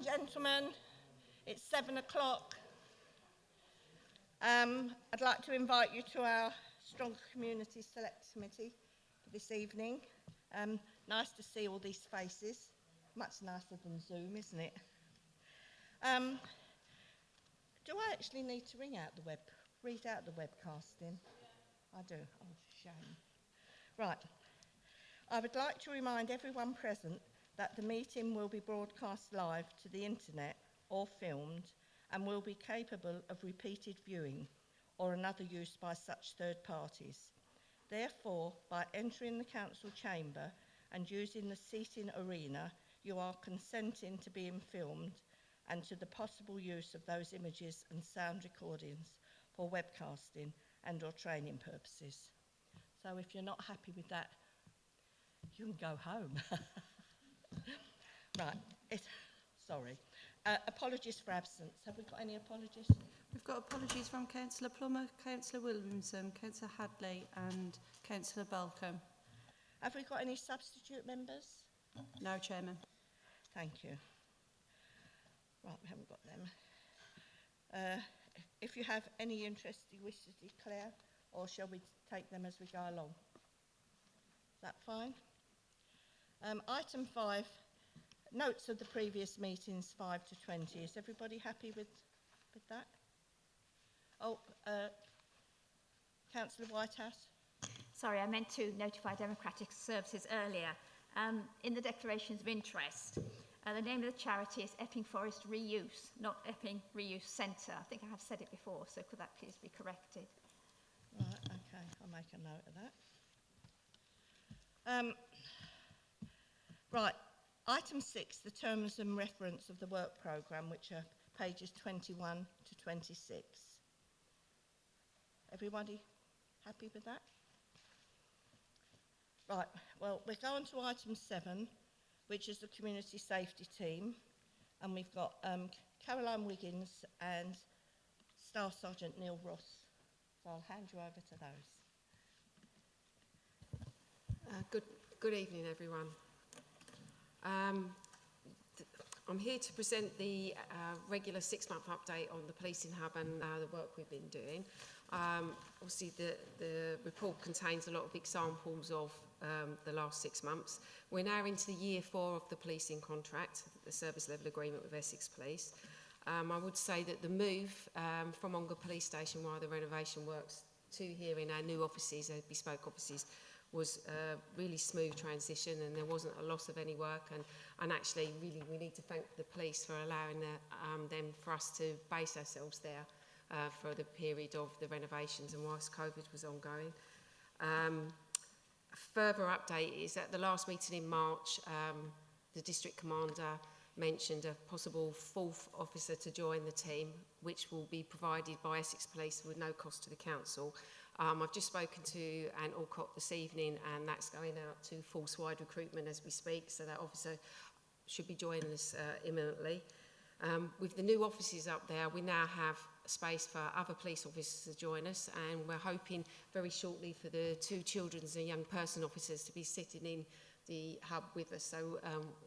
and gentlemen, it's 7 o'clock. I'd like to invite you to our Strong Community Select Committee for this evening. Nice to see all these faces. Much nicer than Zoom, isn't it? Do I actually need to read out the webcasting? I do. Oh, shame. Right. I would like to remind everyone present that the meeting will be broadcast live to the internet or filmed and will be capable of repeated viewing or another use by such third parties. Therefore, by entering the council chamber and using the seating arena, you are consenting to being filmed and to the possible use of those images and sound recordings for webcasting and or training purposes. So if you're not happy with that, you can go home. Right, sorry. Apologies for absence. Have we got any apologies? We've got apologies from Councillor Plummer, Councillor Williamson, Councillor Hadley and Councillor Balcombe. Have we got any substitute members? No, Chairman. Thank you. Right, we haven't got them. If you have any interest you wish to declare, or shall we take them as we go along? Is that fine? Item 5, notes of the previous meetings 5 to 20. Is everybody happy with that? Oh, Councillor Whitehouse. Sorry, I meant to notify Democratic Services earlier. In the declarations of interest, the name of the charity is Epping Forest Reuse, not Epping Reuse Centre. I think I have said it before, so could that please be corrected? Right, okay, I'll make a note of that. Right, item 6, the terms and reference of the work programme, which are pages 21 to 26. Everybody happy with that? Right, well, we're going to item 7, which is the community safety team, and we've got Caroline Wiggins and Staff Sergeant Neil Ross. So I'll hand you over to those. Good evening, everyone. I'm here to present the regular 6-month update on the policing hub and the work we've been doing. Obviously, the report contains a lot of examples of the last 6 months. We're now into the year 4 of the policing contract, the service level agreement with Essex Police. I would say that the move from Ongar Police Station, while the renovation works, to here in our new offices, our bespoke offices, was a really smooth transition, and there wasn't a loss of any work, and actually really we need to thank the police for allowing them for us to base ourselves there for the period of the renovations and whilst COVID was ongoing. A further update is at the last meeting in March, the district commander mentioned a possible 4th officer to join the team, which will be provided by Essex Police with no cost to the council. I've just spoken to Anne Alcott this evening, and that's going out to force-wide recruitment as we speak, so that officer should be joining us imminently. With the new offices up there, we now have space for other police officers to join us, and we're hoping very shortly for the 2 children's and young person officers to be sitting in the hub with us, so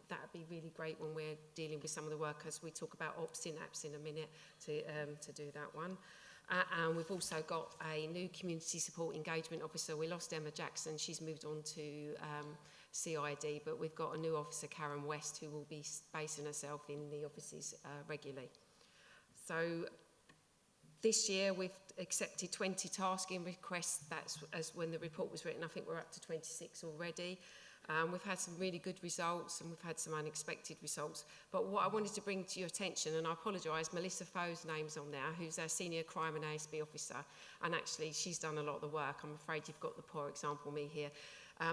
that would be really great when we're dealing with some of the workers. We talk about ops synapse in a minute to do that one. And we've also got a new community support engagement officer. We lost Emma Jackson, she's moved on to CID, but we've got a new officer, Karen West, who will be basing herself in the offices regularly. So this year we've accepted 20 tasking requests. That's as when the report was written. I think we're up to 26 already. We've had some really good results, and we've had some unexpected results. But what I wanted to bring to your attention, and I apologise, Melissa Foe's name's on there, who's our senior crime and ASB officer, and actually she's done a lot of the work. I'm afraid you've got the poor example me here.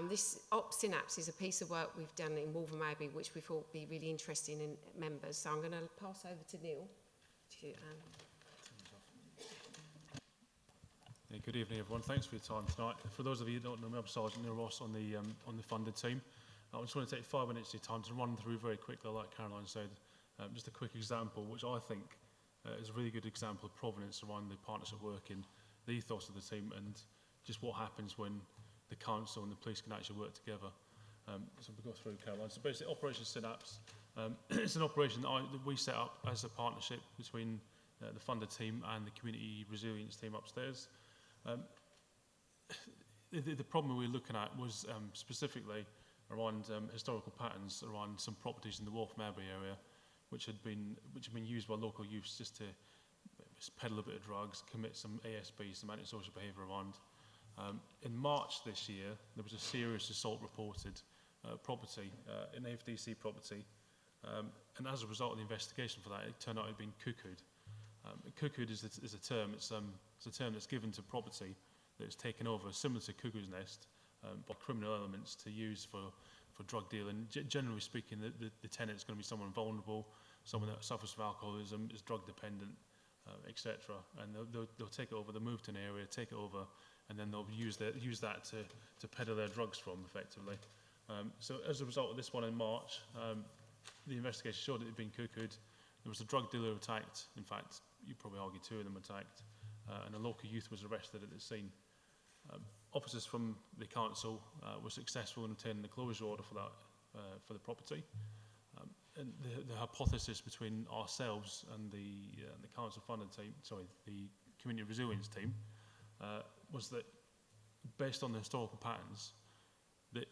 This Ops Synapse is a piece of work we've done in Wolverham Abbey, which we thought would be really interesting in members. So I'm going to pass over to Neil. Yeah, good evening, everyone. Thanks for your time tonight. For those of you who don't know me, I'm Sergeant Neil Ross on the funded team. I just want to take 5 minutes of your time to run through very quickly, like Caroline said, just a quick example, which I think is a really good example of provenance around the partnership working, the ethos of the team, and just what happens when the council and the police can actually work together. So we'll go through, Caroline. So basically, Operation Synapse It's an operation that we set up as a partnership between the funded team and the community resilience team upstairs. The problem we were looking at was specifically around historical patterns around some properties in the Wharf Melbury area, which had been used by local youths just to peddle a bit of drugs, commit some ASB, some antisocial behaviour around. In March this year, there was a serious assault reported property, an AFDC property, and as a result of the investigation for that, it turned out it had been cuckooed. Cuckooed is a term. It's a term that's given to property that is taken over, similar to cuckoo's nest, by criminal elements to use for drug dealing. Generally speaking, the tenant is going to be someone vulnerable, someone that suffers from alcoholism, is drug dependent, etc. And they'll take it over. They'll move to an area, take it over, and then they'll use that to peddle their drugs from, effectively. So as a result of this one in March, the investigation showed it had been cuckooed. There was a drug dealer attacked. In fact, you'd probably argue 2 of them attacked, and a local youth was arrested at the scene. Officers from the council were successful in obtaining the closure order for that for the property. And the hypothesis between ourselves and the council funded team, the community resilience team, was that based on the historical patterns, that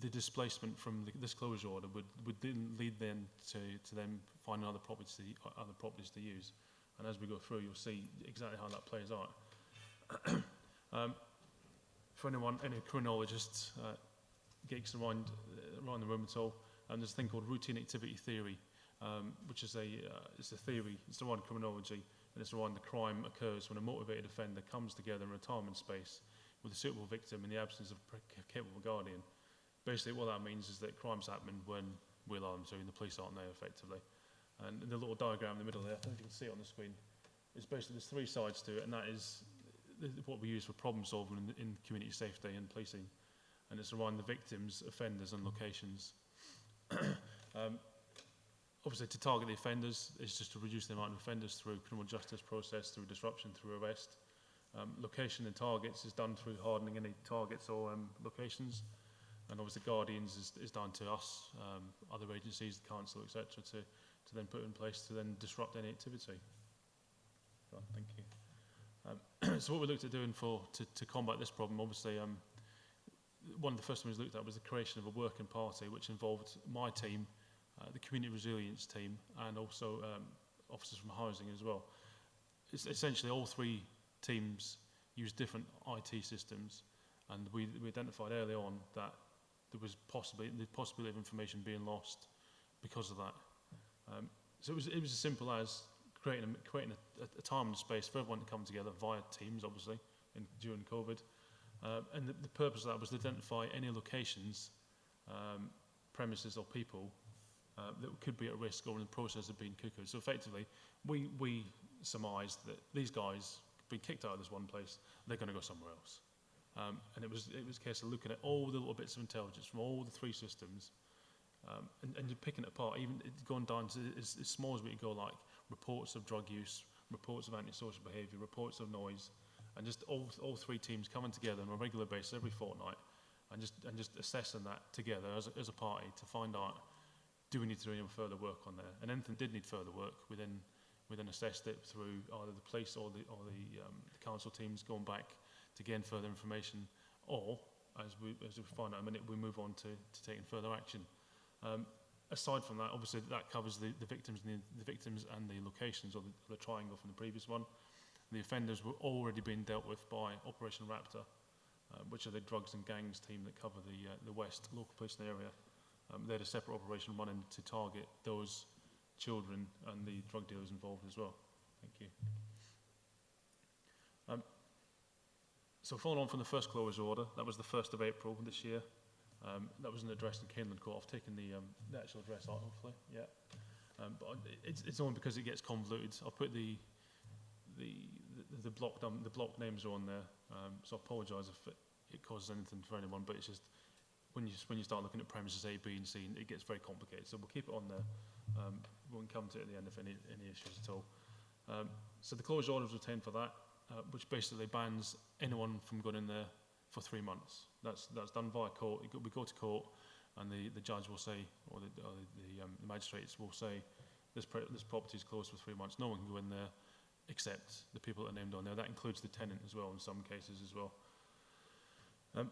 the displacement from this closure order would then lead them to them finding other properties to use. And as we go through, you'll see exactly how that plays out. For anyone, any criminologists, geeks around the room at all, there's a thing called routine activity theory, which is it's a theory. It's around criminology, and it's around the crime occurs when a motivated offender comes together in a retirement space with a suitable victim in the absence of a capable guardian. Basically, what that means is that crime's happening when we're alarmed, so the police aren't there, effectively. And the little diagram in the middle there, I don't know if you can see it on the screen, is basically there's 3 sides to it, and that is what we use for problem solving in community safety and policing. And it's around the victims, offenders, and locations. Obviously, to target the offenders is just to reduce the amount of offenders through criminal justice process, through disruption, through arrest. Location and targets is done through hardening any targets or locations. And obviously, guardians is down to us, other agencies, the council, etc., to then put in place to then disrupt any activity. Right, thank you. So what we looked at doing to combat this problem, obviously, one of the first things we looked at was the creation of a working party, which involved my team, the community resilience team, and also officers from housing as well. It's essentially all 3 teams use different IT systems, and we identified early on that there was the possibility of information being lost because of that. So it was as simple as creating a time and space for everyone to come together via Teams, obviously, during COVID. And the purpose of that was to identify any locations, premises or people that could be at risk or in the process of being cuckooed. So effectively, we surmised that these guys have been kicked out of this one place, they're going to go somewhere else. And it was a case of looking at all the little bits of intelligence from all the 3 systems, and you're picking it apart, even going down to as small as we could go, like reports of drug use, reports of antisocial behaviour, reports of noise, and just all 3 teams coming together on a regular basis every fortnight, and just assessing that together as a party to find out, do we need to do any further work on there? And anything did need further work, we then assessed it through either the police or the council teams going back to gain further information, or as we find out in a minute, we move on to taking further action. Aside from that, obviously that covers the victims and the locations, or the triangle from the previous one. The offenders were already being dealt with by Operation Raptor, which are the drugs and gangs team that cover the West local police area. They had a separate operation running to target those children and the drug dealers involved as well. Thank you. So following on from the first closure order, that was the 1st of April this year. That was an address in Caneland Court. I've taken the actual address out, hopefully. Yeah. But it's only because it gets convoluted. I've put the block names are on there. So I apologise if it causes anything for anyone. But it's just when you start looking at premises A, B, and C, it gets very complicated. So we'll keep it on there. We won't come to it at the end if any issues at all. So the closure order was obtained for that, which basically bans anyone from going in there for 3 months. That's done via court. We go to court, and the judge will say, or the magistrates will say, this property is closed for 3 months. No one can go in there except the people that are named on there. That includes the tenant as well in some cases as well.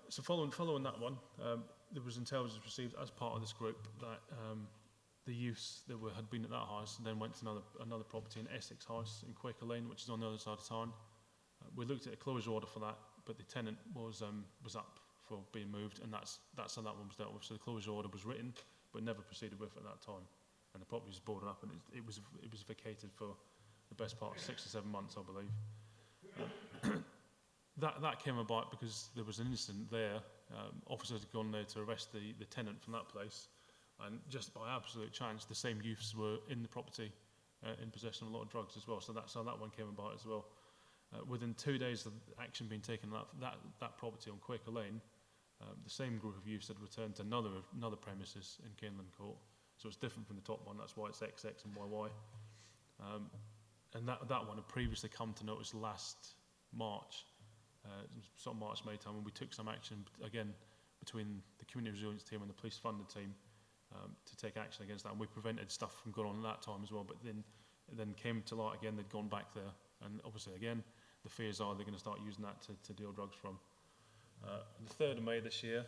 So following that one, there was intelligence received as part of this group that the youths that had been at that house and then went to another property in Essex House in Quaker Lane, which is on the other side of town. We looked at a closure order for that, but the tenant was up for being moved, and that's how that one was dealt with. So the closure order was written, but never proceeded with at that time, and the property was boarded up, and it was vacated for the best part of 6 or 7 months, I believe. That came about because there was an incident there. Officers had gone there to arrest the tenant from that place, and just by absolute chance, the same youths were in the property in possession of a lot of drugs as well. So that's how that one came about as well. Within 2 days of action being taken on that property on Quaker Lane, the same group of youths had returned to another premises in Caneland Court. So it's different from the top one. That's why it's XX and YY. And that one had previously come to notice last March, sort of March, May time, when we took some action again between the community resilience team and the police funded team to take action against that, and we prevented stuff from going on at that time as well. But then came to light again, they'd gone back there, and obviously again the fears are they're going to start using that to deal drugs from. On the 3rd of May this year,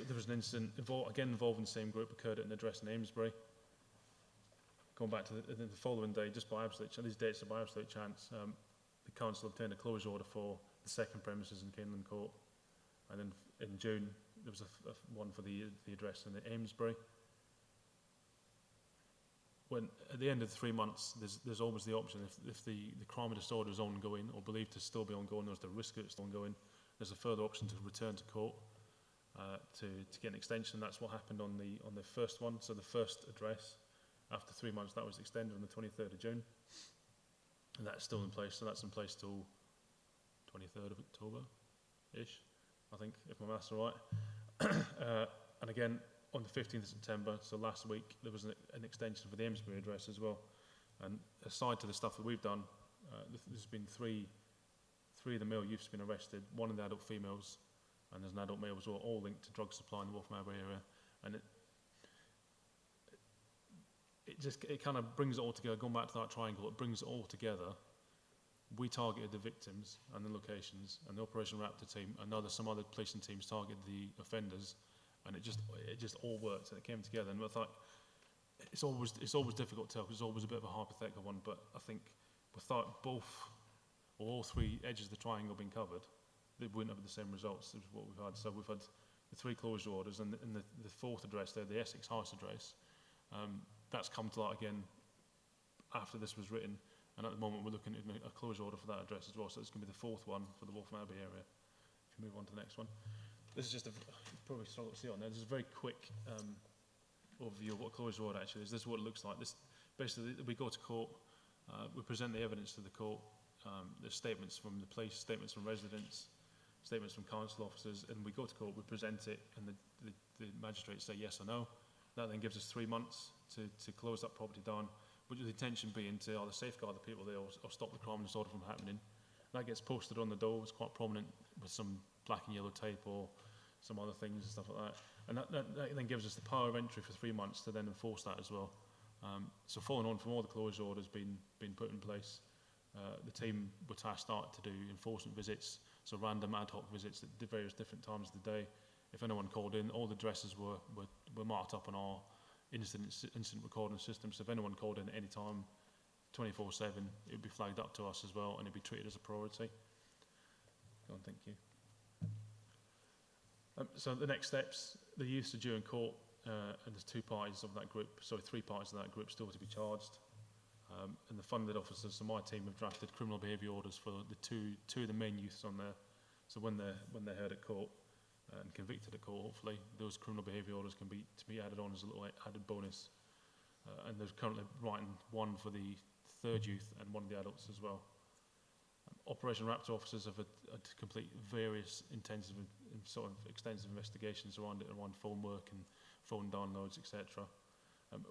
there was an incident involving the same group, occurred at an address in Amesbury. Going back to the following day, just by absolute chance, these dates are by absolute chance, the council obtained a closure order for the second premises in Caneland Court, and then in June there was one for the address in Amesbury. When at the end of the 3 months, there's always the option, if the crime of disorder is ongoing or believed to still be ongoing, there's the risk that it's still ongoing, there's a further option to return to court to get an extension. That's what happened on the first one. So the first address, after 3 months, that was extended on the 23rd of June, and that's still in place. So that's in place till 23rd of October-ish, I think, if my maths are right. And again, on the 15th of September, so last week, there was an extension for the Amesbury address as well. And aside to the stuff that we've done, there's been three of the male youths been arrested, one of the adult females, and there's an adult male as well, all linked to drug supply in the Waltham Abbey area. And it kind of brings it all together. Going back to that triangle, it brings it all together. We targeted the victims and the locations, and the Operation Raptor team, and some other policing teams targeted the offenders, and it just all worked, and it came together. And I thought it's always difficult to tell, because it's always a bit of a hypothetical one. But I think without all three edges of the triangle being covered, they wouldn't have the same results as what we've had. So we've had the 3 closure orders, and the 4th address there, the Essex House address, that's come to light again after this was written. And at the moment, we're looking at a closure order for that address as well. So it's going to be the 4th one for the Waltham Abbey area. If you move on to the next one. This is just you probably struggle to see on there. This is a very quick overview of what a closure order actually is. This is what it looks like. Basically, we go to court, we present the evidence to the court. There's statements from the police, statements from residents, statements from council officers, and we go to court, we present it, and the magistrates say yes or no. That then gives us 3 months to close that property down, with the intention being to either safeguard the people there or stop the crime and disorder from happening. That gets posted on the door. It's quite prominent with some black and yellow tape or some other things and stuff like that. And that then gives us the power of entry for 3 months to then enforce that as well. So following on from all the closure orders being put in place, the team were tasked to do enforcement visits, so random ad hoc visits at various different times of the day. If anyone called in, all the addresses were marked up on our incident recording system. So if anyone called in at any time, 24/7, it would be flagged up to us as well, and it'd be treated as a priority. Go on, thank you. So the next steps, the youths are due in court, and there's 2 parties of that group, sorry, 3 parties of that group still to be charged. And the funded officers, so my team have drafted criminal behaviour orders for the two of the main youths on there. So when they're heard at court and convicted at court, hopefully, those criminal behaviour orders can be added on as a little added bonus. And there's currently writing one for the 3rd youth and one of the adults as well. Operation Raptor officers have had to complete various intensive and sort of extensive investigations around phone work and phone downloads, etc. And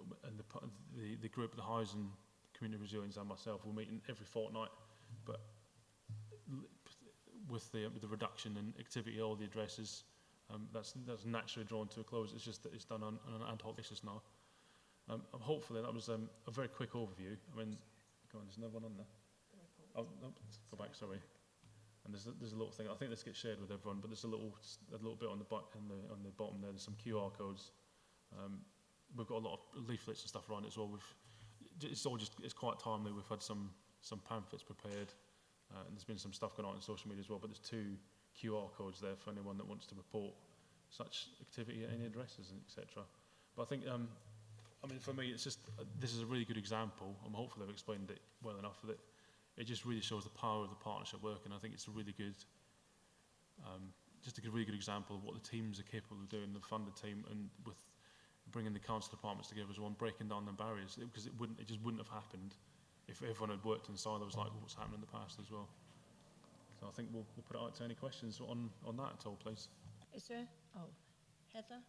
the group, the Housing, Community Resilience, and myself will meet every fortnight, but with the reduction in activity, all the addresses, that's naturally drawn to a close. It's just that it's done on an ad hoc basis now. Hopefully that was a very quick overview. I mean, go on, there's another one on there. Oh, no, go back, sorry. And there's a little thing. I think this gets shared with everyone, but there's a little bit on the bottom there. There's some QR codes. We've got a lot of leaflets and stuff around it as well. It's quite timely. We've had some pamphlets prepared, and there's been some stuff going on social media as well. But there's 2 QR codes there for anyone that wants to report such activity at any addresses, etc. But I think, I mean, for me, it's just this is a really good example. I'm hopeful they've explained it well enough that it just really shows the power of the partnership working. I think it's a really good, really good example of what the teams are capable of doing, the funded team, and with bringing the council departments together as one, breaking down the barriers, because it just wouldn't have happened if everyone had worked in silos like what's happened in the past as well. So I think we'll put it out to any questions on that at all, please. Is there? Oh, Heather,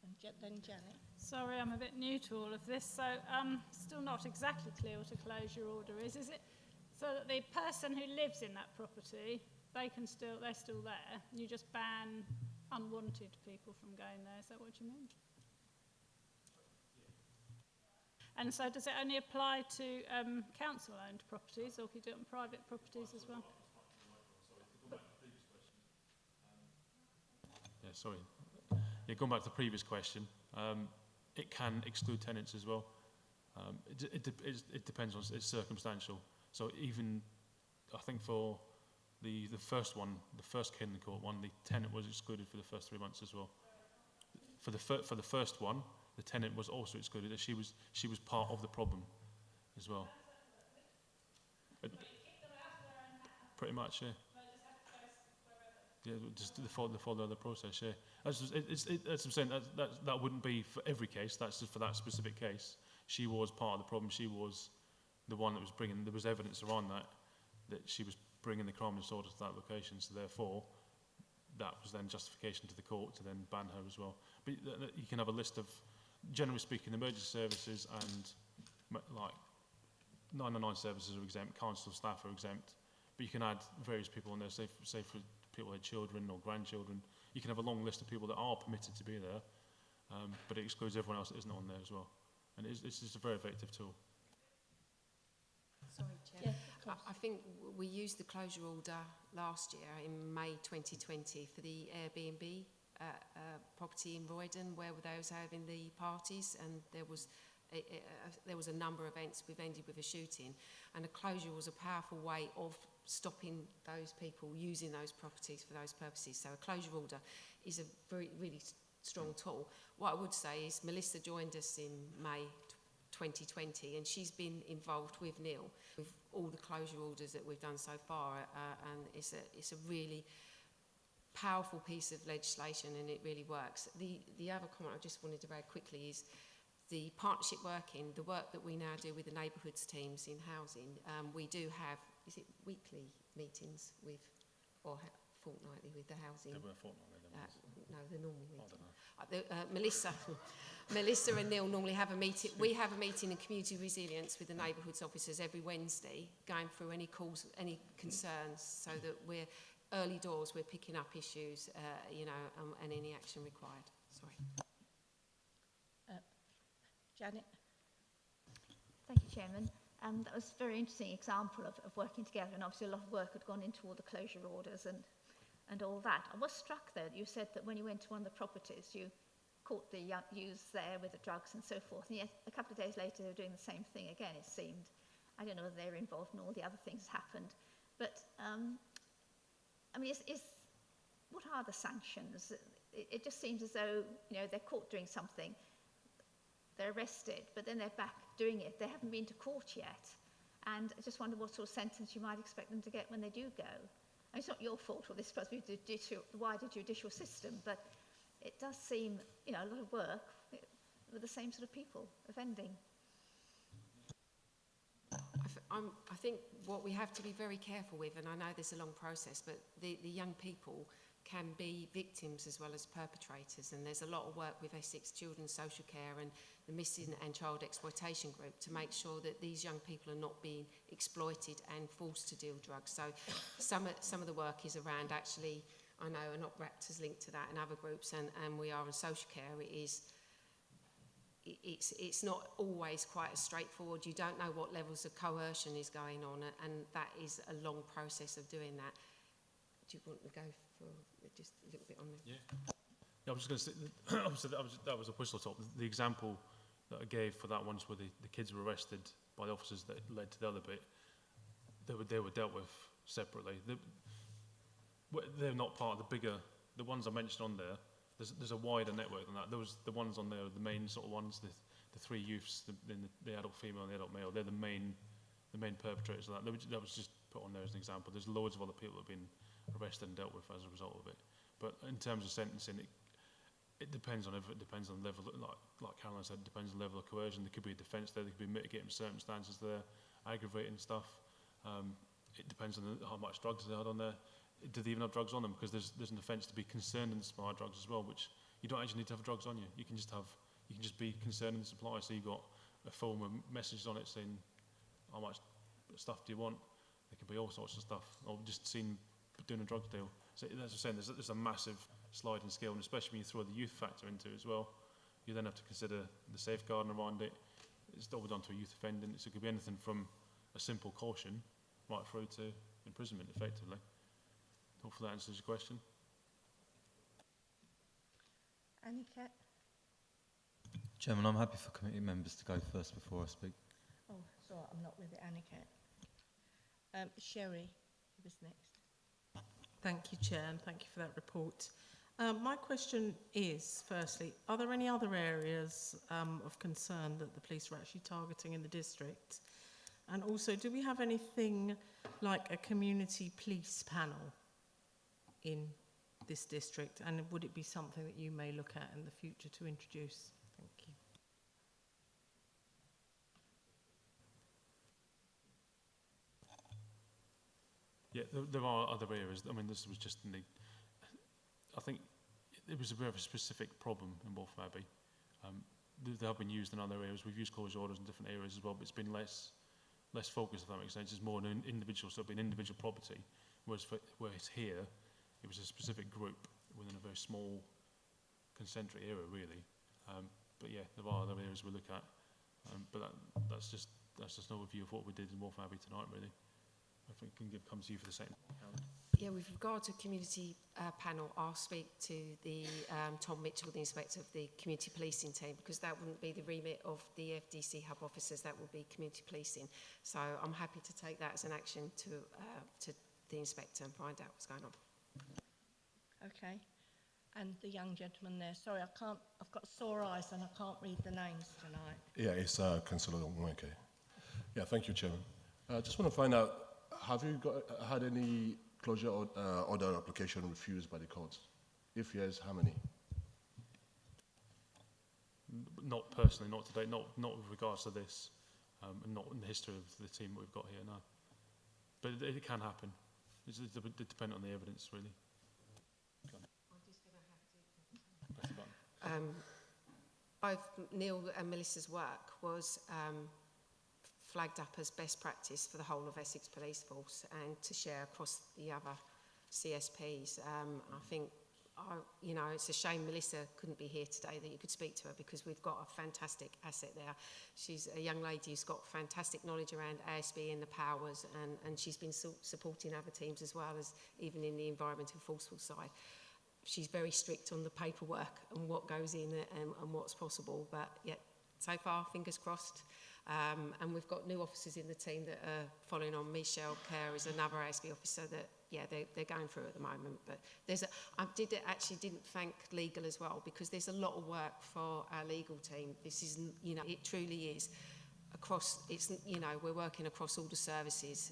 and then Janet. Sorry, I'm a bit new to all of this, so still not exactly clear what a closure order is. Is it so that the person who lives in that property, they're still there, you just ban unwanted people from going there? Is that what you mean? And so does it only apply to council-owned properties, or can you do it on private properties as well? Yeah, sorry. Yeah, going back to the previous question, it can exclude tenants as well. It depends on, it's circumstantial. So even, I think for the first one, the first Kidney Court one, the tenant was excluded for the first 3 months as well. For the first one, the tenant was also excluded. She was part of the problem as well. Pretty much, yeah. Yeah, just follow the process. Yeah, that's what I'm saying. That wouldn't be for every case. That's just for that specific case. She was part of the problem. She was the one that was bringing. There was evidence around that she was bringing the crime disorder to that location. So therefore, that was then justification to the court to then ban her as well. But you can have a list of, generally speaking, emergency services and like 999 services are exempt. Council staff are exempt. But you can add various people on there. Say for people with children or grandchildren, you can have a long list of people that are permitted to be there, but it excludes everyone else that isn't on there as well. And it's just a very effective tool. Sorry, Chair. Yeah, I think we used the closure order last year in May 2020 for the Airbnb property in Roydon, where they was having the parties, and there was a number of events. We've ended with a shooting, and a closure was a powerful way of stopping those people using those properties for those purposes. So a closure order is a really strong tool. What I would say is Melissa joined us in May 2020, and she's been involved with Neil with all the closure orders that we've done so far, and it's a really powerful piece of legislation, and it really works. The other comment I just wanted to very quickly is the partnership working, the work that we now do with the neighbourhoods teams in housing. We do have, is it weekly meetings with, or fortnightly with the housing? They were fortnightly. No, the normal meeting. Melissa and Neil normally have a meeting. We have a meeting in community resilience with the neighbourhoods officers every Wednesday, going through any calls, any concerns, so that we're early doors, we're picking up issues, and any action required. Sorry. Janet? Thank you, Chairman. That was a very interesting example of working together, and obviously a lot of work had gone into all the closure orders and all that. I was struck, though, that you said that when you went to one of the properties, you caught the youths there with the drugs and so forth, and yet a couple of days later they were doing the same thing again, it seemed. I don't know whether they were involved in all the other things that happened. But, I mean, what are the sanctions? It just seems as though, they're caught doing something, they're arrested, but then they're back doing it. They haven't been to court yet. And I just wonder what sort of sentence you might expect them to get when they do go. I mean, it's not your fault, or this is supposed to be the wider judicial system, but it does seem, a lot of work with the same sort of people offending. I think what we have to be very careful with, and I know there's a long process, but the young people can be victims as well as perpetrators, and there's a lot of work with Essex Children's Social Care and the Missing and Child Exploitation Group to make sure that these young people are not being exploited and forced to deal drugs. So some of the work is around actually I know are not wrapped as linked to that in other groups, and we are in social care, it's not always quite as straightforward. You don't know what levels of coercion is going on, and that is a long process of doing that. Do you want to go for just a little bit on that? Yeah, I was just going to say, obviously that was a whistle top. The example that I gave for that once where the kids were arrested by the officers that led to the other bit, they were dealt with separately. They're not part of the bigger, the ones I mentioned on there. There's a wider network than that. The ones on there are the main sort of ones, the three youths, the adult female and the adult male. They're the main perpetrators of that. That was just put on there as an example. There's loads of other people that have been arrested and dealt with as a result of it. But in terms of sentencing, it depends on the level. Like Caroline said, it depends on the level of coercion. There could be a defence there. There could be mitigating circumstances there, aggravating stuff. It depends on how much drugs they had on there. Do they even have drugs on them? Because there's an offence to be concerned in the supply of drugs as well, which you don't actually need to have drugs on you. You can just be concerned in the supply. So you've got a phone with messages on it saying how much stuff do you want. There can be all sorts of stuff, or just seen doing a drug deal. So as I'm saying, there's a massive sliding scale, and especially when you throw the youth factor into it as well, you then have to consider the safeguarding around it. It's doubled down to a youth offending. So it could be anything from a simple caution right through to imprisonment, effectively. Hopefully that answers your question. Aniket? Chairman, I'm happy for committee members to go first before I speak. Oh, sorry, I'm not with it, Aniket. Sherry, who was next? Thank you, Chair, and thank you for that report. My question is, firstly, are there any other areas of concern that the police are actually targeting in the district? And also, do we have anything like a community police panel in this district? And would it be something that you may look at in the future to introduce? Thank you. Yeah, there are other areas. I mean, this was just I think it was a very specific problem in Wolf Abbey. They have been used in other areas. We've used closure orders in different areas as well, but it's been less focused, if that makes sense. It's more an individual, so it'll be an individual property, whereas where it's here, it was a specific group within a very small concentric area, really. But yeah, there are other areas we look at. But that's just an overview of what we did in Wolf Abbey tonight, really. I think can come to you for the same. Yeah, with regard to community panel, I'll speak to the Tom Mitchell, the inspector of the community policing team, because that wouldn't be the remit of the FDC hub officers. That would be community policing. So I'm happy to take that as an action to the inspector and find out what's going on. Okay. And the young gentleman there. Sorry, I've got sore eyes and I can't read the names tonight. Yeah, it's Councillor Nweke. Yeah, thank you, Chairman. I just want to find out, have you had any closure order application refused by the courts? If yes, how many? Not personally, not today, not with regards to this, and not in the history of the team that we've got here now. But it can happen. It depends on the evidence, really. Neil and Melissa's work was flagged up as best practice for the whole of Essex Police Force and to share across the other CSPs. I think, it's a shame Melissa couldn't be here today, that you could speak to her, because we've got a fantastic asset there. She's a young lady who's got fantastic knowledge around ASB and the powers, and she's been supporting other teams as well as even in the environmental forceful side. She's very strict on the paperwork and what goes in and what's possible, but yet so far, fingers crossed. And we've got new officers in the team that are following on. Michelle Kerr is another ASB officer that, they're going through at the moment. But I didn't thank legal as well, because there's a lot of work for our legal team. This is, it truly is across, we're working across all the services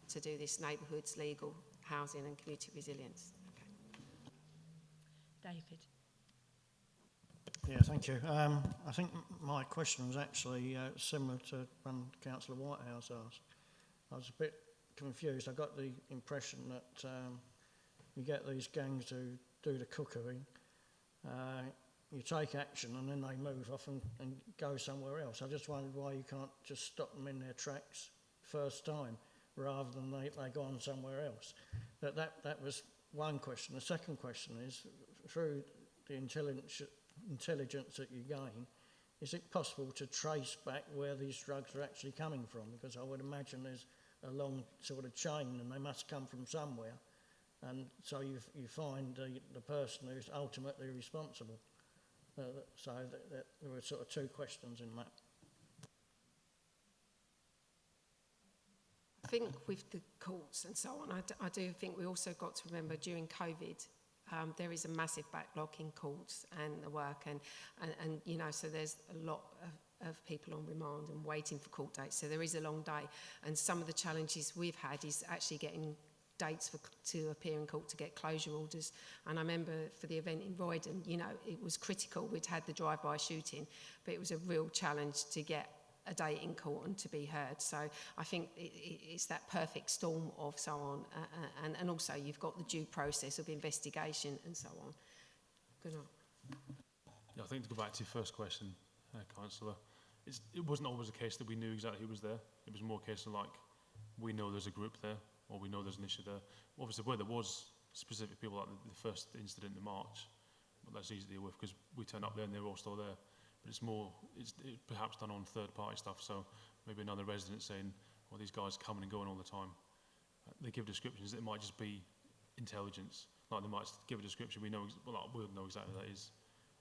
to do this: neighbourhoods, legal, housing and community resilience. David. Yeah, thank you. I think my question was actually similar to one Councillor Whitehouse asked. I was a bit confused. I got the impression that you get these gangs to do the cookery, you take action and then they move off and go somewhere else. I just wondered why you can't just stop them in their tracks first time rather than they go on somewhere else. That was one question. The second question is, through the intelligence that you gain, is it possible to trace back where these drugs are actually coming from? Because I would imagine there's a long sort of chain and they must come from somewhere. And so you find the person who's ultimately responsible. So there were sort of two questions in that. I think with the courts and so on, I do think we also got to remember during COVID, there is a massive backlog in courts and the work, and you know, so there's a lot of people on remand and waiting for court dates. So there is a long day, and some of the challenges we've had is actually getting dates to appear in court to get closure orders. And I remember for the event in Roydon, you know, it was critical. We'd had the drive-by shooting, but it was a real challenge to get a date in court and to be heard. So I think it's that perfect storm of so on, and also you've got the due process of investigation and so on. Good night. Yeah, I think to go back to your first question, Councillor, it wasn't always a case that we knew exactly who was there. It was more a case of like, we know there's a group there, or we know there's an issue there. Obviously, where there was specific people, like the first incident in March, well, that's easy to deal with because we turned up there and they were all still there. But it's perhaps done on third-party stuff, so maybe another resident saying, well, these guys coming and going all the time. They give descriptions, it might just be intelligence. Like they might give a description, we'll know exactly who that is.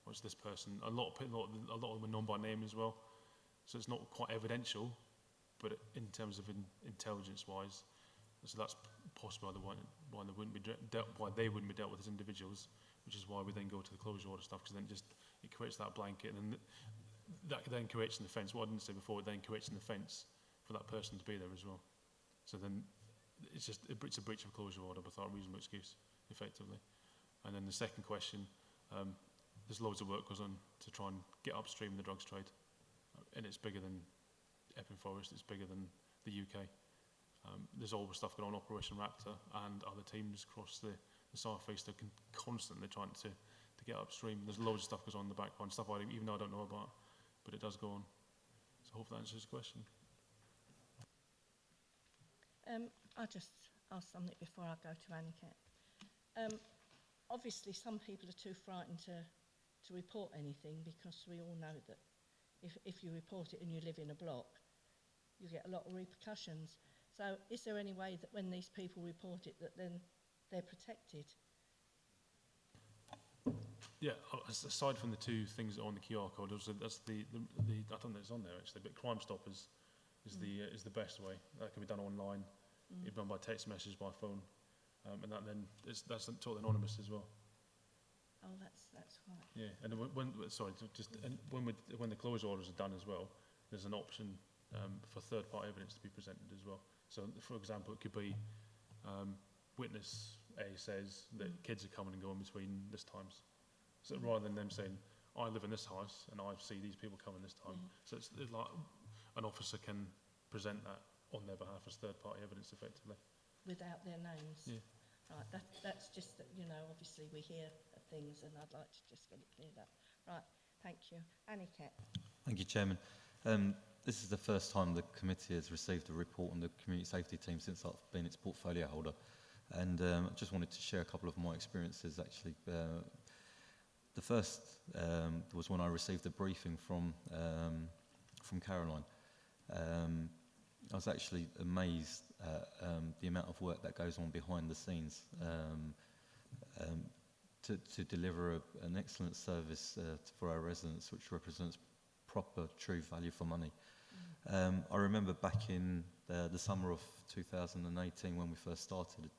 What's this person? A lot of them are known by name as well. So it's not quite evidential, but in terms of intelligence-wise, so that's possibly why they wouldn't be dealt with as individuals, which is why we then go to the closure order stuff, because then it creates that blanket, and then that then creates an offence. What I didn't say before, it then creates an offence for that person to be there as well. So then it's a breach of closure order without reasonable excuse, effectively. And then the second question, there's loads of work goes on to try and get upstream the drugs trade, and it's bigger than Epping Forest, it's bigger than the UK. There's always stuff going on, Operation Raptor, and other teams across the South East are constantly trying to get upstream. There's loads of stuff goes on in the background, stuff even though I don't know about, but it does go on. So I hope that answers the question. I'll just ask something before I go to Aniket. Obviously, some people are too frightened to report anything, because we all know that if you report it and you live in a block, you get a lot of repercussions. So is there any way that when these people report it, that then they're protected? Yeah, aside from the two things on the QR code, also that's the I don't know if it's on there actually, but Crime Stoppers is the best way. That can be done online, even done by text message, by phone, and that's totally anonymous as well. Oh, that's right. Yeah, and when the closure orders are done as well, there's an option for third-party evidence to be presented as well. So, for example, it could be witness A says that kids are coming and going between this times. So rather than them saying, I live in this house and I see these people coming this time. So it's like an officer can present that on their behalf as third-party evidence effectively. Without their names? Yeah. Right, that's just that, you know, obviously we hear things and I'd like to just get it cleared up. Right, thank you. Aniket. Thank you, Chairman. This is the first time the committee has received a report on the community safety team since I've been its portfolio holder. And I just wanted to share a couple of my experiences actually. The first was when I received a briefing from Caroline. I was actually amazed at the amount of work that goes on behind the scenes to deliver an excellent service for our residents, which represents proper, true value for money. I remember back in the summer of 2018 when we first started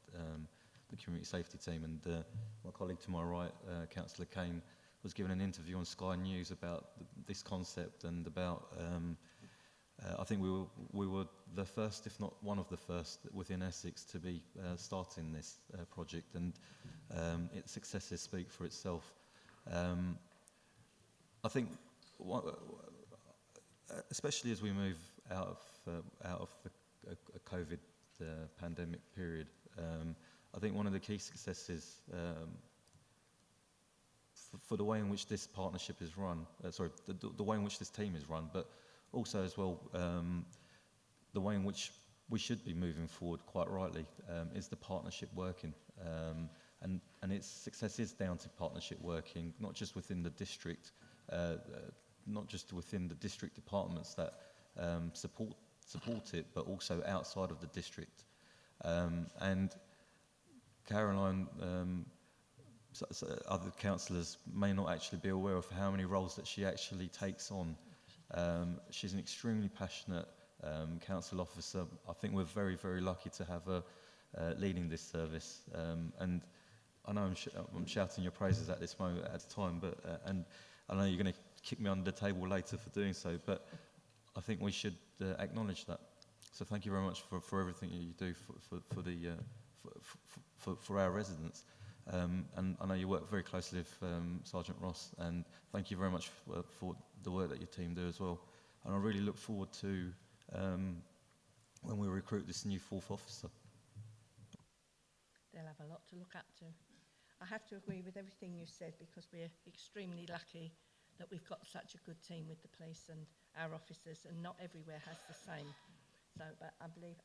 the community safety team, and my colleague to my right, Councillor Kane, was given an interview on Sky News about this concept and about I think we were the first, if not one of the first, within Essex to be starting this project, and its successes speak for itself. I think, especially as we move out of the COVID pandemic period, I think one of the key successes for the way in which this partnership is run, the way in which this team is run, but also as well the way in which we should be moving forward quite rightly is the partnership working. and its success is down to partnership working, not just within the district, not just within the district departments that support it, but also outside of the district. And Caroline, other councillors may not actually be aware of how many roles that she actually takes on. She's an extremely passionate council officer. I think we're very, very lucky to have her leading this service. And I know I'm shouting your praises at this moment at the time, but and I know you're going to kick me under the table later for doing so, but I think we should acknowledge that. So thank you very much for everything you do for our residents. And I know you work very closely with Sergeant Ross, and thank you very much for the work that your team do as well. And I really look forward to when we recruit this new 4th officer. They'll have a lot to look up to. I have to agree with everything you said, because we're extremely lucky that we've got such a good team with the police and our officers, and not everywhere has the same. So, but I believe,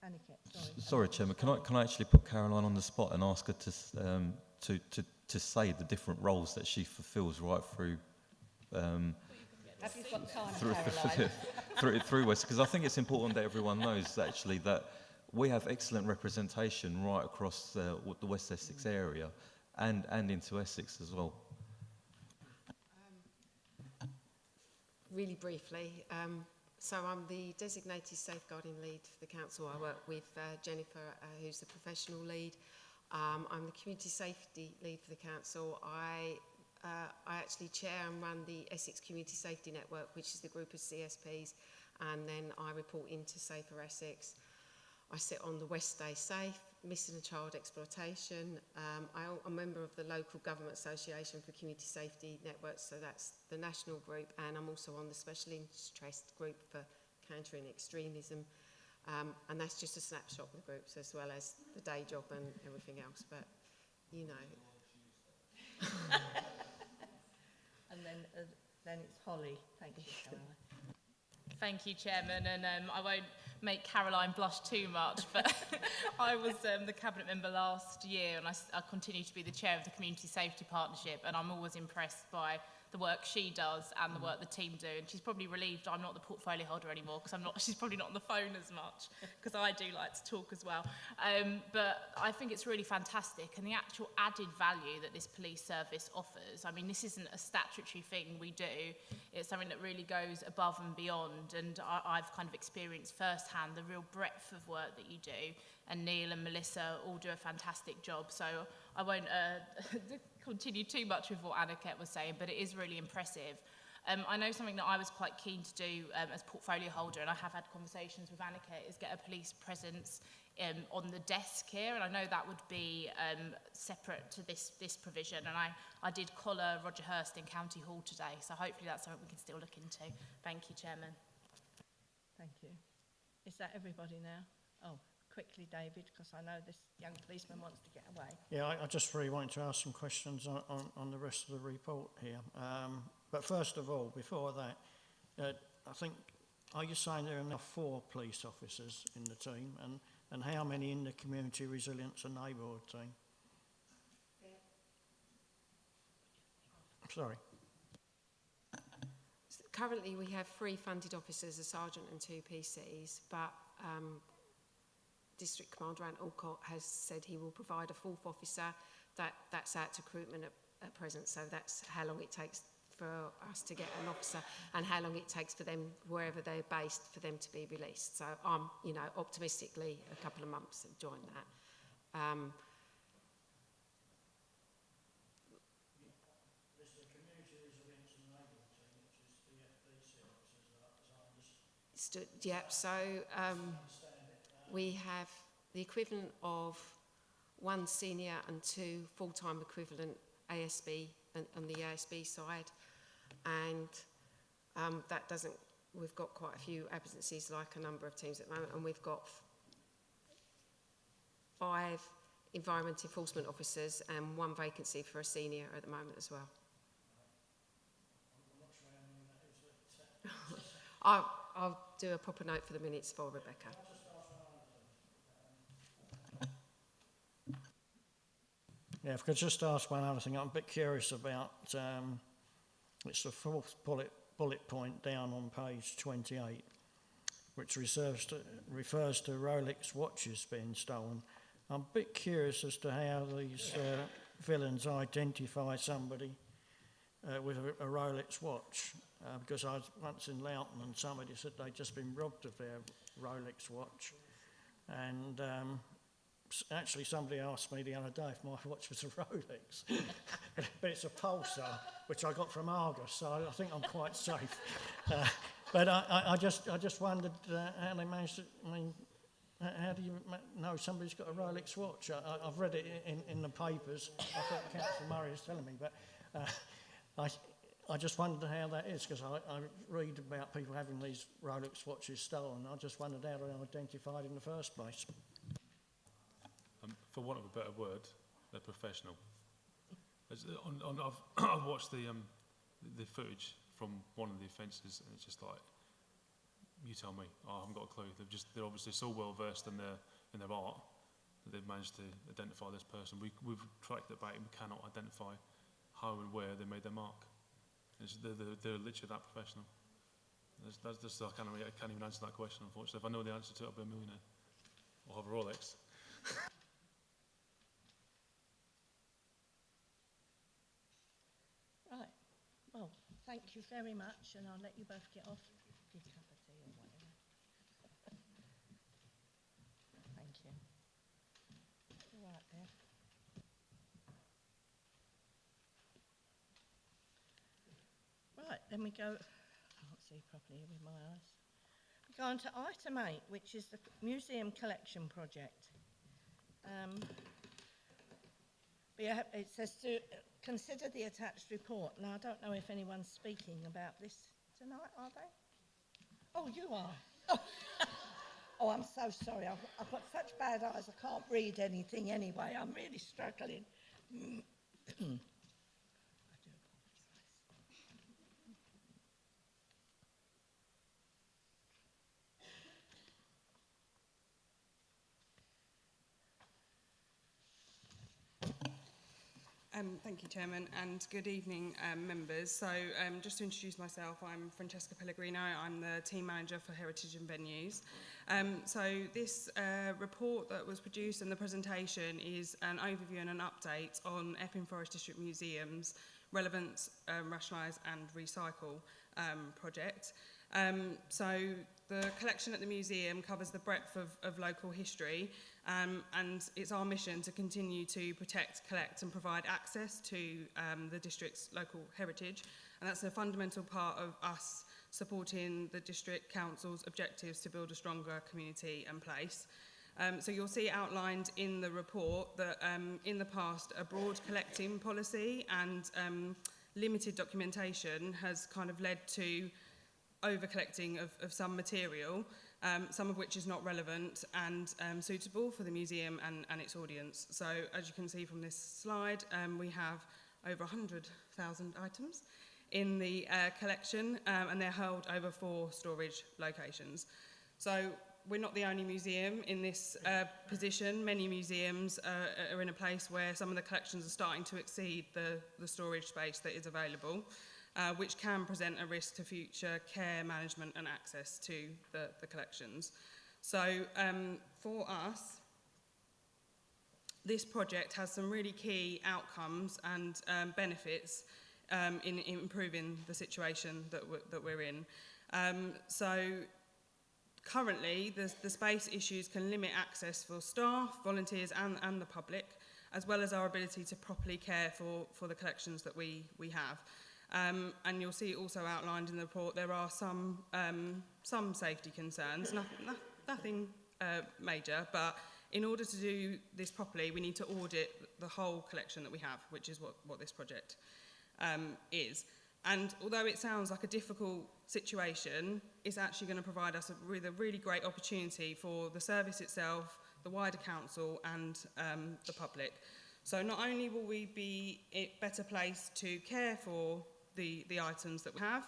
Aniket, sorry. Sorry, Chairman, can I actually put Caroline on the spot and ask her to say the different roles that she fulfills right through have you got time, Caroline? through West, because I think it's important that everyone knows actually that we have excellent representation right across the West Essex area and into Essex as well. Really briefly, so I'm the designated safeguarding lead for the council. I work with Jennifer, who's the professional lead. I'm the community safety lead for the council. I actually chair and run the Essex Community Safety Network, which is the group of CSPs, and then I report into Safer Essex. I sit on the West Stay Safe, Missing and Child Exploitation. I'm a member of the Local Government Association for Community Safety Networks, so that's the national group, and I'm also on the Special Interest Group for Countering Extremism, and that's just a snapshot of the groups as well as the day job and everything else, but you know. And then it's Holly. Thank you, Caroline. Thank you, Chairman, and I won't make Caroline blush too much, but I was the Cabinet member last year, and I continue to be the chair of the Community Safety Partnership, and I'm always impressed by the work she does and the work the team do. And she's probably relieved I'm not the portfolio holder anymore, because she's probably not on the phone as much, because I do like to talk as well. But I think it's really fantastic, and the actual added value that this police service offers. I mean, this isn't a statutory thing we do. It's something that really goes above and beyond, and I've kind of experienced firsthand the real breadth of work that you do, and Neil and Melissa all do a fantastic job. So I won't continue too much with what Aniket was saying, but it is really impressive. I know something that I was quite keen to do as portfolio holder, and I have had conversations with Aniket, is get a police presence on the desk here, and I know that would be separate to this provision, and I did collar Roger Hurst in County Hall today, so hopefully that's something we can still look into. Thank you, Chairman. Thank you. Is that everybody now? Oh, quickly, David, because I know this young policeman wants to get away. Yeah, I just really wanted to ask some questions on the rest of the report here. But first of all, before that, I think, are you saying there are now 4 police officers in the team, and how many in the community resilience and neighbourhood team? Sorry. Currently we have 3 funded officers, a sergeant and 2 PCs, but District Commander Ant Alcott has said he will provide a 4th officer. That's out to recruitment at present, so that's how long it takes for us to get an officer and how long it takes for them, wherever they're based, for them to be released. So I'm, optimistically a couple of months to join that. Yep, so we have the equivalent of 1 senior and 2 full-time equivalent ASB on the ASB side, and that doesn't, we've got quite a few absences like a number of teams at the moment, and we've got 5 environment enforcement officers and 1 vacancy for a senior at the moment as well. I'll do a proper note for the minutes for Rebecca. Yeah, if I could just ask one other thing. I'm a bit curious about, it's the fourth bullet point down on page 28, which refers to Rolex watches being stolen. I'm a bit curious as to how these villains identify somebody with a Rolex watch, because I was once in Loughton and somebody said they'd just been robbed of their Rolex watch. And actually somebody asked me the other day if my watch was a Rolex, but it's a Pulsar, which I got from Argos, so I think I'm quite safe. But I just wondered how they managed to, I mean, how do you know somebody's got a Rolex watch? I've read it in the papers. I thought Councillor Murray was telling me, but I just wondered how that is, because I read about people having these Rolex watches stolen. I just wondered how they identified in the first place. For want of a better word, they're professional. I've watched the footage from one of the offences, and it's just like, you tell me. I haven't got a clue. They're obviously so well versed in their art that they've managed to identify this person. We've tracked it back and we cannot identify how and where they made their mark. They're literally that professional. That's just I can't even answer that question, unfortunately. If I know the answer to it, I'll be a millionaire. Or have a Rolex. Right. Well, thank you very much, and I'll let you both get off. Your cup of tea or whatever. Thank you. All right there. Right, then we go, I can't see properly with my eyes. We go on to item 8, which is the museum collection project. It says to consider the attached report. Now, I don't know if anyone's speaking about this tonight, are they? Oh, you are. Oh, I'm so sorry. I've got such bad eyes, I can't read anything anyway. I'm really struggling. I do apologise. Thank you, Chairman, and good evening, members. So, just to introduce myself, I'm Francesca Pellegrino. I'm the Team Manager for Heritage and Venues. So, this report that was produced and the presentation is an overview and an update on Epping Forest District Museum's Relevance, Rationalise and Recycle project. So, the collection at the museum covers the breadth of local history, and it's our mission to continue to protect, collect and provide access to the district's local heritage, and that's a fundamental part of us supporting the district council's objectives to build a stronger community and place. So you'll see outlined in the report that in the past a broad collecting policy and limited documentation has kind of led to over-collecting of some material, some of which is not relevant and suitable for the museum and its audience. So as you can see from this slide, we have over 100,000 items in the collection, and they're held over 4 storage locations. So we're not the only museum in this position. Many museums are in a place where some of the collections are starting to exceed the storage space that is available, which can present a risk to future care, management and access to the collections. So for us, this project has some really key outcomes and benefits in improving the situation that we're in. So currently, the space issues can limit access for staff, volunteers and the public, as well as our ability to properly care for the collections that we have. And you'll see also outlined in the report there are some safety concerns, nothing major, but in order to do this properly, we need to audit the whole collection that we have, which is what this project is. And although it sounds like a difficult situation, it's actually going to provide us with a really great opportunity for the service itself, the wider council and the public. So not only will we be better placed to care for the items that we have,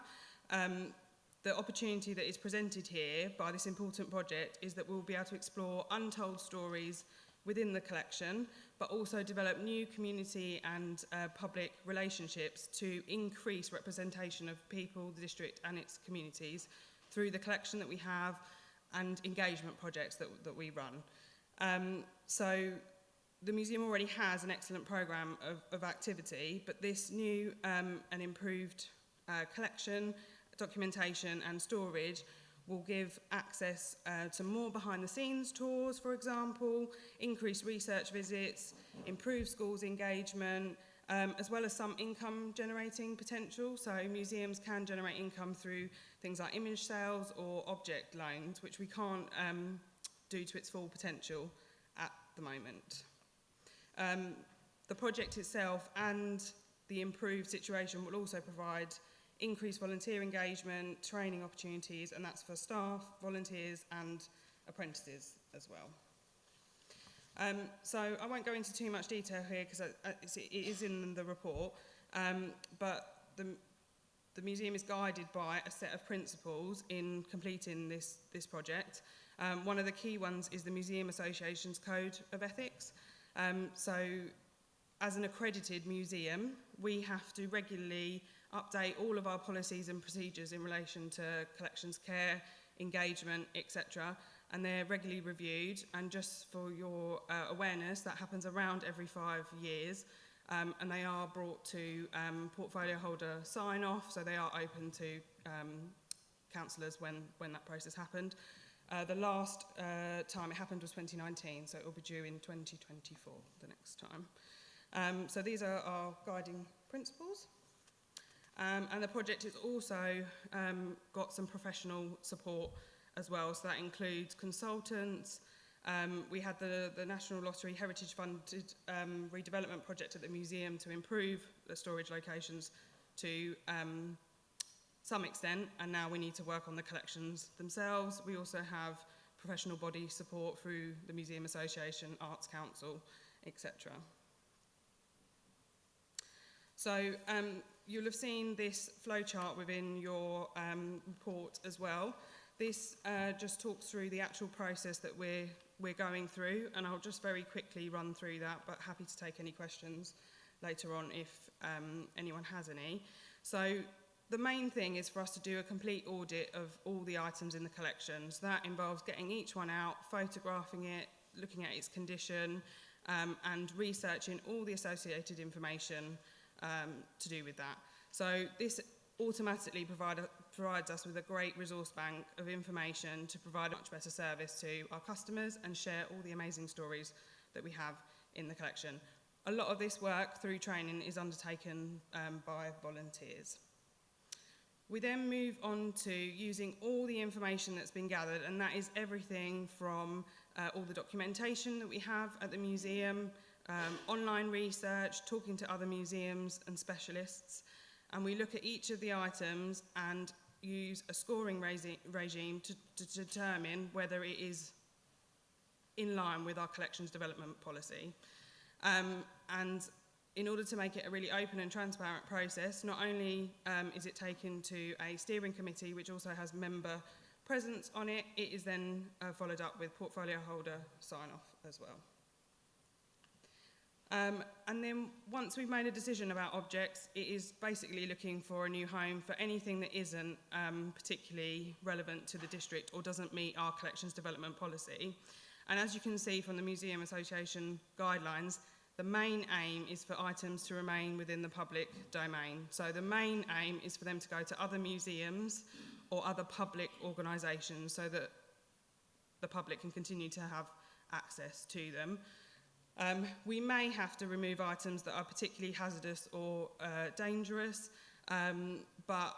the opportunity that is presented here by this important project is that we'll be able to explore untold stories within the collection, but also develop new community and public relationships to increase representation of people, the district and its communities through the collection that we have and engagement projects that we run. So the museum already has an excellent programme of activity, but this new and improved collection, documentation and storage will give access to more behind-the-scenes tours, for example, increased research visits, improved schools engagement, as well as some income-generating potential. So museums can generate income through things like image sales or object loans, which we can't do to its full potential at the moment. The project itself and the improved situation will also provide increased volunteer engagement, training opportunities, and that's for staff, volunteers and apprentices as well. So I won't go into too much detail here because it is in the report, but the museum is guided by a set of principles in completing this project. One of the key ones is the Museum Association's Code of Ethics. So as an accredited museum, we have to regularly update all of our policies and procedures in relation to collections care, engagement, etc. And they're regularly reviewed. And just for your awareness, that happens around every 5 years. And they are brought to portfolio holder sign-off, so they are open to councillors when that process happened. The last time it happened was 2019, so it will be due in 2024, the next time. So these are our guiding principles. And the project has also got some professional support as well, so that includes consultants. We had the National Lottery Heritage Funded redevelopment project at the museum to improve the storage locations to some extent, and now we need to work on the collections themselves. We also have professional body support through the Museum Association, Arts Council, etc. So you'll have seen this flowchart within your report as well. This just talks through the actual process that we're going through, and I'll just very quickly run through that, but happy to take any questions later on if anyone has any. So the main thing is for us to do a complete audit of all the items in the collection. So that involves getting each one out, photographing it, looking at its condition, and researching all the associated information to do with that. So this automatically provides us with a great resource bank of information to provide a much better service to our customers and share all the amazing stories that we have in the collection. A lot of this work through training is undertaken by volunteers. We then move on to using all the information that's been gathered, and that is everything from all the documentation that we have at the museum, online research, talking to other museums and specialists, and we look at each of the items and use a scoring regime to determine whether it is in line with our collections development policy. And in order to make it a really open and transparent process, not only is it taken to a steering committee, which also has member presence on it, it is then followed up with portfolio holder sign-off as well. And then once we've made a decision about objects, it is basically looking for a new home for anything that isn't particularly relevant to the district or doesn't meet our collections development policy. And as you can see from the Museum Association guidelines, the main aim is for items to remain within the public domain. So the main aim is for them to go to other museums or other public organisations so that the public can continue to have access to them. We may have to remove items that are particularly hazardous or dangerous, but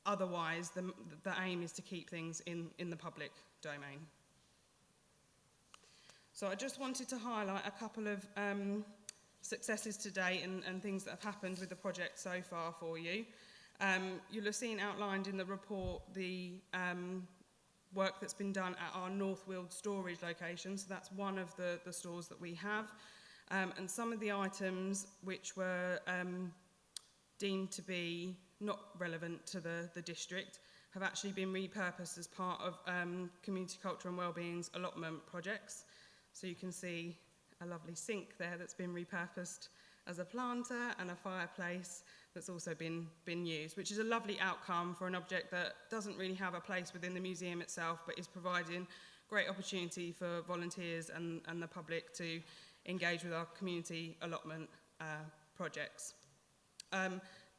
otherwise the aim is to keep things in the public domain. So I just wanted to highlight a couple of successes to date and things that have happened with the project so far for you. You'll have seen outlined in the report the work that's been done at our North Weald storage location. So that's one of the stores that we have. And some of the items which were deemed to be not relevant to the district have actually been repurposed as part of Community Culture and Wellbeing's allotment projects. So you can see a lovely sink there that's been repurposed as a planter, and a fireplace that's also been used, which is a lovely outcome for an object that doesn't really have a place within the museum itself, but is providing great opportunity for volunteers and the public to engage with our community allotment projects.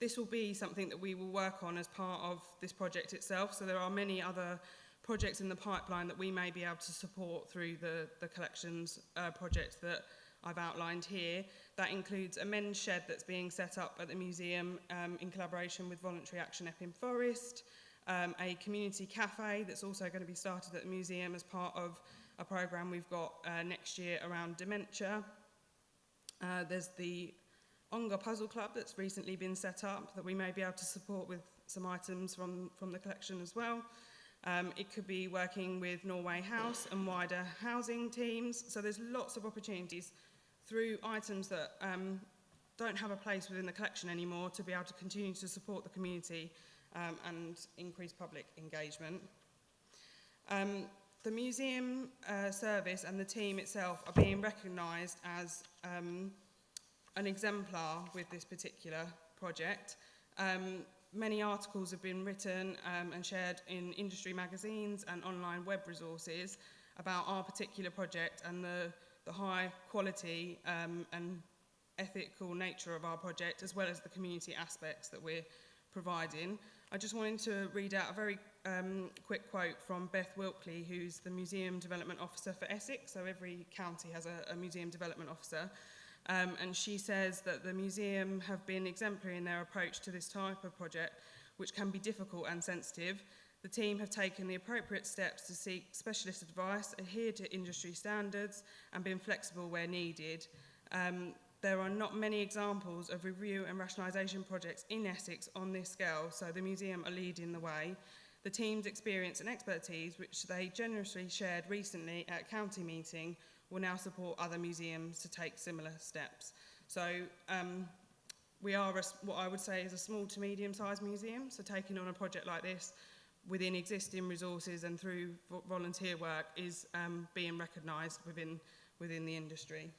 This will be something that we will work on as part of this project itself, so there are many other projects in the pipeline that we may be able to support through the collections project that I've outlined here. That includes a men's shed that's being set up at the museum in collaboration with Voluntary Action Epping Forest, a community cafe that's also going to be started at the museum as part of a programme we've got next year around dementia. There's the Ongar Puzzle Club that's recently been set up that we may be able to support with some items from the collection as well. It could be working with Norway House and wider housing teams. So there's lots of opportunities through items that don't have a place within the collection anymore to be able to continue to support the community and increase public engagement. The museum service and the team itself are being recognised as an exemplar with this particular project. Many articles have been written and shared in industry magazines and online web resources about our particular project and the high quality and ethical nature of our project, as well as the community aspects that we're providing. I just wanted to read out a very quick quote from Beth Wilkley, who's the Museum Development Officer for Essex. So every county has a Museum Development Officer. And she says that the museum have been exemplary in their approach to this type of project, which can be difficult and sensitive. The team have taken the appropriate steps to seek specialist advice, adhere to industry standards, and been flexible where needed. There are not many examples of review and rationalisation projects in Essex on this scale, so the museum are leading the way. The team's experience and expertise, which they generously shared recently at a county meeting, will now support other museums to take similar steps. So we are what I would say is a small to medium-sized museum, so taking on a project like this within existing resources and through volunteer work is being recognised within the industry.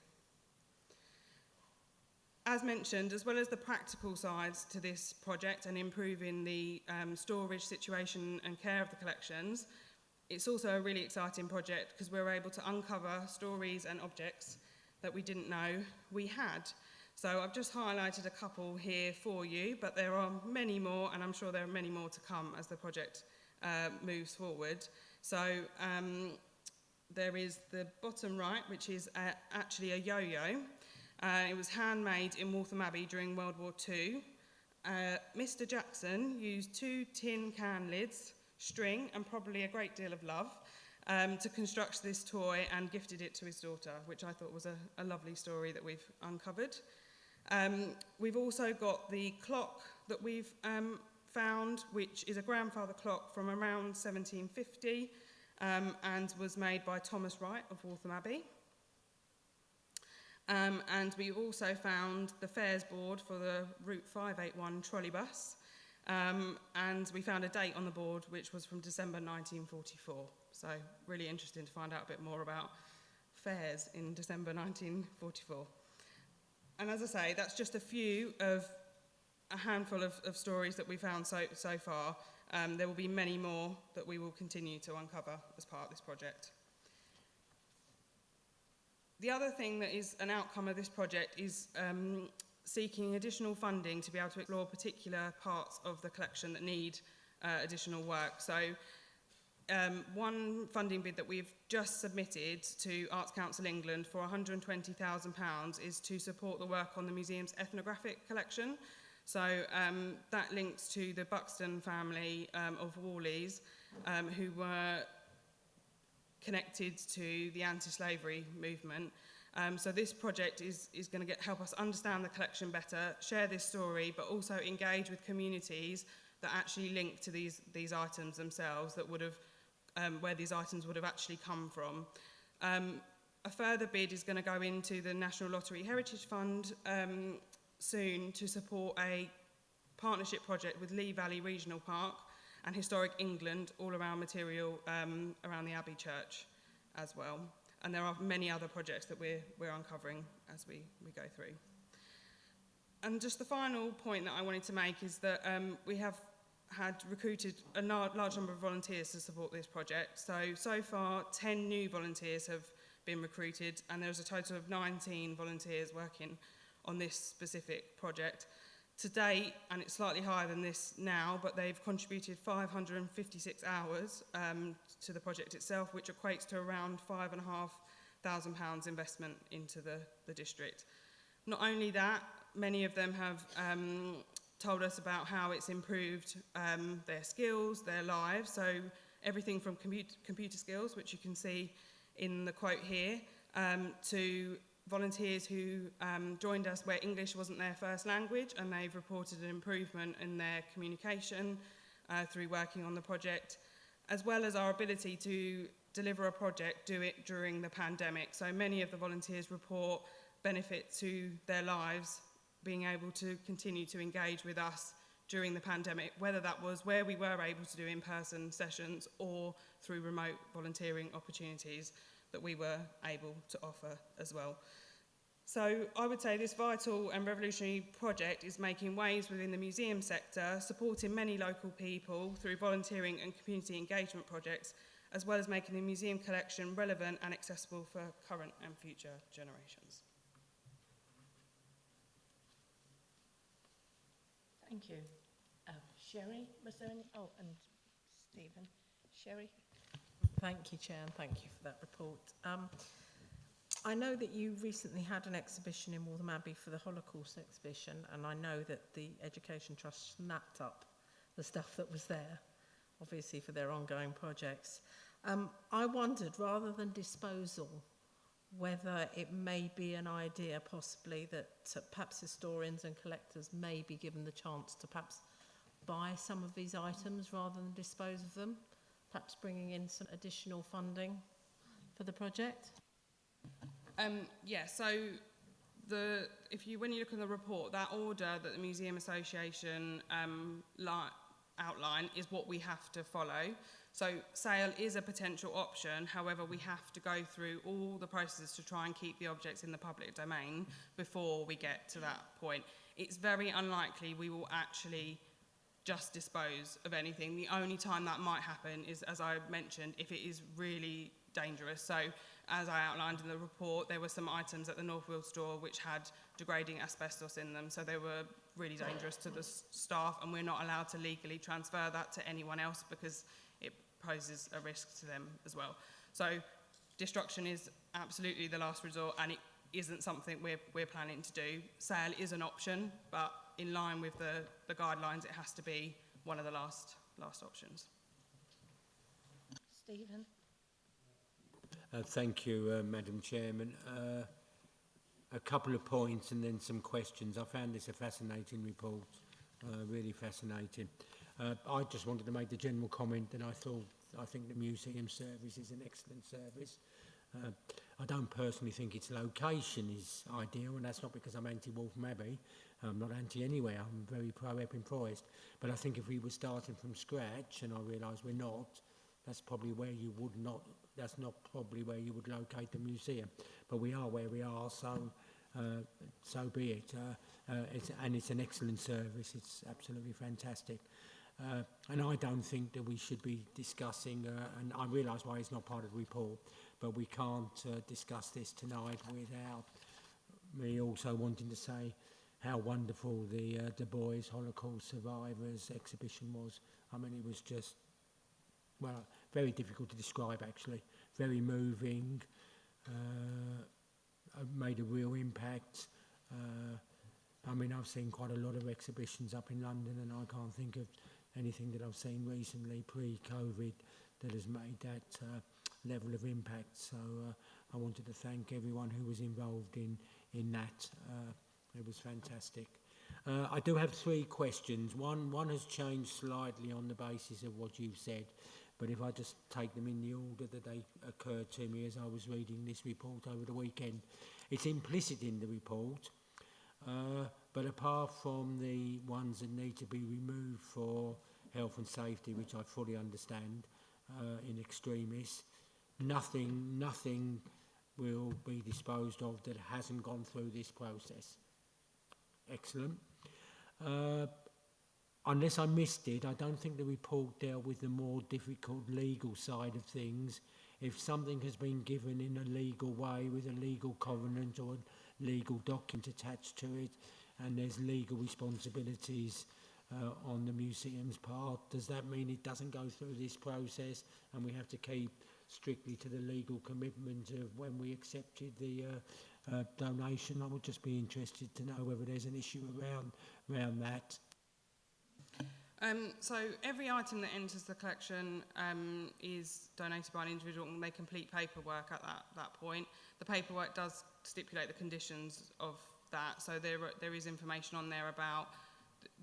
As mentioned, as well as the practical sides to this project and improving the storage situation and care of the collections, it's also a really exciting project because we're able to uncover stories and objects that we didn't know we had. So I've just highlighted a couple here for you, but there are many more, and I'm sure there are many more to come as the project moves forward. So there is the bottom right, which is actually a yo-yo. It was handmade in Waltham Abbey during World War II. Mr. Jackson used 2 tin can lids, string, and probably a great deal of love to construct this toy and gifted it to his daughter, which I thought was a lovely story that we've uncovered. We've also got the clock that we've found, which is a grandfather clock from around 1750 and was made by Thomas Wright of Waltham Abbey. And we also found the fares board for the Route 581 trolleybus, and we found a date on the board which was from December 1944. So really interesting to find out a bit more about fares in December 1944. And as I say, that's just a handful of stories that we found so far. There will be many more that we will continue to uncover as part of this project. The other thing that is an outcome of this project is seeking additional funding to be able to explore particular parts of the collection that need additional work. So one funding bid that we've just submitted to Arts Council England for £120,000 is to support the work on the museum's ethnographic collection. So that links to the Buxton family of Worleys who were connected to the anti-slavery movement. So this project is going to help us understand the collection better, share this story, but also engage with communities that actually link to these items themselves, that would have where these items would have actually come from. A further bid is going to go into the National Lottery Heritage Fund soon to support a partnership project with Lee Valley Regional Park and Historic England all around material around the Abbey Church as well. and there are many other projects that we're uncovering as we go through. And just the final point that I wanted to make is that we have had recruited a large number of volunteers to support this project. So far, 10 new volunteers have been recruited, and there's a total of 19 volunteers working on this specific project. To date, and it's slightly higher than this now, but they've contributed 556 hours to the project itself, which equates to around £5,500 investment into the district. Not only that, many of them have told us about how it's improved their skills, their lives, so everything from computer skills, which you can see in the quote here, to volunteers who joined us where English wasn't their first language, and they've reported an improvement in their communication through working on the project, as well as our ability to deliver a project, do it during the pandemic. So many of the volunteers report benefit to their lives being able to continue to engage with us during the pandemic, whether that was where we were able to do in-person sessions or through remote volunteering opportunities that we were able to offer as well. So I would say this vital and revolutionary project is making waves within the museum sector, supporting many local people through volunteering and community engagement projects, as well as making the museum collection relevant and accessible for current and future generations. Thank you. Sherry, was there any? Oh, and Stephen. Sherry? Thank you, Chair, and thank you for that report. I know that you recently had an exhibition in Waltham Abbey for the Holocaust exhibition, and I know that the Education Trust snapped up the stuff that was there, obviously for their ongoing projects. I wondered, rather than disposal, whether it may be an idea possibly that perhaps historians and collectors may be given the chance to perhaps buy some of these items rather than dispose of them, perhaps bringing in some additional funding for the project? Yeah, so when you look at the report, that order that the Museum Association outline is what we have to follow. So sale is a potential option, however we have to go through all the processes to try and keep the objects in the public domain before we get to that point. It's very unlikely we will actually just dispose of anything. The only time that might happen is, as I mentioned, if it is really dangerous. So as I outlined in the report, there were some items at the North Wheel store which had degrading asbestos in them, so they were really dangerous to the staff, and we're not allowed to legally transfer that to anyone else because it poses a risk to them as well. So destruction is absolutely the last resort, and it isn't something we're planning to do. Sale is an option, but in line with the guidelines, it has to be one of the last options. Stephen? Thank you, Madam Chairman. A couple of points and then some questions. I found this a fascinating report, really fascinating. I just wanted to make the general comment that I think the museum service is an excellent service. I don't personally think its location is ideal, and that's not because I'm anti-Waltham Abbey. I'm not anti anywhere. I'm very pro-Epping Forest. But I think if we were starting from scratch, and I realise we're not, that's probably where you would not. That's not probably where you would locate the museum. But we are where we are, so be it. It's an excellent service. It's absolutely fantastic. And I don't think that we should be discussing, and I realise why it's not part of the report, but we can't discuss this tonight without me also wanting to say how wonderful the Du Bois Holocaust Survivors exhibition was. I mean, it was just, well, very difficult to describe actually. Very moving, made a real impact. I mean, I've seen quite a lot of exhibitions up in London, and I can't think of anything that I've seen recently, pre-COVID, that has made that level of impact. So I wanted to thank everyone who was involved in that. It was fantastic. I do have three questions. One has changed slightly on the basis of what you've said, but if I just take them in the order that they occurred to me as I was reading this report over the weekend. It's implicit in the report, but apart from the ones that need to be removed for health and safety, which I fully understand in extremis, nothing will be disposed of that hasn't gone through this process. Excellent. Unless I missed it, I don't think the report dealt with the more difficult legal side of things. If something has been given in a legal way with a legal covenant or a legal document attached to it, and there's legal responsibilities on the museum's part, does that mean it doesn't go through this process and we have to keep strictly to the legal commitment of when we accepted the donation? I would just be interested to know whether there's an issue around that. So every item that enters the collection is donated by an individual, and they complete paperwork at that point. The paperwork does stipulate the conditions of that, so there is information on there about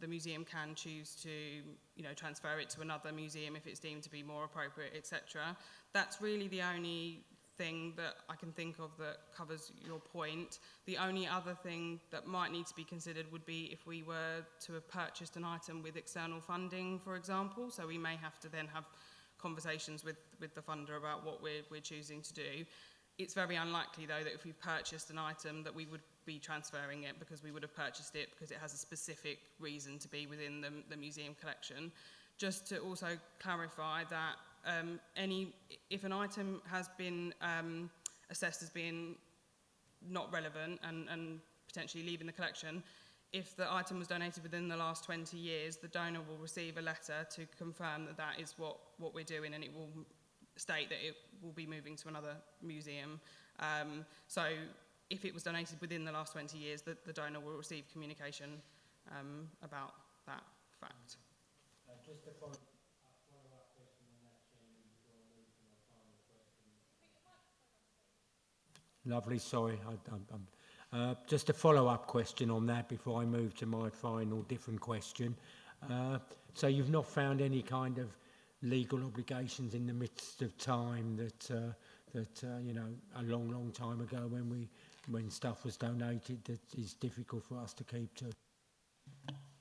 the museum can choose to, you know, transfer it to another museum if it's deemed to be more appropriate, etc. That's really the only thing that I can think of that covers your point. The only other thing that might need to be considered would be if we were to have purchased an item with external funding, for example. So we may have to then have conversations with the funder about what we're choosing to do. It's very unlikely, though, that if we've purchased an item that we would be transferring it, because we would have purchased it because it has a specific reason to be within the museum collection. Just to also clarify that if an item has been assessed as being not relevant and potentially leaving the collection, if the item was donated within the last 20 years, the donor will receive a letter to confirm that that is what we're doing, and it will state that it will be moving to another museum. So if it was donated within the last 20 years, the donor will receive communication about that fact. Just a follow-up question on that, Chairman, before I move to my final question. Lovely, sorry. Just a follow-up question on that before I move to my final different question. So you've not found any kind of legal obligations in the midst of time that you know, a long time ago when stuff was donated that is difficult for us to keep to?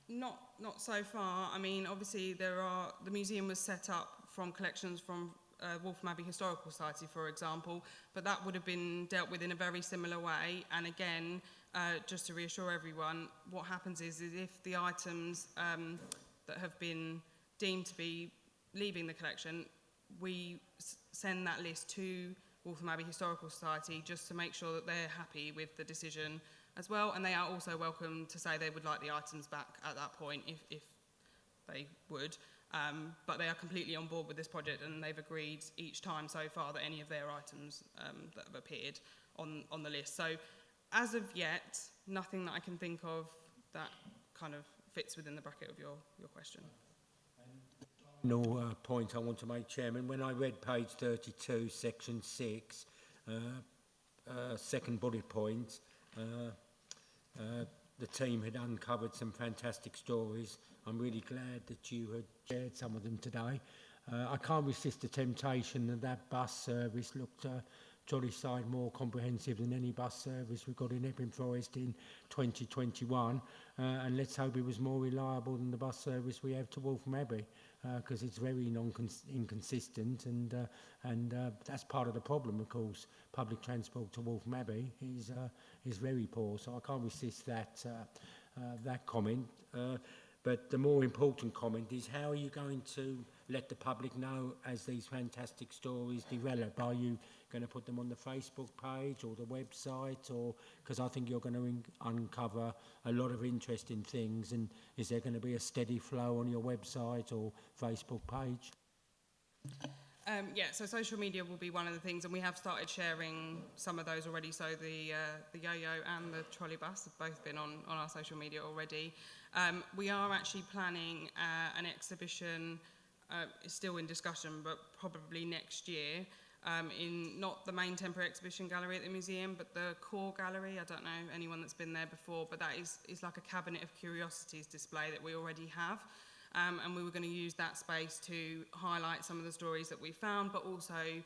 Not so far. I mean, obviously the museum was set up from collections from Waltham Abbey Historical Society, for example, but that would have been dealt with in a very similar way. And again, just to reassure everyone, what happens is if the items that have been deemed to be leaving the collection, we send that list to Waltham Abbey Historical Society just to make sure that they're happy with the decision as well, and they are also welcome to say they would like the items back at that point if they would, but they are completely on board with this project, and they've agreed each time so far that any of their items that have appeared on the list. So as of yet, nothing that I can think of that kind of fits within the bracket of your question. No point I want to make, Chairman. When I read page 32, section 6, second bullet point, the team had uncovered some fantastic stories. I'm really glad that you had shared some of them today. I can't resist the temptation that bus service looked jolly side more comprehensive than any bus service we got in Epping Forest in 2021, and let's hope it was more reliable than the bus service we have to Waltham Abbey, because it's very inconsistent, and that's part of the problem, of course. Public transport to Waltham Abbey is very poor, so I can't resist that comment. But the more important comment is, how are you going to let the public know as these fantastic stories develop? Are you going to put them on the Facebook page or the website? Or because I think you're going to uncover a lot of interesting things, and is there going to be a steady flow on your website or Facebook page? Yeah, so social media will be one of the things, and we have started sharing some of those already. So the yo-yo and the trolley bus have both been on our social media already. We are actually planning an exhibition, it's still in discussion, but probably next year, in not the main temporary exhibition gallery at the museum, but the core gallery. I don't know anyone that's been there before, but that is like a cabinet of curiosities display that we already have. And we were going to use that space to highlight some of the stories that we found, but also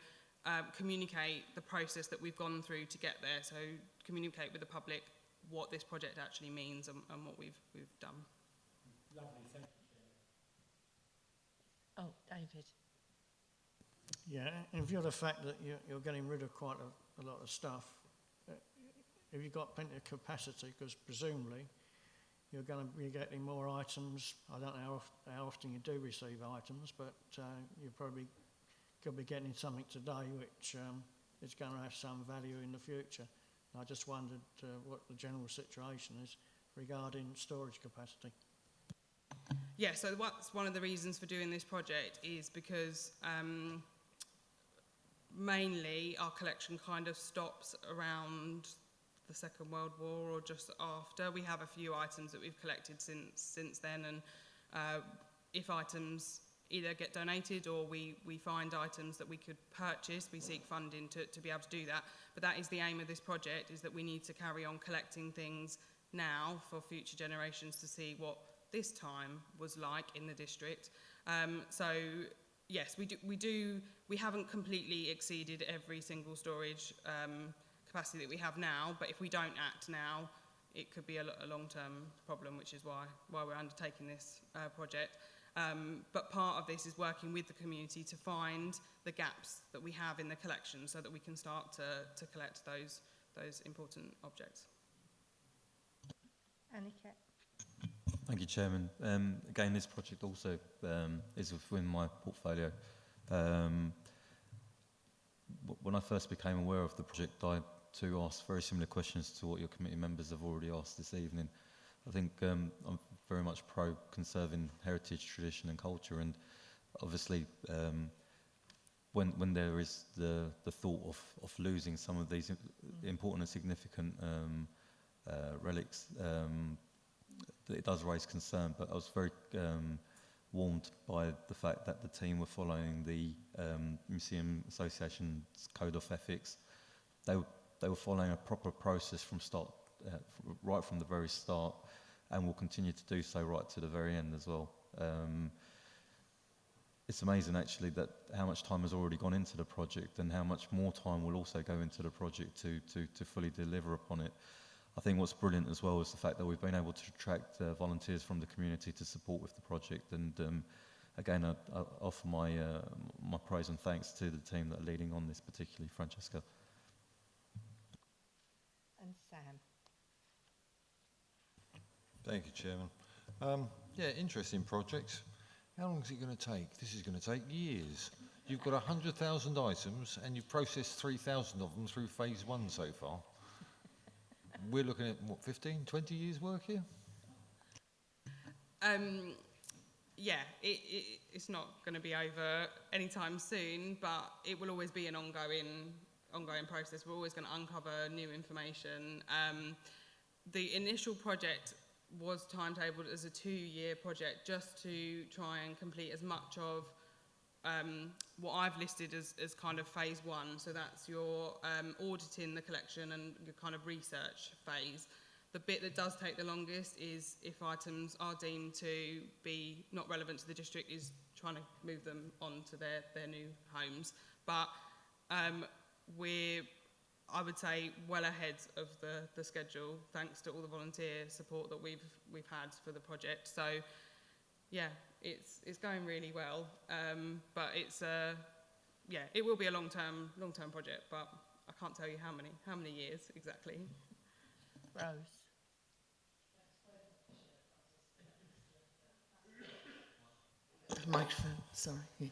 communicate the process that we've gone through to get there. So communicate with the public what this project actually means and what we've done. Lovely, thank you. Oh, David. Yeah, in view of the fact that you're getting rid of quite a lot of stuff. Have you got plenty of capacity? Because presumably you're going to be getting more items. I don't know how often you do receive items, but you probably could be getting something today which is going to have some value in the future. And I just wondered what the general situation is regarding storage capacity. Yeah, so what's one of the reasons for doing this project is because mainly our collection kind of stops around the Second World War or just after. We have a few items that we've collected since then, and if items either get donated or we find items that we could purchase, we seek funding to be able to do that. But that is the aim of this project, is that we need to carry on collecting things now for future generations to see what this time was like in the district. So yes, we haven't completely exceeded every single storage capacity that we have now, but if we don't act now, it could be a long-term problem, which is why we're undertaking this project. But part of this is working with the community to find the gaps that we have in the collection so that we can start to collect those important objects. Annika. Thank you, Chairman. Again, this project also is within my portfolio. When I first became aware of the project, I too asked very similar questions to what your committee members have already asked this evening. I think I'm very much pro conserving heritage, tradition and culture, and obviously when there is the thought of losing some of these important and significant relics, it does raise concern. But I was very warmed by the fact that the team were following the Museum Association's Code of Ethics. They were following a proper process from right from the very start, and will continue to do so right to the very end as well. It's amazing actually that how much time has already gone into the project and how much more time will also go into the project to fully deliver upon it. I think what's brilliant as well is the fact that we've been able to attract volunteers from the community to support with the project, and again I offer my praise and thanks to the team that are leading on this, particularly Francesca. And Sam. Thank you, Chairman. Yeah, interesting project. How long is it going to take? This is going to take years. You've got 100,000 items and you've processed 3,000 of them through phase 1 so far. We're looking at, what, 15, 20 years work here? Yeah, it's not going to be over anytime soon, but it will always be an ongoing process. We're always going to uncover new information. The initial project was timetabled as a 2-year project just to try and complete as much of what I've listed as kind of phase 1. So that's your auditing the collection and your kind of research phase. The bit that does take the longest is if items are deemed to be not relevant to the district, is trying to move them on to their new homes. But we're, I would say, well ahead of the schedule, thanks to all the volunteer support that we've had for the project. So yeah, it's going really well. But it's yeah, it will be a long-term project, but I can't tell you how many years exactly. Rose. Microphone, sorry. Yeah.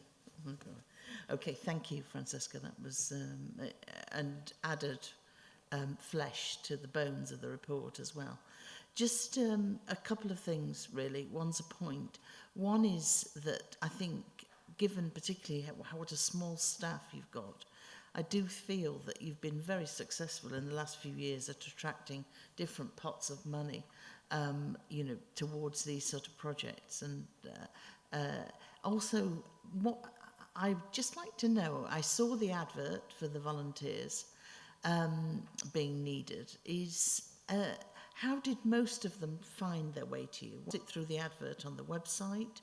Okay, thank you, Francesca. That was and added flesh to the bones of the report as well. Just a couple of things, really. One's a point. One is that I think, given particularly what a small staff you've got, I do feel that you've been very successful in the last few years at attracting different pots of money, you know, towards these sort of projects. And also, what I'd just like to know, I saw the advert for the volunteers being needed. How did most of them find their way to you? Was it through the advert on the website?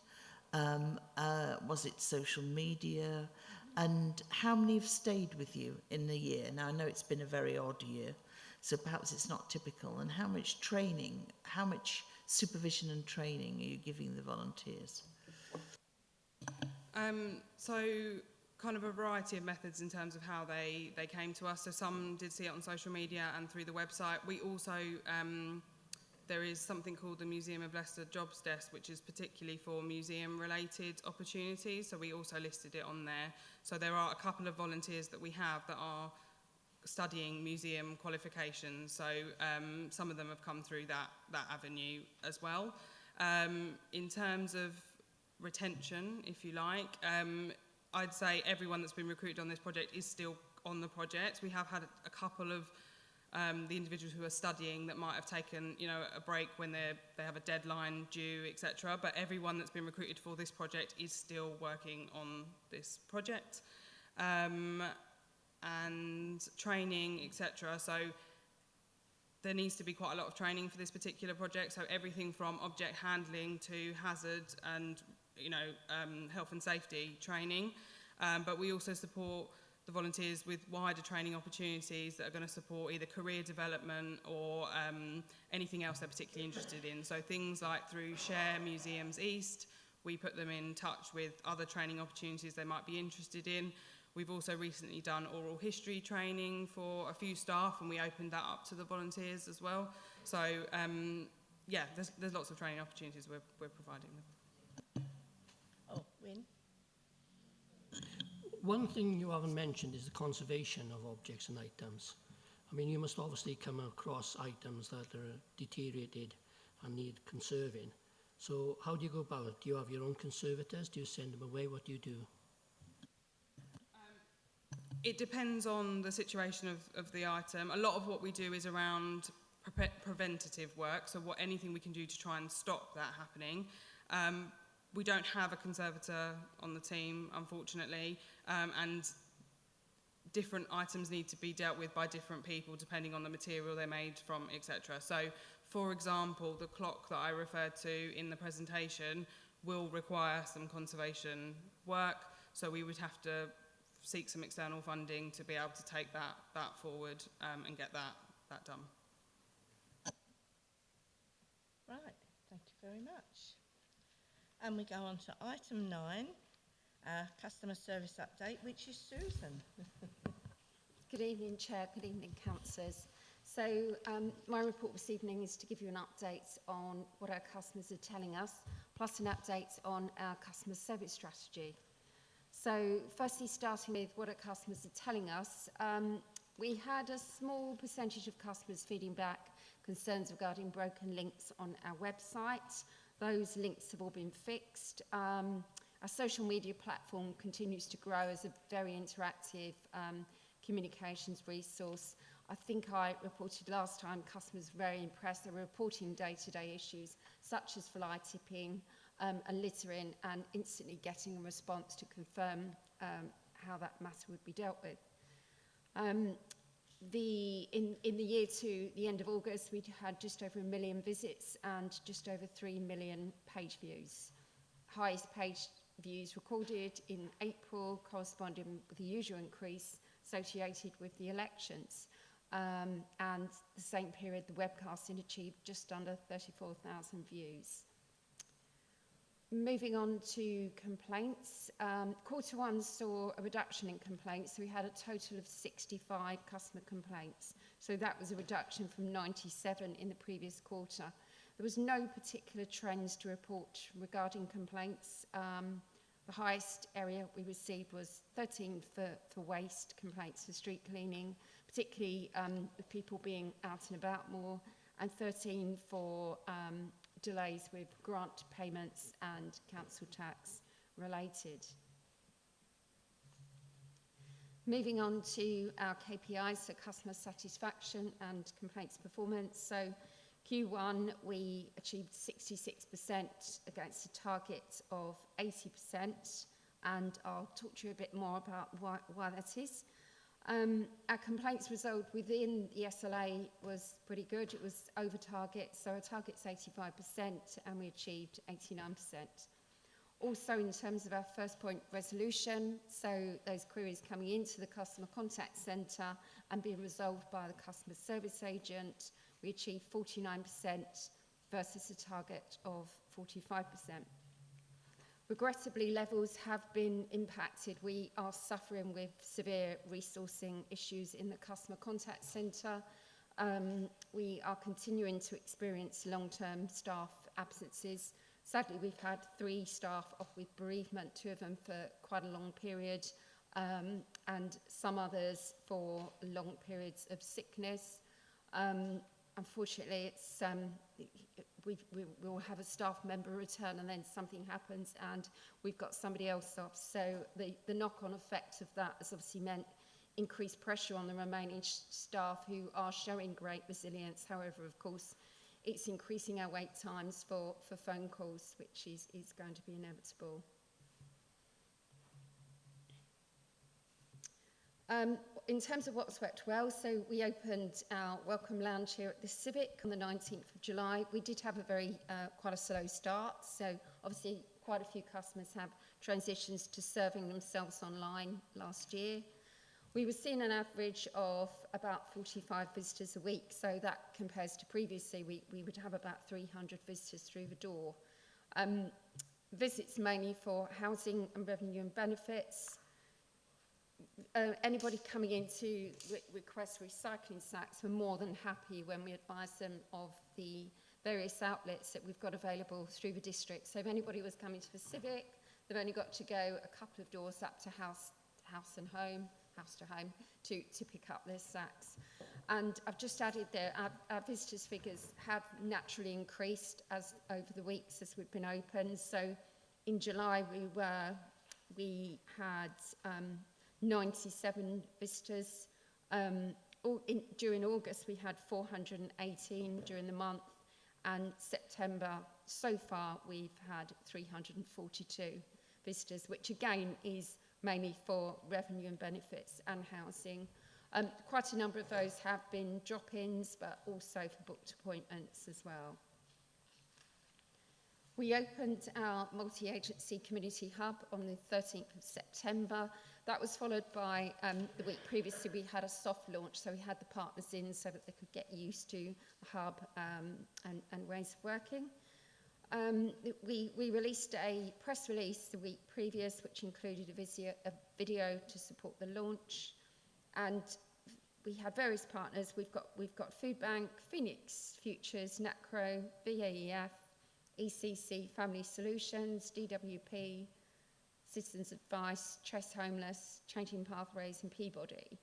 Was it social media? And how many have stayed with you in the year? Now, I know it's been a very odd year, so perhaps it's not typical. And how much training, how much supervision and training are you giving the volunteers? So kind of a variety of methods in terms of how they came to us. So some did see it on social media and through the website. We also, there is something called the Museum of Leicester Jobs Desk, which is particularly for museum-related opportunities. So we also listed it on there. So there are a couple of volunteers that we have that are studying museum qualifications. So some of them have come through that avenue as well. In terms of retention, if you like, I'd say everyone that's been recruited on this project is still on the project. We have had a couple of the individuals who are studying that might have taken, you know, a break when they have a deadline due, etc. But everyone that's been recruited for this project is still working on this project. And training, etc. So there needs to be quite a lot of training for this particular project. So everything from object handling to hazard and, you know, health and safety training. But we also support the volunteers with wider training opportunities that are going to support either career development or anything else they're particularly interested in. So things like through Share Museums East, we put them in touch with other training opportunities they might be interested in. We've also recently done oral history training for a few staff, and we opened that up to the volunteers as well. So, yeah, there's lots of training opportunities we're providing them. Oh, Wynne? One thing you haven't mentioned is the conservation of objects and items. I mean, you must obviously come across items that are deteriorated and need conserving. So how do you go about it? Do you have your own conservators? Do you send them away? What do you do? It depends on the situation of the item. A lot of what we do is around preventative work, so anything we can do to try and stop that happening. We don't have a conservator on the team, unfortunately, and different items need to be dealt with by different people depending on the material they're made from, etc. So, for example, the clock that I referred to in the presentation will require some conservation work, so we would have to seek some external funding to be able to take that forward and get that done. Right, thank you very much. And we go on to item 9, customer service update, which is Susan. Good evening, Chair. Good evening, councillors. So my report this evening is to give you an update on what our customers are telling us, plus an update on our customer service strategy. So firstly, starting with what our customers are telling us, we had a small percentage of customers feeding back concerns regarding broken links on our website. Those links have all been fixed. Our social media platform continues to grow as a very interactive communications resource. I think I reported last time customers were very impressed. They were reporting day-to-day issues such as fly tipping and littering, and instantly getting a response to confirm how that matter would be dealt with. In the year to the end of August, we had just over 1 million visits and just over 3 million page views. Highest page views recorded in April, corresponding with the usual increase associated with the elections. And the same period, the webcasting achieved just under 34,000 views. Moving on to complaints, quarter 1 saw a reduction in complaints, so we had a total of 65 customer complaints. So that was a reduction from 97 in the previous quarter. There was no particular trends to report regarding complaints. The highest area we received was 13 for waste complaints for street cleaning, particularly with people being out and about more, and 13 for delays with grant payments and council tax related. Moving on to our KPIs, so customer satisfaction and complaints performance. So Q1, we achieved 66% against a target of 80%, and I'll talk to you a bit more about why that is. Our complaints result within the SLA was pretty good. It was over target, so our target's 85% and we achieved 89%. Also, in terms of our first point resolution, so those queries coming into the customer contact centre and being resolved by the customer service agent, we achieved 49% versus a target of 45%. Regrettably, levels have been impacted. We are suffering with severe resourcing issues in the customer contact centre. We are continuing to experience long-term staff absences. Sadly, we've had 3 staff off with bereavement, 2 of them for quite a long period, and some others for long periods of sickness. Unfortunately, it's, we'll have a staff member return and then something happens and we've got somebody else off. So the knock-on effect of that has obviously meant increased pressure on the remaining staff who are showing great resilience. However, of course, it's increasing our wait times for phone calls, which is going to be inevitable. In terms of what's worked well, so we opened our welcome lounge here at the Civic on the 19th of July. We did have a very, quite a slow start, so obviously quite a few customers have transitions to serving themselves online last year. We were seeing an average of about 45 visitors a week, so that compares to previously we would have about 300 visitors through the door. Visits mainly for housing and revenue and benefits. Anybody coming in to request recycling sacks, we're more than happy when we advise them of the various outlets that we've got available through the district. So if anybody was coming to the Civic, they've only got to go a couple of doors up to house to home to pick up their sacks. And I've just added there, our visitors figures have naturally increased as over the weeks as we've been open. So in July we had 97 visitors. During August we had 418 during the month, and September so far we've had 342 visitors, which again is mainly for revenue and benefits and housing. Quite a number of those have been drop-ins, but also for booked appointments as well. We opened our multi-agency community hub on the 13th of September. That was followed by, the week previously we had a soft launch, so we had the partners in so that they could get used to the hub and ways of working. We released a press release the week previous, which included a video to support the launch, and we had various partners. We've got Food Bank, Phoenix Futures, NACRO, VAEF, ECC Family Solutions, DWP, Citizens Advice, Chase Homeless, Changing Pathways and Peabody.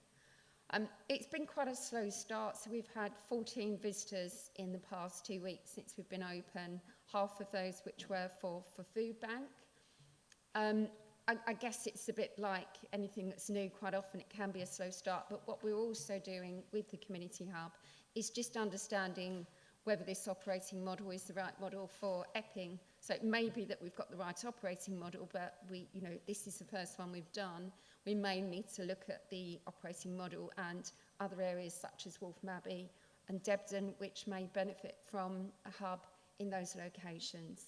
It's been quite a slow start, so we've had 14 visitors in the past 2 weeks since we've been open, half of those which were for Food Bank. I guess it's a bit like anything that's new. Quite often it can be a slow start, but what we're also doing with the Community Hub is just understanding whether this operating model is the right model for Epping. So it may be that we've got the right operating model, but this is the first one we've done. We may need to look at the operating model and other areas such as Waltham Abbey and Debden, which may benefit from a hub in those locations.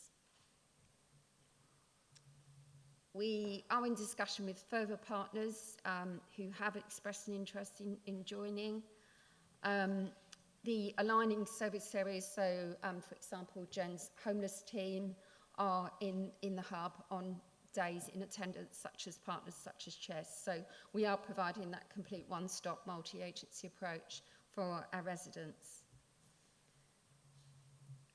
We are in discussion with further partners who have expressed an interest in joining. The aligning service areas, so for example, Jen's homeless team are in the hub on days in attendance, such as partners such as Chess. So we are providing that complete one-stop multi-agency approach for our residents.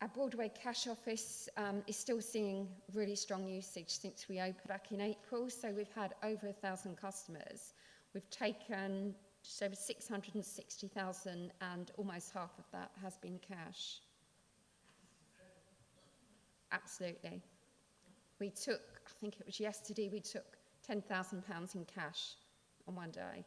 Our Broadway cash office is still seeing really strong usage since we opened back in April. So we've had over 1,000 customers. We've taken just over 660,000 and almost half of that has been cash. Absolutely. We took, I think it was yesterday, we took £10,000 in cash on one day.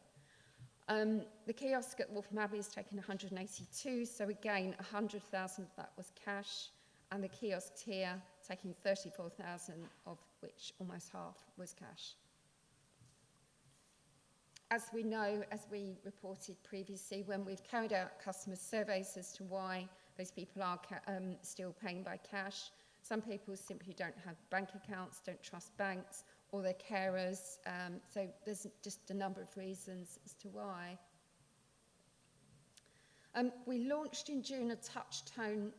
The kiosk at Waltham Abbey has taken 182, so again 100,000 of that was cash, and the kiosks here taking 34,000, of which almost half was cash. As we know, as we reported previously, when we've carried out customer surveys as to why those people are still paying by cash, some people simply don't have bank accounts, don't trust banks, or they're carers. So there's just a number of reasons as to why. We launched in June a touch tone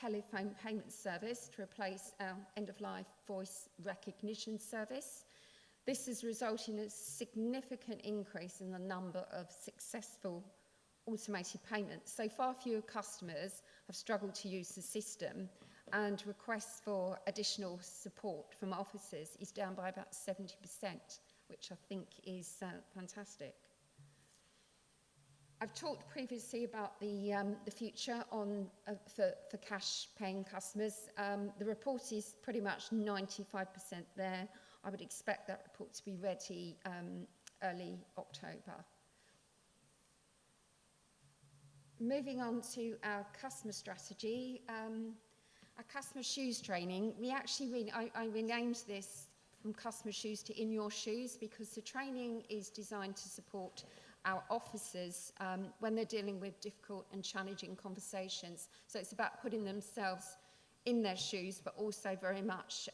telephone payment service to replace our end-of-life voice recognition service. This has resulted in a significant increase in the number of successful automated payments. So far fewer customers have struggled to use the system, and requests for additional support from officers is down by about 70%, which I think is fantastic. I've talked previously about the future for cash paying customers. The report is pretty much 95% there. I would expect that report to be ready early October. Moving on to our customer strategy, our customer shoes training. I renamed this from customer shoes to in your shoes, because the training is designed to support our officers when they're dealing with difficult and challenging conversations. So it's about putting themselves in their shoes, but also very much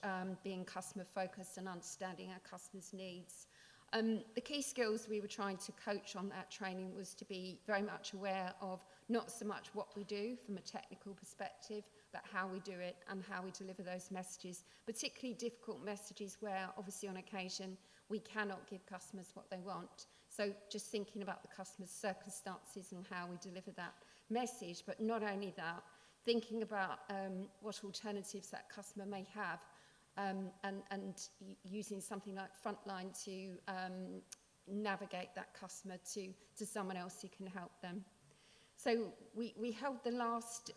being customer focused and understanding our customers' needs. The key skills we were trying to coach on that training was to be very much aware of not so much what we do from a technical perspective, but how we do it and how we deliver those messages, particularly difficult messages where obviously on occasion we cannot give customers what they want. So just thinking about the customer's circumstances and how we deliver that message, but not only that, thinking about what alternatives that customer may have, and using something like Frontline to navigate that customer to someone else who can help them. So we held the last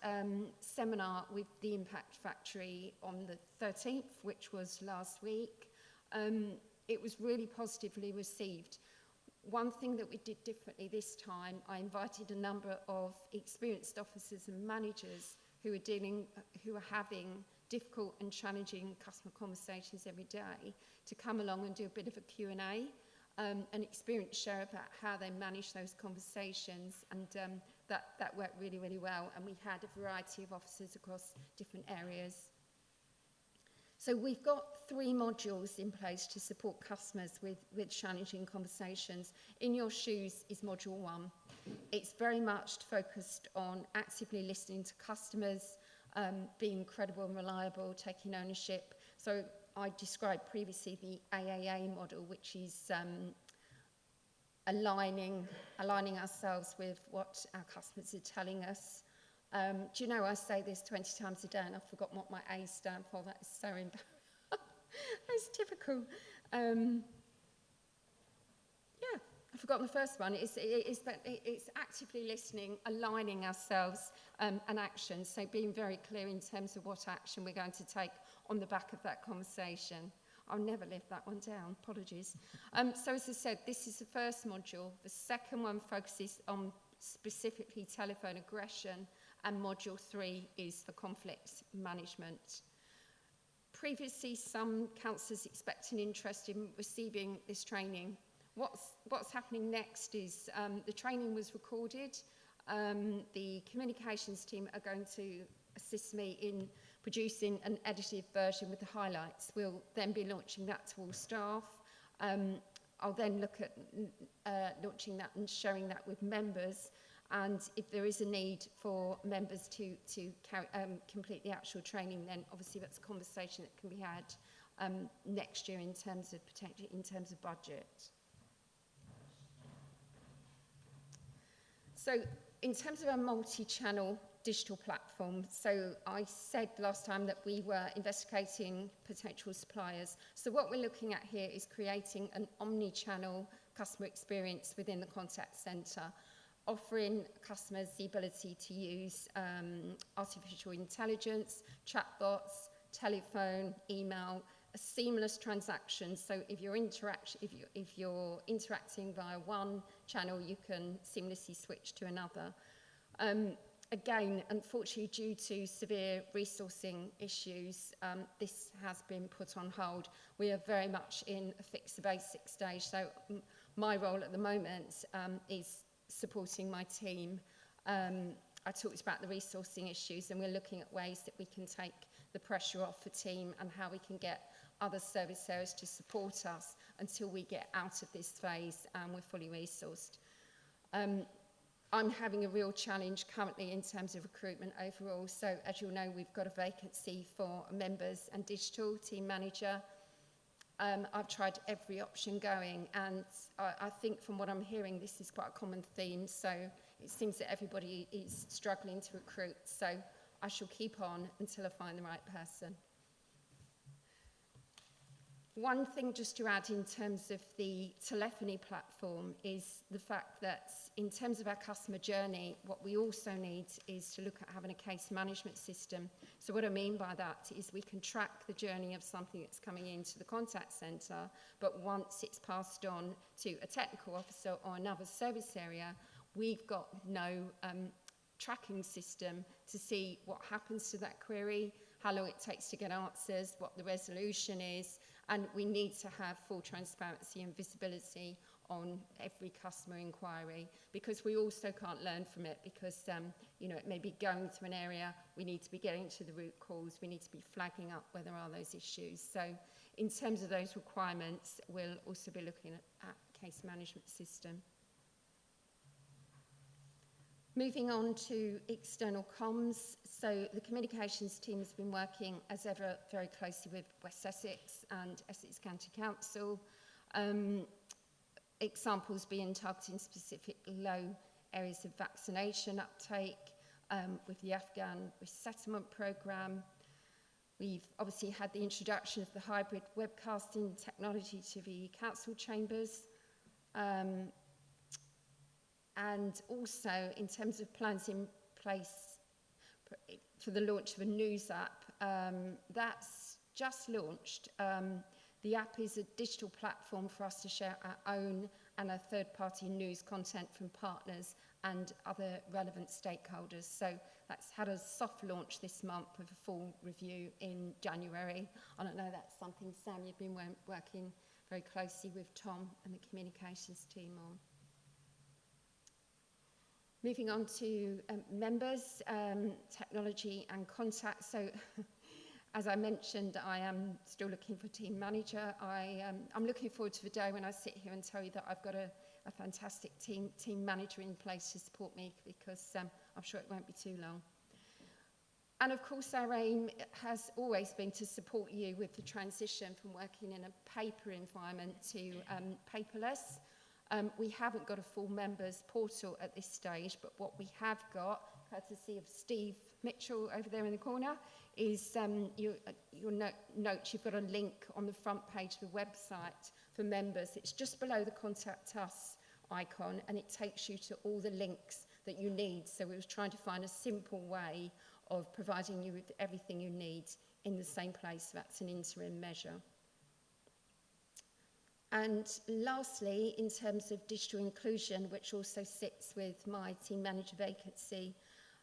seminar with the Impact Factory on the 13th, which was last week. It was really positively received. One thing that we did differently this time, I invited a number of experienced officers and managers who are having difficult and challenging customer conversations every day to come along and do a bit of a Q&A, an experience share about how they manage those conversations, and that worked really, really well, and we had a variety of officers across different areas. So we've got 3 modules in place to support customers with challenging conversations. In Your Shoes is module 1. It's very much focused on actively listening to customers, being credible and reliable, taking ownership. So I described previously the AAA model, which is aligning ourselves with what our customers are telling us. Do you know, I say this 20 times a day and I've forgotten what my A stand for. That is so embarrassing. That's typical. Yeah, I've forgotten the first one. It's actively listening, aligning ourselves and actions. So being very clear in terms of what action we're going to take on the back of that conversation. I'll never live that one down, apologies. So as I said, this is the first module. The second one focuses on specifically telephone aggression, and module 3 is for conflict management. Previously, some councillors expressed an interest in receiving this training. What's happening next is the training was recorded. The communications team are going to assist me in producing an edited version with the highlights. We'll then be launching that to all staff. I'll then look at launching that and sharing that with members. And if there is a need for members to complete the actual training, then obviously that's a conversation that can be had next year in terms of budget. So in terms of a multi-channel digital platform, so I said last time that we were investigating potential suppliers. So what we're looking at here is creating an omni-channel customer experience within the contact centre, offering customers the ability to use artificial intelligence, chatbots, telephone, email, a seamless transaction. So if you're interacting via one channel, you can seamlessly switch to another. Again, unfortunately, due to severe resourcing issues, this has been put on hold. We are very much in a fix the basic stage. So my role at the moment is supporting my team. I talked about the resourcing issues, and we're looking at ways that we can take the pressure off the team and how we can get other service areas to support us until we get out of this phase and we're fully resourced. I'm having a real challenge currently in terms of recruitment overall. So as you'll know, we've got a vacancy for members and digital team manager. I've tried every option going, and I think from what I'm hearing, this is quite a common theme. So it seems that everybody is struggling to recruit. So I shall keep on until I find the right person. One thing just to add in terms of the telephony platform is the fact that in terms of our customer journey, what we also need is to look at having a case management system. So what I mean by that is we can track the journey of something that's coming into the contact centre, but once it's passed on to a technical officer or another service area, we've got no tracking system to see what happens to that query, how long it takes to get answers, what the resolution is, and we need to have full transparency and visibility on every customer inquiry, because we also can't learn from it, because you know, it may be going to an area, we need to be getting to the root cause, we need to be flagging up where there are those issues. So in terms of those requirements, we'll also be looking at case management system. Moving on to external comms, so the communications team has been working as ever very closely with West Essex and Essex County Council. Examples being targeting specific low areas of vaccination uptake with the Afghan resettlement programme. We've obviously had the introduction of the hybrid webcasting technology to the council chambers. And also, in terms of plans in place for the launch of a news app, that's just launched. The app is a digital platform for us to share our own and our third-party news content from partners and other relevant stakeholders. So that's had a soft launch this month with a full review in January. And I know that's something, Sam, you've been working very closely with Tom and the communications team on. Moving on to members, technology and contact. So as I mentioned, I am still looking for a team manager. I'm looking forward to the day when I sit here and tell you that I've got a fantastic team manager in place to support me, because I'm sure it won't be too long. And of course, our aim has always been to support you with the transition from working in a paper environment to paperless. We haven't got a full members portal at this stage, but what we have got, courtesy of Steve Mitchell over there in the corner, is you'll note you've got a link on the front page of the website for members. It's just below the Contact Us icon, and it takes you to all the links that you need. So we was trying to find a simple way of providing you with everything you need in the same place. That's an interim measure. And lastly, in terms of digital inclusion, which also sits with my team manager vacancy,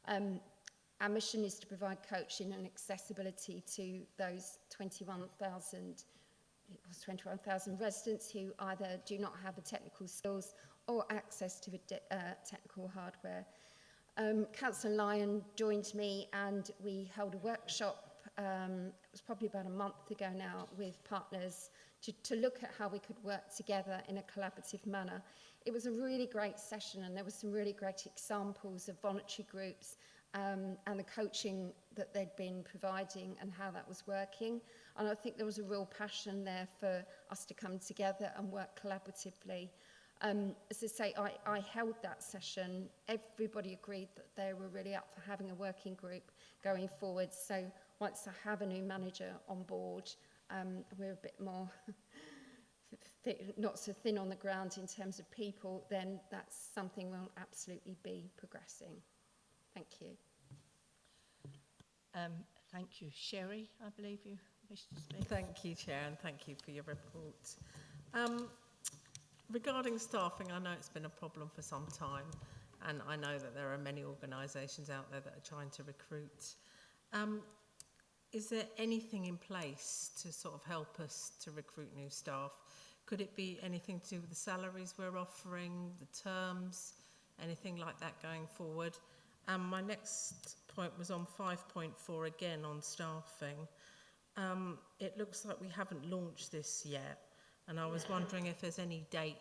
our mission is to provide coaching and accessibility to those 21,000 residents who either do not have the technical skills or access to the technical hardware. Councillor Lyon joined me, and we held a workshop, it was probably about a month ago now, with partners to look at how we could work together in a collaborative manner. It was a really great session, and there were some really great examples of voluntary groups and the coaching that they'd been providing and how that was working. And I think there was a real passion there for us to come together and work collaboratively. As I say, I held that session. Everybody agreed that they were really up for having a working group going forward. So once I have a new manager on board, we're a bit more not so thin on the ground in terms of people, then that's something we'll absolutely be progressing. Thank you. Thank you. Sherry, I believe you wish to speak. Thank you, Chair, and thank you for your report. Regarding staffing, I know it's been a problem for some time, and I know that there are many organisations out there that are trying to recruit. Is there anything in place to sort of help us to recruit new staff? Could it be anything to do with the salaries we're offering, the terms, anything like that going forward? My next point was on 5.4 again on staffing. It looks like we haven't launched this yet, and I was wondering if there's any date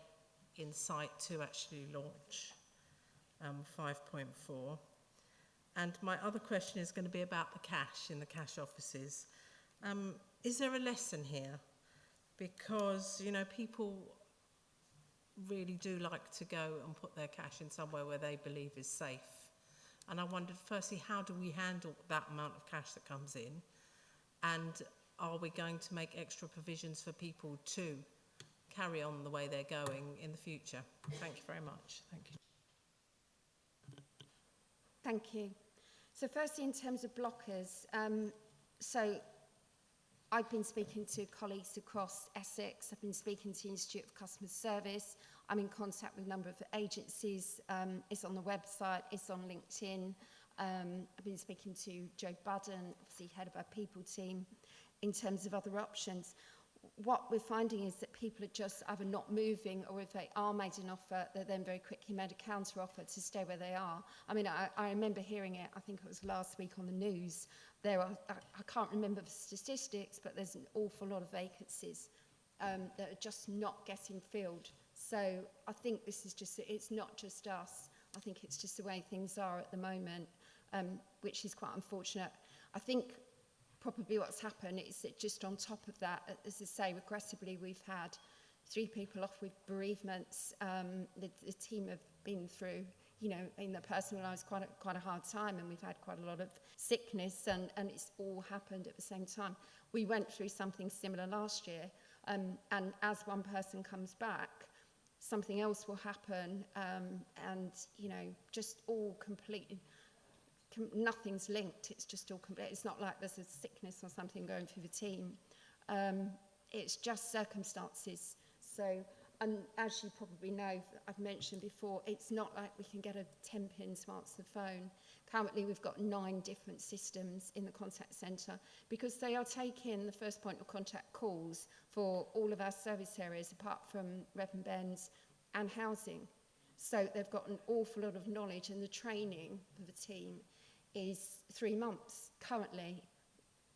in sight to actually launch. 5.4. And my other question is going to be about the cash in the cash offices. Is there a lesson here? Because, you know, people really do like to go and put their cash in somewhere where they believe is safe. And I wondered, firstly, how do we handle that amount of cash that comes in? And are we going to make extra provisions for people to carry on the way they're going in the future? Thank you very much. Thank you. Thank you. So firstly, in terms of blockers, so I've been speaking to colleagues across Essex. I've been speaking to the Institute of Customer Service. I'm in contact with a number of agencies. It's on the website. It's on LinkedIn. I've been speaking to Joe Budden, obviously head of our people team, in terms of other options. What we're finding is that people are just either not moving, or if they are made an offer, they're then very quickly made a counter offer to stay where they are. I mean, I remember hearing it, I think it was last week on the news. There are, I can't remember the statistics, but there's an awful lot of vacancies that are just not getting filled. So I think this is just, it's not just us. I think it's just the way things are at the moment, which is quite unfortunate. I think probably what's happened is that just on top of that, as I say, regrettably, we've had 3 people off with bereavements. The team have been through, you know, in their personal lives, quite a hard time, and we've had quite a lot of sickness, and it's all happened at the same time. We went through something similar last year, and as one person comes back, something else will happen, and, you know, just all completely, nothing's linked. It's just all complete. It's not like there's a sickness or something going through the team. It's just circumstances. So, and as you probably know, I've mentioned before, it's not like we can get a temp in to answer the phone. Currently, we've got 9 different systems in the contact centre, because they are taking the first point of contact calls for all of our service areas, apart from Rev and Ben's and housing. So they've got an awful lot of knowledge, and the training for the team is 3 months currently.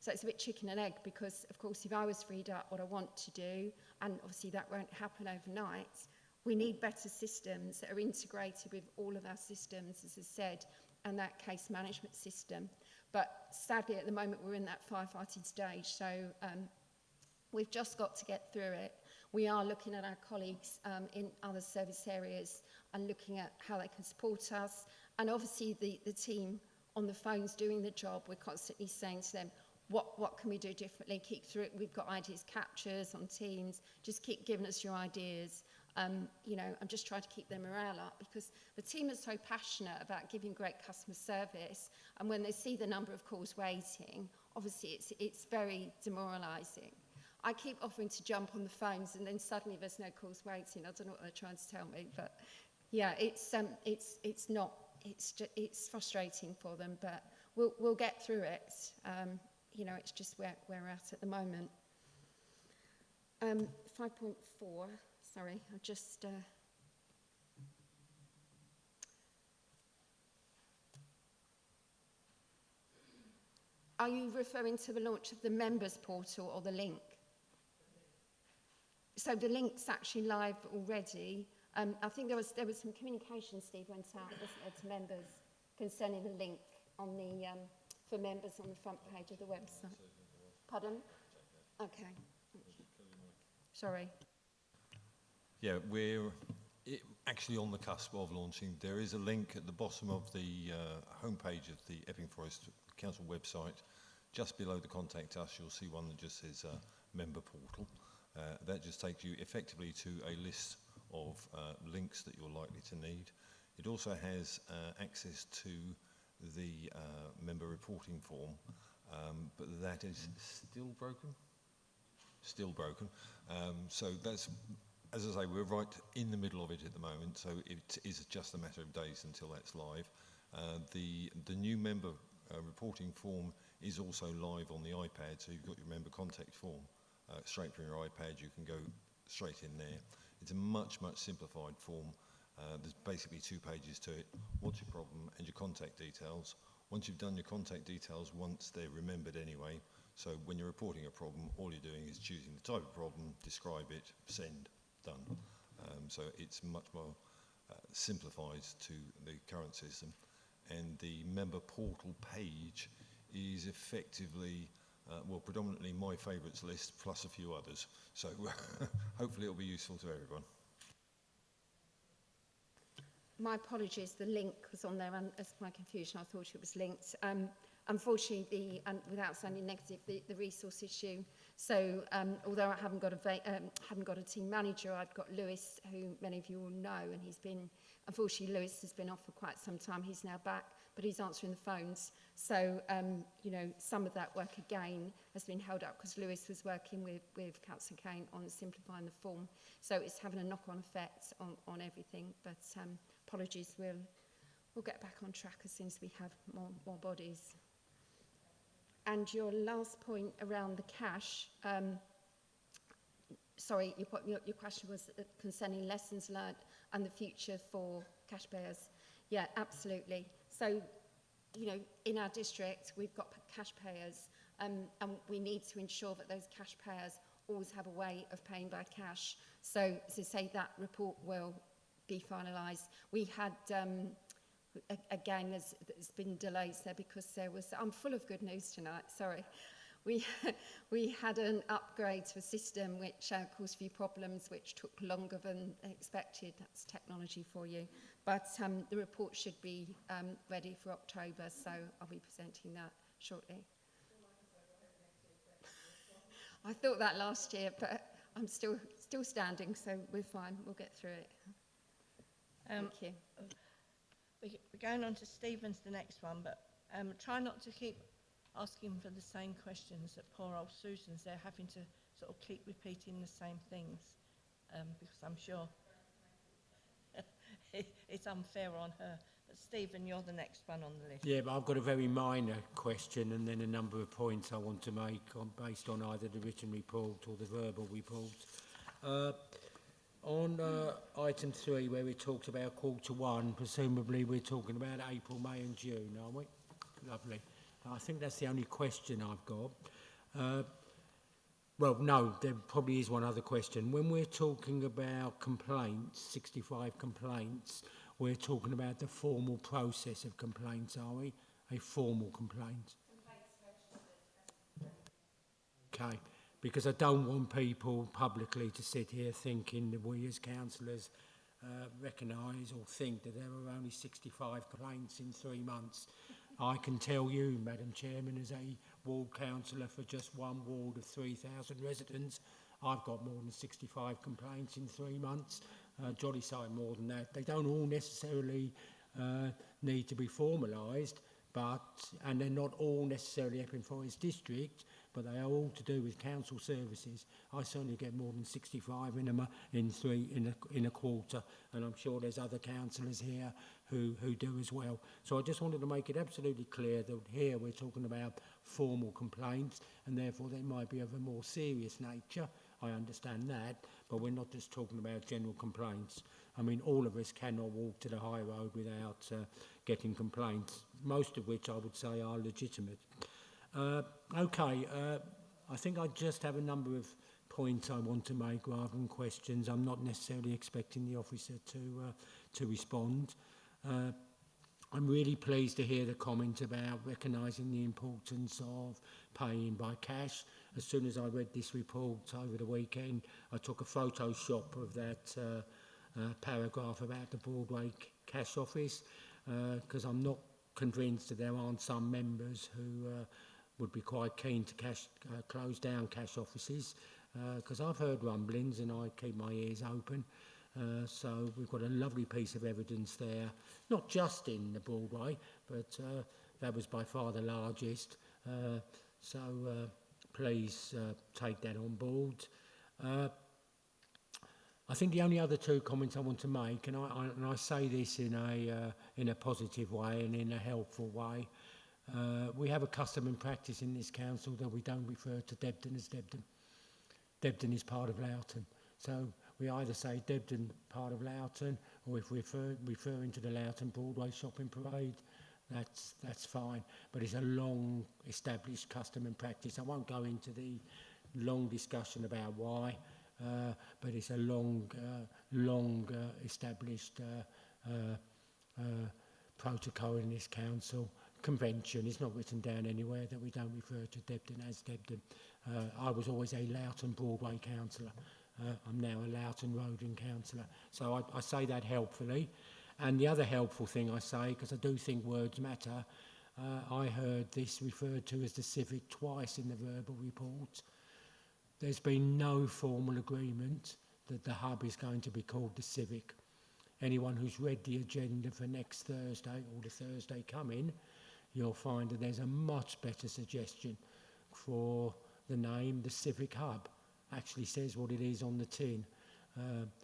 So it's a bit chicken and egg, because of course if I was freed up what I want to do, and obviously that won't happen overnight, we need better systems that are integrated with all of our systems, as I said, and that case management system. But sadly at the moment we're in that firefighting stage, so we've just got to get through it. We are looking at our colleagues in other service areas and looking at how they can support us, and obviously the team on the phones doing the job, we're constantly saying to them, what can we do differently? Keep through it. We've got ideas captures on Teams. Just keep giving us your ideas. You know, I'm just trying to keep their morale up, because the team is so passionate about giving great customer service, and when they see the number of calls waiting, obviously it's very demoralising. I keep offering to jump on the phones, and then suddenly there's no calls waiting. I don't know what they're trying to tell me, but yeah, it's frustrating for them, but we'll get through it. You know, it's just where we're at the moment. 5.4, sorry, I just... Are you referring to the launch of the members portal or the link? So the link's actually live already. I think there was some communication, Steve, went out to members concerning the link on the for members on the front page of the website. Pardon? Okay. Thank you. Sorry. Yeah, we're actually on the cusp of launching. There is a link at the bottom of the homepage of the Epping Forest Council website. Just below the Contact Us, you'll see one that just says Member Portal. That just takes you effectively to a list of links that you're likely to need. It also has access to the member reporting form, but that is still broken. Still broken. So that's, as I say, we're right in the middle of it at the moment, so it is just a matter of days until that's live. The new member reporting form is also live on the iPad, so you've got your member contact form straight from your iPad. You can go straight in there. It's a much simplified form. There's basically 2 pages to it. What's your problem and your contact details. Once you've done your contact details, once they're remembered anyway, so when you're reporting a problem, all you're doing is choosing the type of problem, describe it, send, done. So it's much more simplified to the current system, and the member portal page is effectively, well, predominantly my favourites list plus a few others. So hopefully it'll be useful to everyone. My apologies, the link was on there, and as my confusion, I thought it was linked. Unfortunately, without sounding negative, the resource issue. So, although I haven't got a team manager, I've got Lewis, who many of you will know, and unfortunately, Lewis has been off for quite some time. He's now back, but he's answering the phones. So, you know, some of that work again has been held up because Lewis was working with Councillor Kane on simplifying the form. So it's having a knock-on effect on everything. But apologies, we'll get back on track as soon as we have more bodies. And your last point around the cash, sorry, your question was concerning lessons learnt and the future for cash payers. Yeah, absolutely. So, you know, in our district, we've got cash payers, and we need to ensure that those cash payers always have a way of paying by cash. So, as I say, that report will be finalised. We had, again, there's been delays there because there was, I'm full of good news tonight, sorry. We had an upgrade to a system which caused a few problems, which took longer than expected. That's technology for you. But the report should be ready for October, so I'll be presenting that shortly. I thought that last year, but I'm still standing, so we're fine. We'll get through it. Thank you. We're going on to Stephen's, the next one, but try not to keep asking for the same questions that poor old Susan's. They're having to sort of keep repeating the same things because I'm sure it's unfair on her. But Stephen, you're the next one on the list. Yeah, but I've got a very minor question and then a number of points I want to make based on either the written report or the verbal report. On item 3, where we talked about Q1, presumably we're talking about April, May and June, aren't we? Lovely. I think that's the only question I've got. Well, no, there probably is one other question. When we're talking about complaints, 65 complaints, we're talking about the formal process of complaints, are we? A formal complaint. Okay. Because I don't want people publicly to sit here thinking that we as councillors recognise or think that there are only 65 complaints in 3 months. I can tell you, Madam Chairman, as a ward councillor for just one ward of 3,000 residents, I've got more than 65 complaints in 3 months, jolly sight more than that. They don't all necessarily need to be formalised, and they're not all necessarily Epping Forest District, but they are all to do with council services. I certainly get more than 65 in a quarter, and I'm sure there's other councillors here who do as well. So I just wanted to make it absolutely clear that here we're talking about formal complaints, and therefore they might be of a more serious nature. I understand that, but we're not just talking about general complaints. I mean, all of us cannot walk to the high road without getting complaints, most of which I would say are legitimate. Okay, I think I just have a number of points I want to make rather than questions. I'm not necessarily expecting the officer to respond. I'm really pleased to hear the comment about recognising the importance of paying by cash. As soon as I read this report over the weekend, I took a Photoshop of that paragraph about the Broadway cash office, because I'm not convinced that there aren't some members who would be quite keen to close down cash offices, because I've heard rumblings and I keep my ears open. So we've got a lovely piece of evidence there, not just in the Broadway, but that was by far the largest. So please take that on board. I think the only other 2 comments I want to make, and I say this in a positive way and in a helpful way, we have a custom and practice in this council that we don't refer to Debden as Debden. Debden is part of Loughton. So we either say Debden part of Loughton, or if we're referring to the Loughton Broadway shopping parade, that's fine. But it's a long established custom and practice. I won't go into the long discussion about why, but it's a established protocol in this council. Convention is not written down anywhere that we don't refer to Debden as Debden. I was always a Loughton Broadway councillor. I'm now a Loughton Roden councillor. So I say that helpfully. And the other helpful thing I say, because I do think words matter, I heard this referred to as the Civic twice in the verbal report. There's been no formal agreement that the hub is going to be called the Civic. Anyone who's read the agenda for next Thursday or the Thursday coming, you'll find that there's a much better suggestion for the name, the Civic Hub. Actually says what it is on the tin.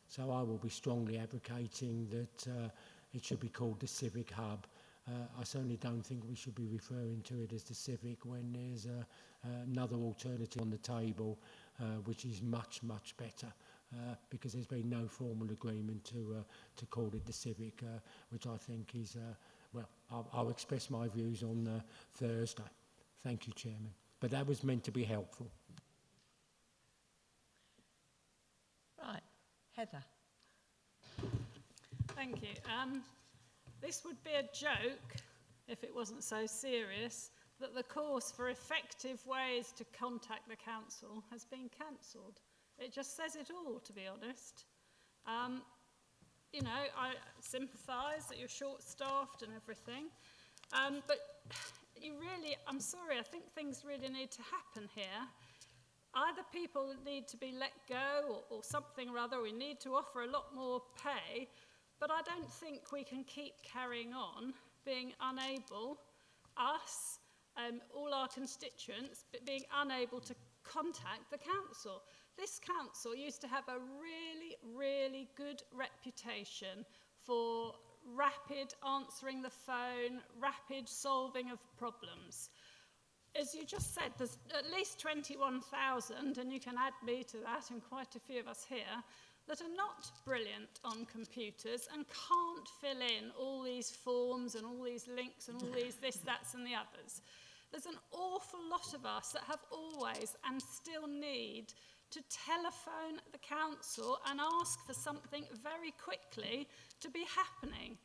So I will be strongly advocating that it should be called the Civic Hub. I certainly don't think we should be referring to it as the Civic when there's another alternative on the table which is much, much better. Because there's been no formal agreement to call it the Civic, which I think is, well, I'll express my views on Thursday. Thank you, Chairman. But that was meant to be helpful. Right, Heather. Thank you. This would be a joke if it wasn't so serious that the course for effective ways to contact the council has been cancelled. It just says it all, to be honest. You know, I sympathise that you're short-staffed and everything, but you really, I'm sorry, I think things really need to happen here. Either people need to be let go or something or other, we need to offer a lot more pay, but I don't think we can keep carrying on being unable, us, all our constituents, being unable to contact the council. This council used to have a really, really good reputation for rapid answering the phone, rapid solving of problems. As you just said, there's at least 21,000, and you can add me to that, and quite a few of us here, that are not brilliant on computers and can't fill in all these forms and all these links and all these this, that's and the others. There's an awful lot of us that have always and still need to telephone the council and ask for something very quickly to be happening.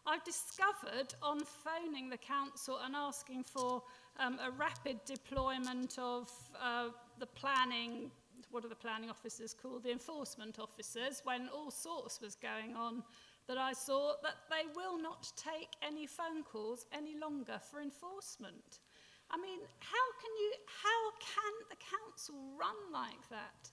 I've discovered on phoning the council and asking for a rapid deployment of the planning, what are the planning officers called? The enforcement officers, when all sorts was going on, that I saw that they will not take any phone calls any longer for enforcement. I mean, how can the council run like that?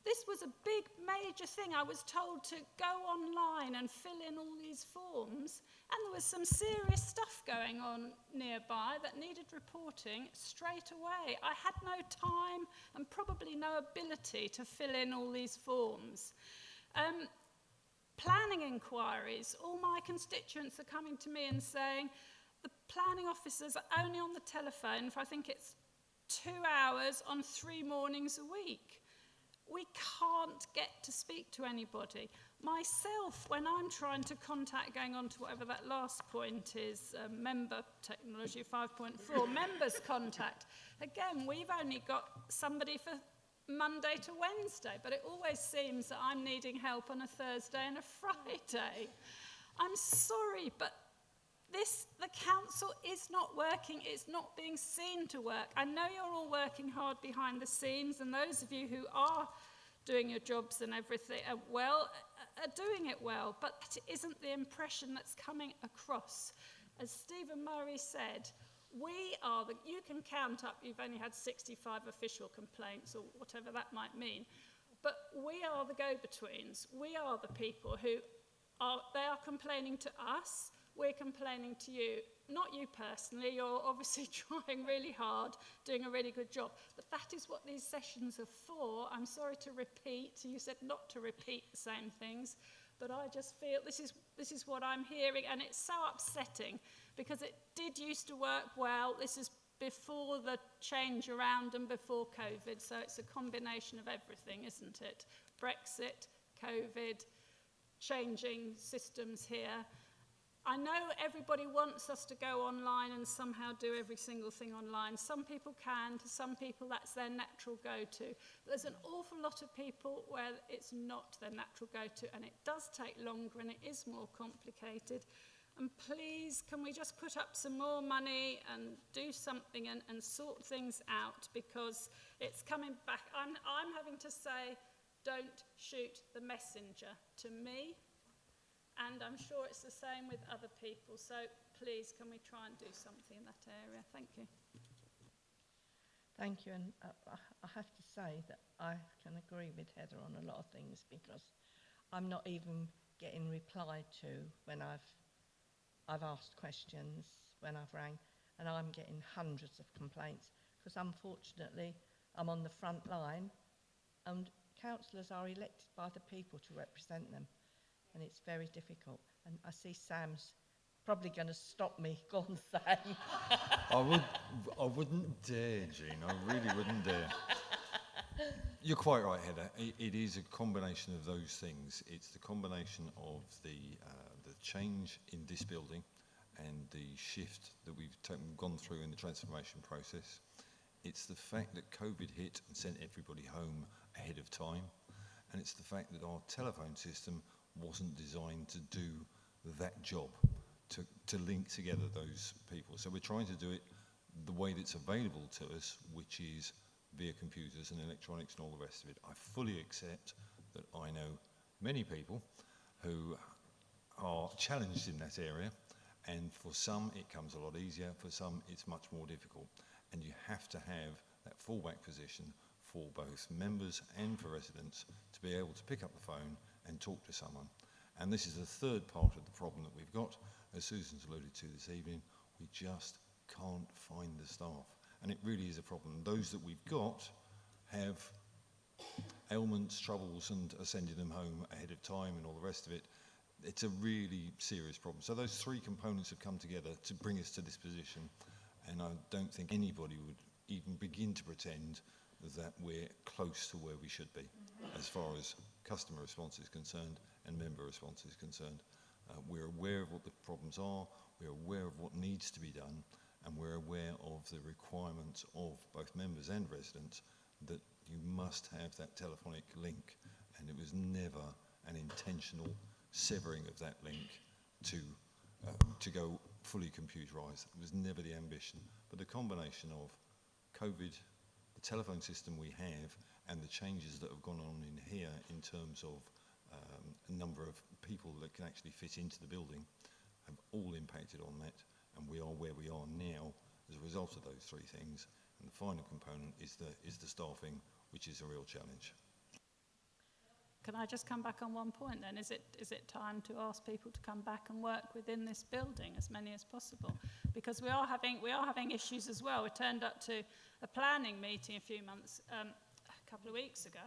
This was a big, major thing. I was told to go online and fill in all these forms, and there was some serious stuff going on nearby that needed reporting straight away. I had no time and probably no ability to fill in all these forms. Planning inquiries, all my constituents are coming to me and saying, the planning officers are only on the telephone for, I think it's 2 hours on 3 mornings a week. We can't get to speak to anybody. Myself, when I'm trying to contact, going on to whatever that last point is, member technology 5.4, members contact. Again, we've only got somebody for Monday to Wednesday, but it always seems that I'm needing help on a Thursday and a Friday. I'm sorry, but the council is not working, it's not being seen to work. I know you're all working hard behind the scenes, and those of you who are doing your jobs and everything are doing it well, but that isn't the impression that's coming across. As Stephen Murray said, you can count up, you've only had 65 official complaints or whatever that might mean, but we are the go-betweens. We are the people who they are complaining to us. We're complaining to you, not you personally, you're obviously trying really hard, doing a really good job, but that is what these sessions are for. I'm sorry to repeat, you said not to repeat the same things, but I just feel this is what I'm hearing, and it's so upsetting because it did used to work well. This is before the change around and before COVID, so it's a combination of everything, isn't it? Brexit, COVID, changing systems here. I know everybody wants us to go online and somehow do every single thing online. Some people can, to some people that's their natural go-to. But there's an awful lot of people where it's not their natural go-to, and it does take longer and it is more complicated. And please, can we just put up some more money and do something and sort things out, because it's coming back. I'm having to say, don't shoot the messenger to me. And I'm sure it's the same with other people. So please, can we try and do something in that area? Thank you. Thank you. And I have to say that I can agree with Heather on a lot of things, because I'm not even getting replied to when I've asked questions, when I've rang, and I'm getting hundreds of complaints, because unfortunately I'm on the front line and councillors are elected by the people to represent them. And it's very difficult. And I see Sam's probably going to stop me. Go on, Sam. I wouldn't dare, Jean. I really wouldn't dare. You're quite right, Heather. It is a combination of those things. It's the combination of the change in this building and the shift that we've gone through in the transformation process. It's the fact that COVID hit and sent everybody home ahead of time. And it's the fact that our telephone system wasn't designed to do that job, to link together those people. So we're trying to do it the way that's available to us, which is via computers and electronics and all the rest of it. I fully accept that I know many people who are challenged in that area, and for some it comes a lot easier, for some it's much more difficult. And you have to have that fallback position for both members and for residents to be able to pick up the phone and talk to someone. And this is the third part of the problem that we've got. As Susan's alluded to this evening, we just can't find the staff. And it really is a problem. Those that we've got have ailments, troubles, and are sending them home ahead of time and all the rest of it. It's a really serious problem. So those three components have come together to bring us to this position. And I don't think anybody would even begin to pretend that we're close to where we should be as far as customer response is concerned and member response is concerned. We're aware of what the problems are, we're aware of what needs to be done, and we're aware of the requirements of both members and residents that you must have that telephonic link, and it was never an intentional severing of that link to go fully computerised. It was never the ambition, but the combination of COVID, the telephone system we have, and the changes that have gone on in here in terms of a number of people that can actually fit into the building have all impacted on that, and we are where we are now as a result of those three things. And the final component is the staffing, which is a real challenge. Can I just come back on one point then? Is it time to ask people to come back and work within this building, as many as possible? Because we are having issues as well. We turned up to a planning meeting a couple of weeks ago,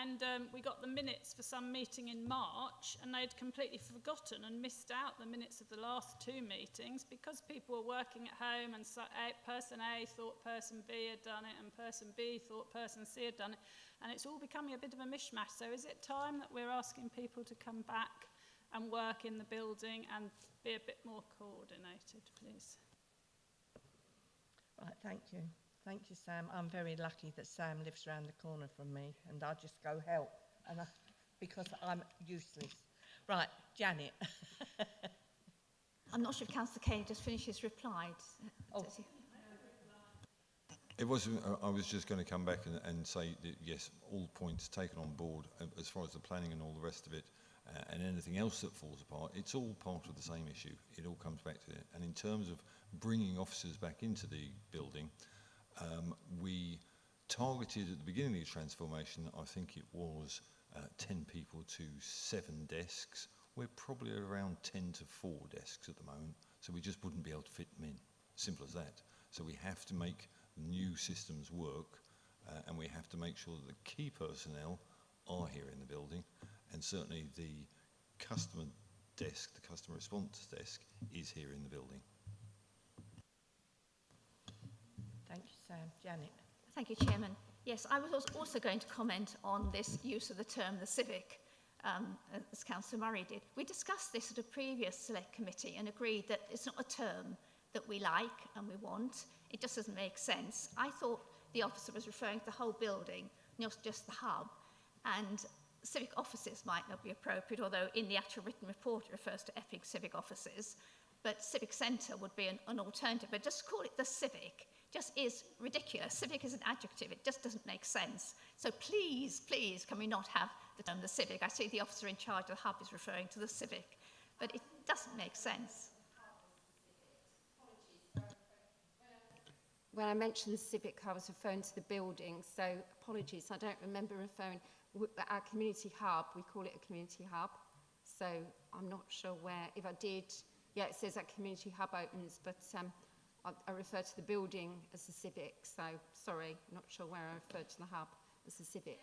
and we got the minutes for some meeting in March, and they'd completely forgotten and missed out the minutes of the last two meetings because people were working at home, and so person A thought person B had done it, and person B thought person C had done it, and it's all becoming a bit of a mishmash. So is it time that we're asking people to come back and work in the building and be a bit more coordinated, please? Right, thank you. Thank you, Sam. I'm very lucky that Sam lives around the corner from me, and I just go help, because I'm useless. Right, Janet. I'm not sure if Councillor Kane just finished his reply. Does he? It wasn't. I was just going to come back and say that yes, all points taken on board as far as the planning and all the rest of it, and anything else that falls apart. It's all part of the same issue. It all comes back to it. And in terms of bringing officers back into the building, we targeted at the beginning of the transformation. I think it was 10 people to 7 desks. We're probably around 10 to 4 desks at the moment, so we just wouldn't be able to fit them in. Simple as that. So we have to make new systems work, and we have to make sure that the key personnel are here in the building, and certainly the customer desk, the customer response desk, is here in the building. Thank you, Sam. Janet. Thank you, Chairman. Yes, I was also going to comment on this use of the term the civic. as Councillor Murray did. We discussed this at a previous select committee and agreed that it's not a term that we like and we want. It just doesn't make sense. I thought the officer was referring to the whole building, not just the hub. And civic offices might not be appropriate, although in the actual written report it refers to Epping civic offices. But civic centre would be an alternative. But just call it the civic just is ridiculous. Civic is an adjective. It just doesn't make sense. So please, please, can we not have the term the civic? I see the officer in charge of the hub is referring to the civic, but it doesn't make sense. When I mentioned civic, I was referring to the building, so apologies, I don't remember referring. Our community hub, we call it a community hub, so I'm not sure where, if I did, yeah, it says that community hub opens, but I refer to the building as the civic, so sorry, not sure where I referred to the hub as the civic.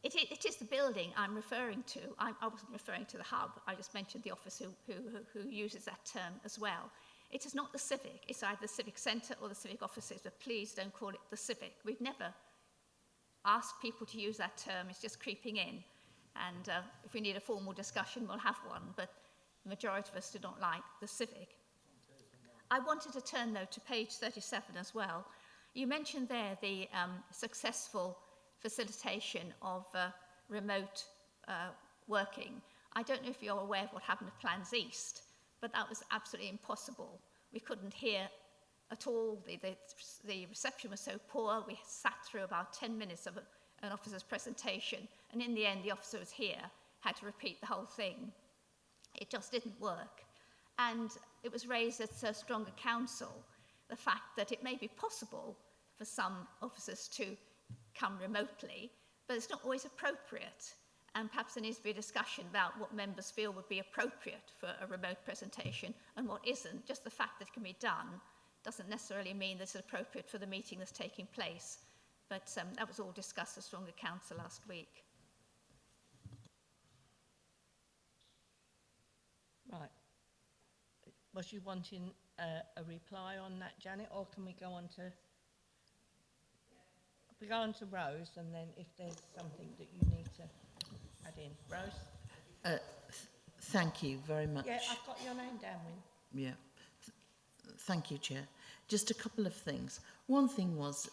It is the building I'm referring to. I wasn't referring to the hub. I just mentioned the officer who uses that term as well. It is not the civic. It's either the civic centre or the civic offices, but please don't call it the civic. We've never asked people to use that term. It's just creeping in. And if we need a formal discussion, we'll have one, but the majority of us do not like the civic. I wanted to turn, though, to page 37 as well. You mentioned there the successful facilitation of remote working. I don't know if you're aware of what happened at Plans East, but that was absolutely impossible. We couldn't hear at all. The reception was so poor. We sat through about 10 minutes of an officer's presentation, and in the end, the officer was here, had to repeat the whole thing. It just didn't work. And it was raised at Stronger Council, the fact that it may be possible for some officers to come remotely, but it's not always appropriate. And perhaps there needs to be a discussion about what members feel would be appropriate for a remote presentation and what isn't. Just the fact that it can be done doesn't necessarily mean that it's appropriate for the meeting that's taking place. But that was all discussed at Stronger Council last week. Right. Was you wanting a reply on that, Janet, or can we go on to... We go on to Rose, and then if there's something that you need to add in. Rose? Thank you very much. Yeah, I've got your name down, Wyn. Yeah. Thank you, Chair. Just a couple of things. One thing was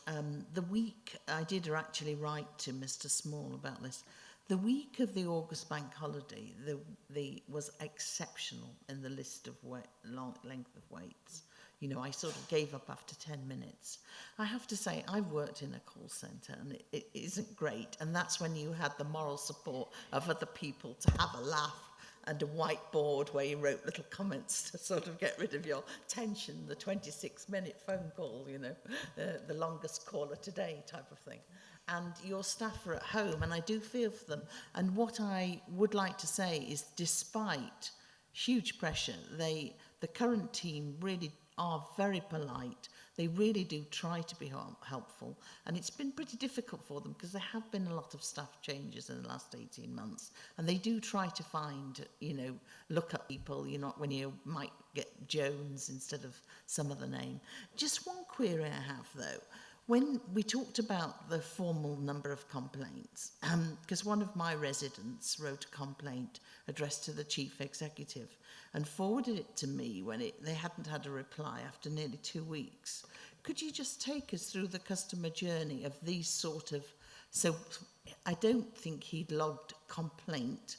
the week, I did actually write to Mr. Small about this. The week of the August bank holiday was exceptional in the list of length of waits. You know, I sort of gave up after 10 minutes. I have to say, I've worked in a call centre and it isn't great. And that's when you had the moral support of other people to have a laugh and a whiteboard where you wrote little comments to sort of get rid of your tension, the 26-minute phone call, you know, the longest caller today type of thing. And your staff are at home, and I do feel for them. And what I would like to say is, despite huge pressure, the current team really are very polite. They really do try to be helpful. And it's been pretty difficult for them because there have been a lot of staff changes in the last 18 months. And they do try to find, you know, look up people, you know, when you might get Jones instead of some other name. Just one query I have, though. When we talked about the formal number of complaints, because one of my residents wrote a complaint addressed to the chief executive and forwarded it to me when they hadn't had a reply after nearly 2 weeks. Could you just take us through the customer journey of these sort of... So I don't think he'd logged complaint,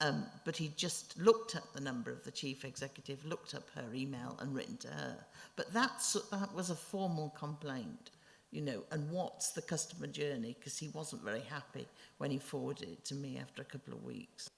but he just looked at the number of the chief executive, looked up her email and written to her. But that was a formal complaint. You know, and what's the customer journey? Because he wasn't very happy when he forwarded it to me after a couple of weeks.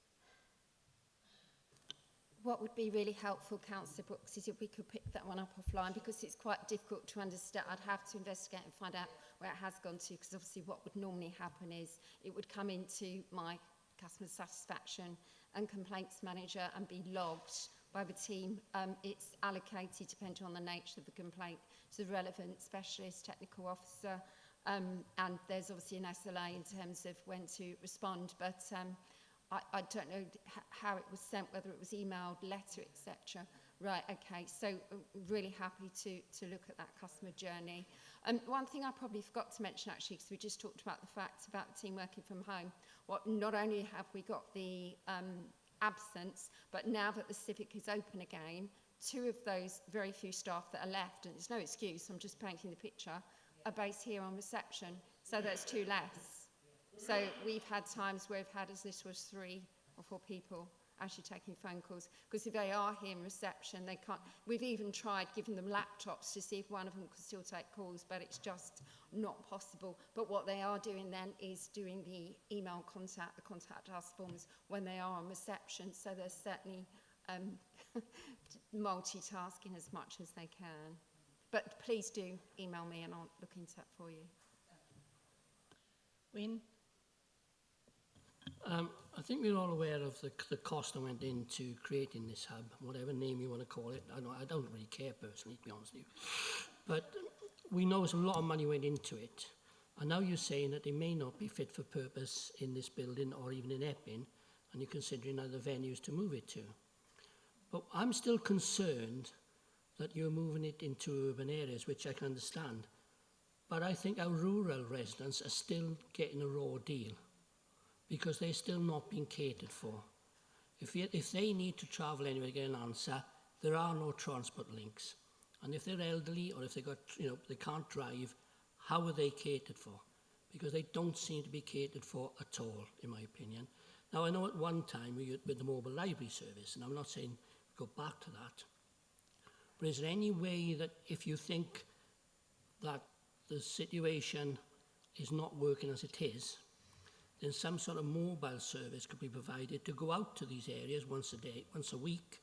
What would be really helpful, Councillor Brooks, is if we could pick that one up offline, because it's quite difficult to understand. I'd have to investigate and find out where it has gone to, because obviously what would normally happen is it would come into my customer satisfaction and complaints manager and be logged by the team. It's allocated, depending on the nature of the complaint, to the relevant specialist technical officer, and there's obviously an SLA in terms of when to respond, but I don't know how it was sent, whether it was emailed, letter, etc. Right, okay, so really happy to look at that customer journey. One thing I probably forgot to mention actually, because we just talked about the fact about the team working from home, not only have we got the absence, but now that the Civic is open again, 2 of those very few staff that are left, and it's no excuse, I'm just painting the picture, are based here on reception, so there's 2 less. So we've had times where we've had as little as 3 or 4 people actually taking phone calls, because if they are here in reception, they can't. We've even tried giving them laptops to see if one of them could still take calls, but it's just not possible. But what they are doing then is doing the email contact, the contact us forms when they are on reception, so they're certainly multitasking as much as they can. But please do email me and I'll look into that for you. Wynne? I think we're all aware of the cost that went into creating this hub, whatever name you want to call it. I don't really care personally, to be honest with you. But we know there's a lot of money went into it. And now you're saying that they may not be fit for purpose in this building or even in Epping, and you're considering other venues to move it to. But I'm still concerned that you're moving it into urban areas, which I can understand. But I think our rural residents are still getting a raw deal, because they're still not being catered for. If they need to travel anywhere to get an answer, there are no transport links. And if they're elderly or if they got, they can't drive, how are they catered for? Because they don't seem to be catered for at all, in my opinion. Now, I know at one time we with the mobile library service, and I'm not saying go back to that, but is there any way that if you think that the situation is not working as it is, then some sort of mobile service could be provided to go out to these areas once a day, once a week,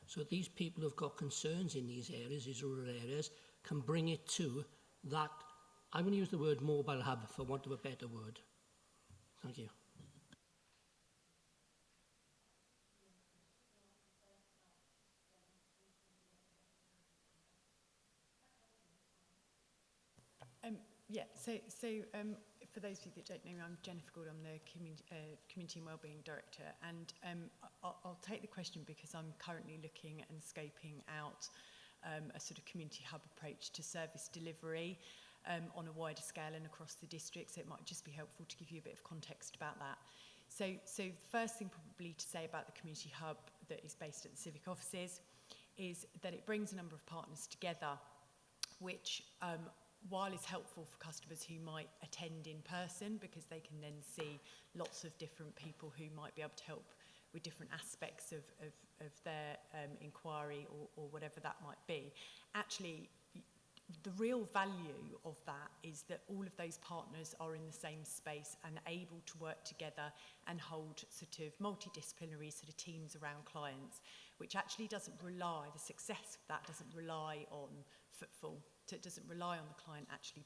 so these people who've got concerns in these areas, these rural areas, can bring it to that, I'm going to use the word mobile hub for want of a better word. Thank you. For those of you that don't know me, I'm Jennifer Gould, I'm the Community and Wellbeing Director, and I'll take the question because I'm currently looking and scoping out a sort of community hub approach to service delivery on a wider scale and across the district, so it might just be helpful to give you a bit of context about that. So the first thing probably to say about the community hub that is based at the civic offices is that it brings a number of partners together, which while it's helpful for customers who might attend in person because they can then see lots of different people who might be able to help with different aspects of their inquiry or whatever that might be, actually the real value of that is that all of those partners are in the same space and able to work together and hold sort of multidisciplinary sort of teams around clients, which actually doesn't rely, the success of that doesn't rely on footfall. So it doesn't rely on the client actually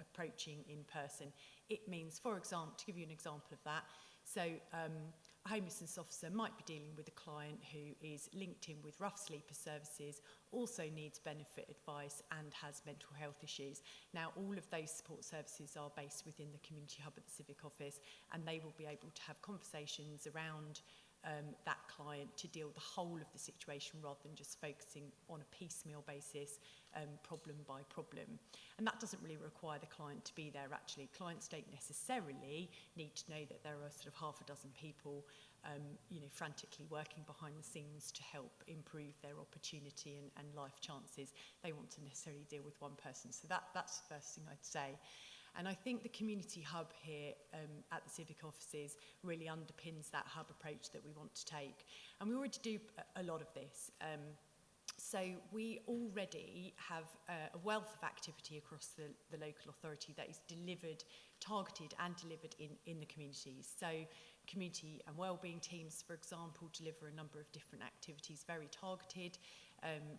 approaching in person. It means, for example, to give you an example of that, so a homelessness officer might be dealing with a client who is linked in with rough sleeper services, also needs benefit advice and has mental health issues. Now, all of those support services are based within the community hub at the civic office, and they will be able to have conversations around that client to deal with the whole of the situation rather than just focusing on a piecemeal basis, problem by problem. And that doesn't really require the client to be there actually. Clients don't necessarily need to know that there are sort of half a dozen people frantically working behind the scenes to help improve their opportunity and life chances. They want to necessarily deal with one person. So that's the first thing I'd say. And I think the community hub here at the civic offices really underpins that hub approach that we want to take. And we already do a lot of this. So we already have a wealth of activity across the local authority that is delivered, targeted and delivered in the communities. So community and wellbeing teams, for example, deliver a number of different activities, very targeted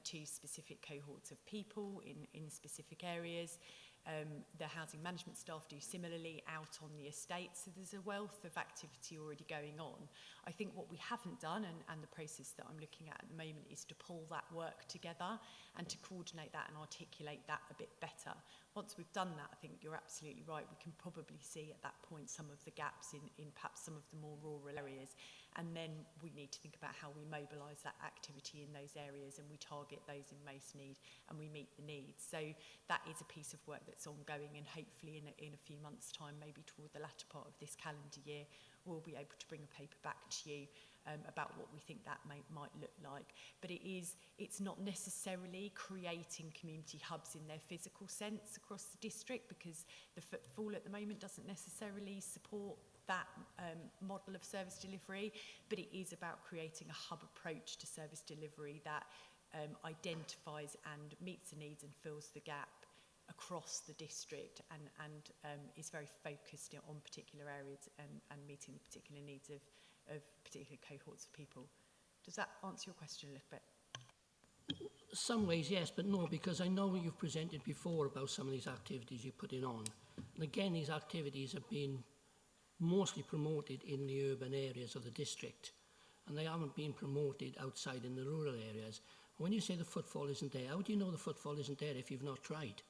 to specific cohorts of people in specific areas. The housing management staff do similarly out on the estate, so there's a wealth of activity already going on. I think what we haven't done, and the process that I'm looking at the moment, is to pull that work together and to coordinate that and articulate that a bit better. Once we've done that, I think you're absolutely right, we can probably see at that point some of the gaps in perhaps some of the more rural areas. and then we need to think about how we mobilise that activity in those areas, and we target those in most need, and we meet the needs. So that is a piece of work that's ongoing, and hopefully in a few months' time, maybe toward the latter part of this calendar year, we'll be able to bring a paper back to you about what we think that might look like. But it's not necessarily creating community hubs in their physical sense across the district, because the footfall at the moment doesn't necessarily support that model of service delivery, but it is about creating a hub approach to service delivery that identifies and meets the needs and fills the gap across the district, and is very focused on particular areas and meeting the particular needs of particular cohorts of people. Does that answer your question a little bit? Some ways, yes, but no, because I know you've presented before about some of these activities you're putting on. And again, these activities have been mostly promoted in the urban areas of the district, and they haven't been promoted outside in the rural areas. When you say the footfall isn't there, how do you know the footfall isn't there if you've not tried?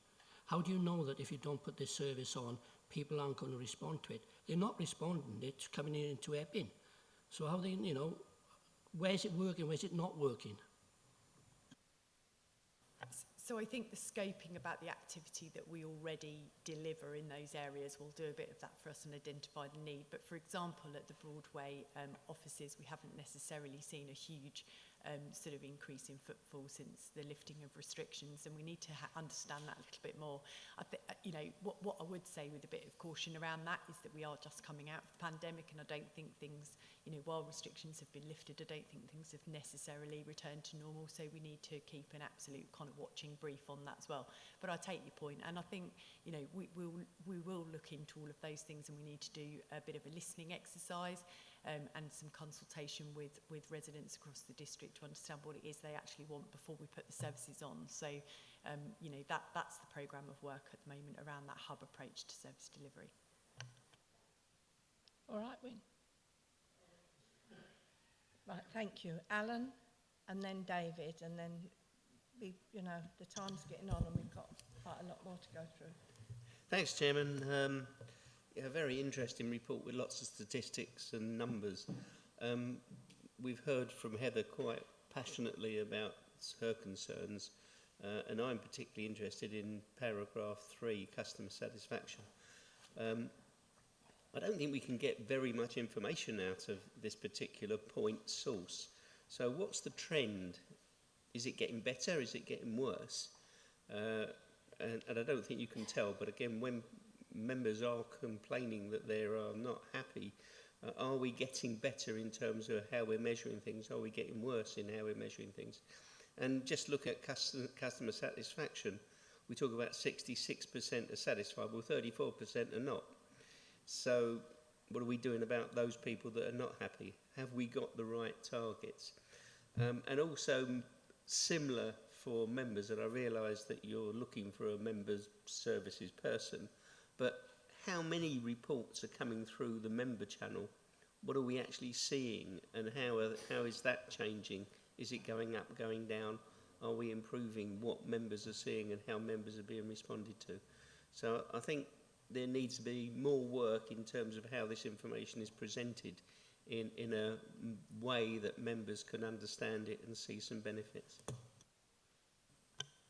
How do you know that if you don't put this service on, people aren't going to respond to it? They're not responding, it's coming into Epping. So how they, you know, where's it working, where's it not working? So I think the scoping about the activity that we already deliver in those areas will do a bit of that for us and identify the need. But for example, at the Broadway offices, we haven't necessarily seen a huge sort of increase in footfall since the lifting of restrictions, and we need to understand that a little bit more. I think, you know, what I would say with a bit of caution around that is that we are just coming out of the pandemic, and I don't think things, you know, while restrictions have been lifted, I don't think things have necessarily returned to normal, so we need to keep an absolute kind of watching brief on that as well. But I take your point, and I think, you know, we will look into all of those things, and we need to do a bit of a listening exercise and some consultation with residents across the district to understand what it is they actually want before we put the services on. So, you know, that's the programme of work at the moment around that hub approach to service delivery. All right, Wynne. Right, thank you. Alan, and then David, and then we, you know, the time's getting on and we've got quite a lot more to go through. Thanks, Chairman. Yeah, a very interesting report with lots of statistics and numbers. We've heard from Heather quite passionately about her concerns, and I'm particularly interested in paragraph 3, customer satisfaction. I don't think we can get very much information out of this particular point source. So what's the trend? Is it getting better? Is it getting worse? And I don't think you can tell, but again, when members are complaining that they are not happy, are we getting better in terms of how we're measuring things? Are we getting worse in how we're measuring things? And just look at customer satisfaction. We talk about 66% are satisfied, well 34% are not. So what are we doing about those people that are not happy? Have we got the right targets? And also similar for members, and I realise that you're looking for a members services person, but how many reports are coming through the member channel? What are we actually seeing, and how is that changing? Is it going up, going down? Are we improving what members are seeing and how members are being responded to? So I think there needs to be more work in terms of how this information is presented in a way that members can understand it and see some benefits.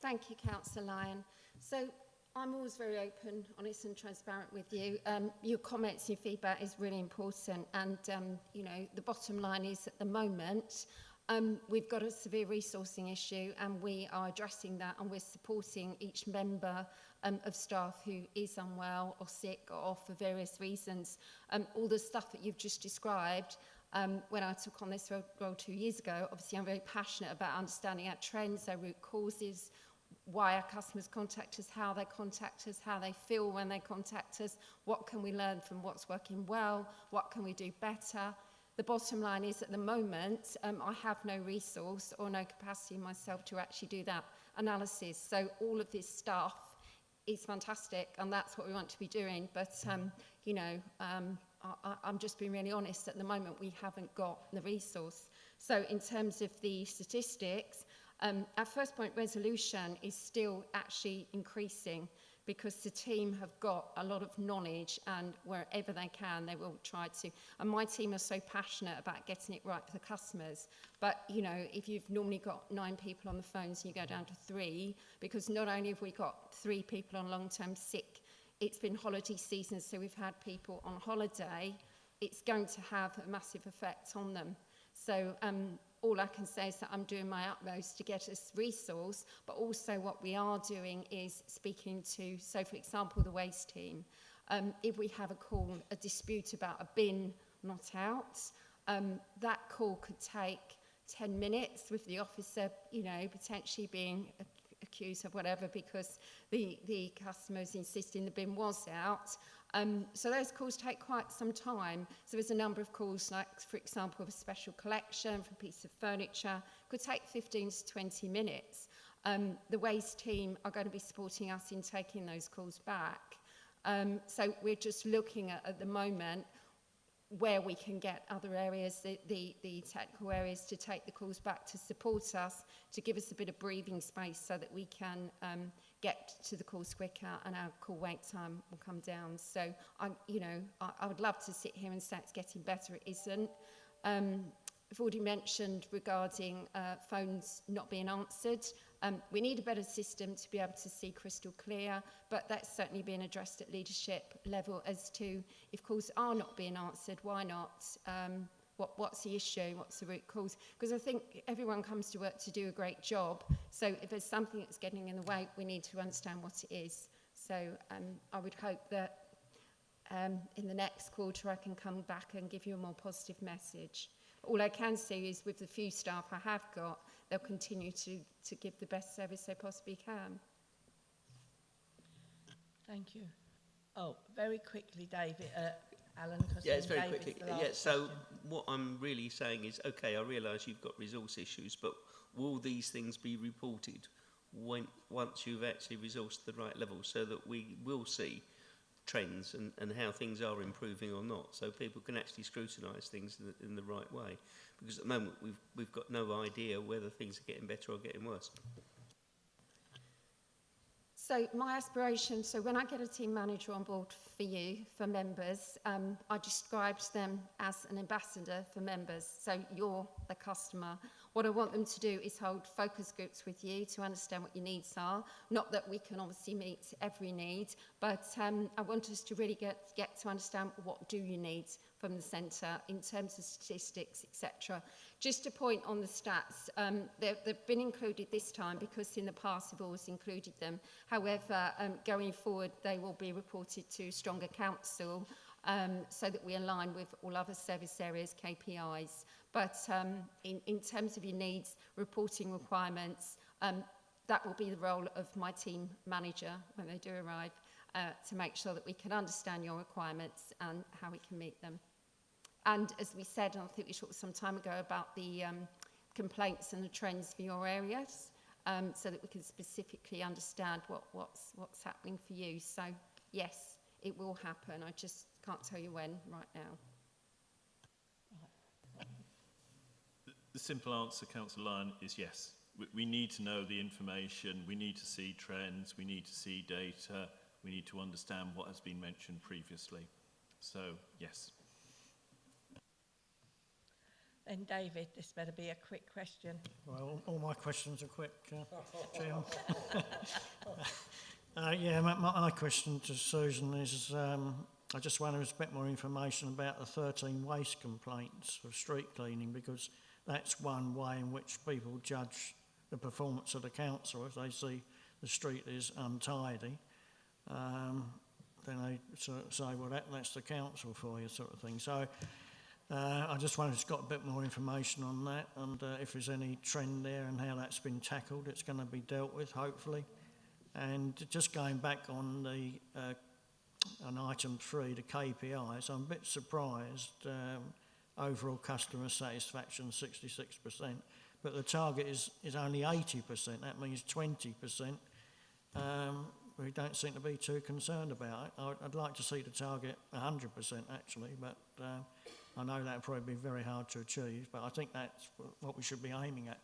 Thank you, Councillor Lyon. So I'm always very open, honest and transparent with you. Your comments, your feedback is really important, and you know, the bottom line is at the moment we've got a severe resourcing issue, and we are addressing that, and we're supporting each member of staff who is unwell or sick or off for various reasons. All the stuff that you've just described, when I took on this role 2 years ago, obviously I'm very passionate about understanding our trends, our root causes, why our customers contact us, how they feel when they contact us, what can we learn from what's working well, what can we do better. The bottom line is at the moment, I have no resource or no capacity myself to actually do that analysis. So all of this stuff is fantastic, and that's what we want to be doing. But, you know, I'm just being really honest, at the moment we haven't got the resource. So in terms of the statistics, our first point resolution is still actually increasing, because the team have got a lot of knowledge, and wherever they can, they will try to. And my team are so passionate about getting it right for the customers. But, you know, if you've normally got 9 people on the phones and you go down to 3, because not only have we got 3 people on long-term sick, it's been holiday season, so we've had people on holiday, it's going to have a massive effect on them. So all I can say is that I'm doing my utmost to get us resource, but also what we are doing is speaking to, so for example, the waste team. If we have a dispute about a bin not out, that call could take 10 minutes with the officer, you know, potentially being accused of whatever because the customers insisting the bin was out. So those calls take quite some time. So there's a number of calls, like, for example, a special collection for a piece of furniture, could take 15 to 20 minutes. The waste team are going to be supporting us in taking those calls back. So we're just looking at the moment where we can get other areas, the technical areas, to take the calls back to support us, to give us a bit of breathing space so that we can get to the calls quicker and our call wait time will come down. So, I would love to sit here and say it's getting better. It isn't. I've already mentioned regarding phones not being answered. We need a better system to be able to see crystal clear, but that's certainly being addressed at leadership level as to if calls are not being answered, why not? What's the issue? What's the root cause? Because I think everyone comes to work to do a great job. So if there's something that's getting in the way, we need to understand what it is. So I would hope that in the next quarter I can come back and give you a more positive message. All I can say is with the few staff I have got, they'll continue to give the best service they possibly can. Thank you. Oh, very quickly, David. Alan, because yeah, it's very David's quickly. the last Yeah, so question. what I'm really saying is, okay, I realise you've got resource issues, but will these things be reported once you've actually resourced the right level, so that we will see trends and how things are improving or not, so people can actually scrutinise things in the right way? Because at the moment we've got no idea whether things are getting better or getting worse. So my aspiration, so when I get a team manager on board for you, for members, I described them as an ambassador for members. So you're the customer. What I want them to do is hold focus groups with you to understand what your needs are. Not that we can obviously meet every need, but I want us to really get to understand what do you need from the centre in terms of statistics, etc. Just a point on the stats, they've been included this time because in the past we've always included them. However, going forward, they will be reported to Stronger Council so that we align with all other service areas KPIs. But in terms of your needs, reporting requirements, that will be the role of my team manager when they do arrive to make sure that we can understand your requirements and how we can meet them. And as we said, I think we talked some time ago about the complaints and the trends for your areas, so that we can specifically understand what's happening for you. So yes, it will happen. I just can't tell you when right now. The simple answer, Councillor Lyon, is yes. We need to know the information, we need to see trends, we need to see data, we need to understand what has been mentioned previously. So, yes. Then David, this better be a quick question. Well, all my questions are quick, Chairman. Yeah, my question to Susan is, I just wonder if there's a bit more information about the 13 waste complaints of street cleaning, because that's one way in which people judge the performance of the council. If they see the street is untidy, then they sort of say, well, that's the council for you, sort of thing. So I just wonder if it's got a bit more information on that, and if there's any trend there and how that's been tackled. It's going to be dealt with, hopefully. And just going back on the on item 3, the KPIs, I'm a bit surprised. Overall customer satisfaction 66%, but the target is only 80%. That means 20%. We don't seem to be too concerned about it. I'd like to see the target 100% actually, but I know that would probably be very hard to achieve, but I think that's what we should be aiming at.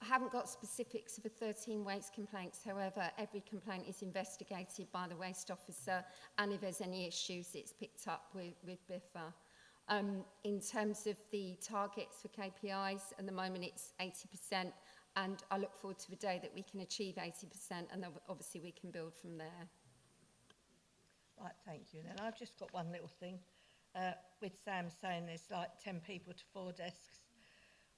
haven't got specifics of the 13 waste complaints. However, every complaint is investigated by the waste officer, and if there's any issues, it's picked up with BIFA. In terms of the targets for KPIs, at the moment it's 80%, and I look forward to the day that we can achieve 80%, and then obviously we can build from there. Right, thank you. Then I've just got one little thing. With Sam saying there's like 10 people to 4 desks.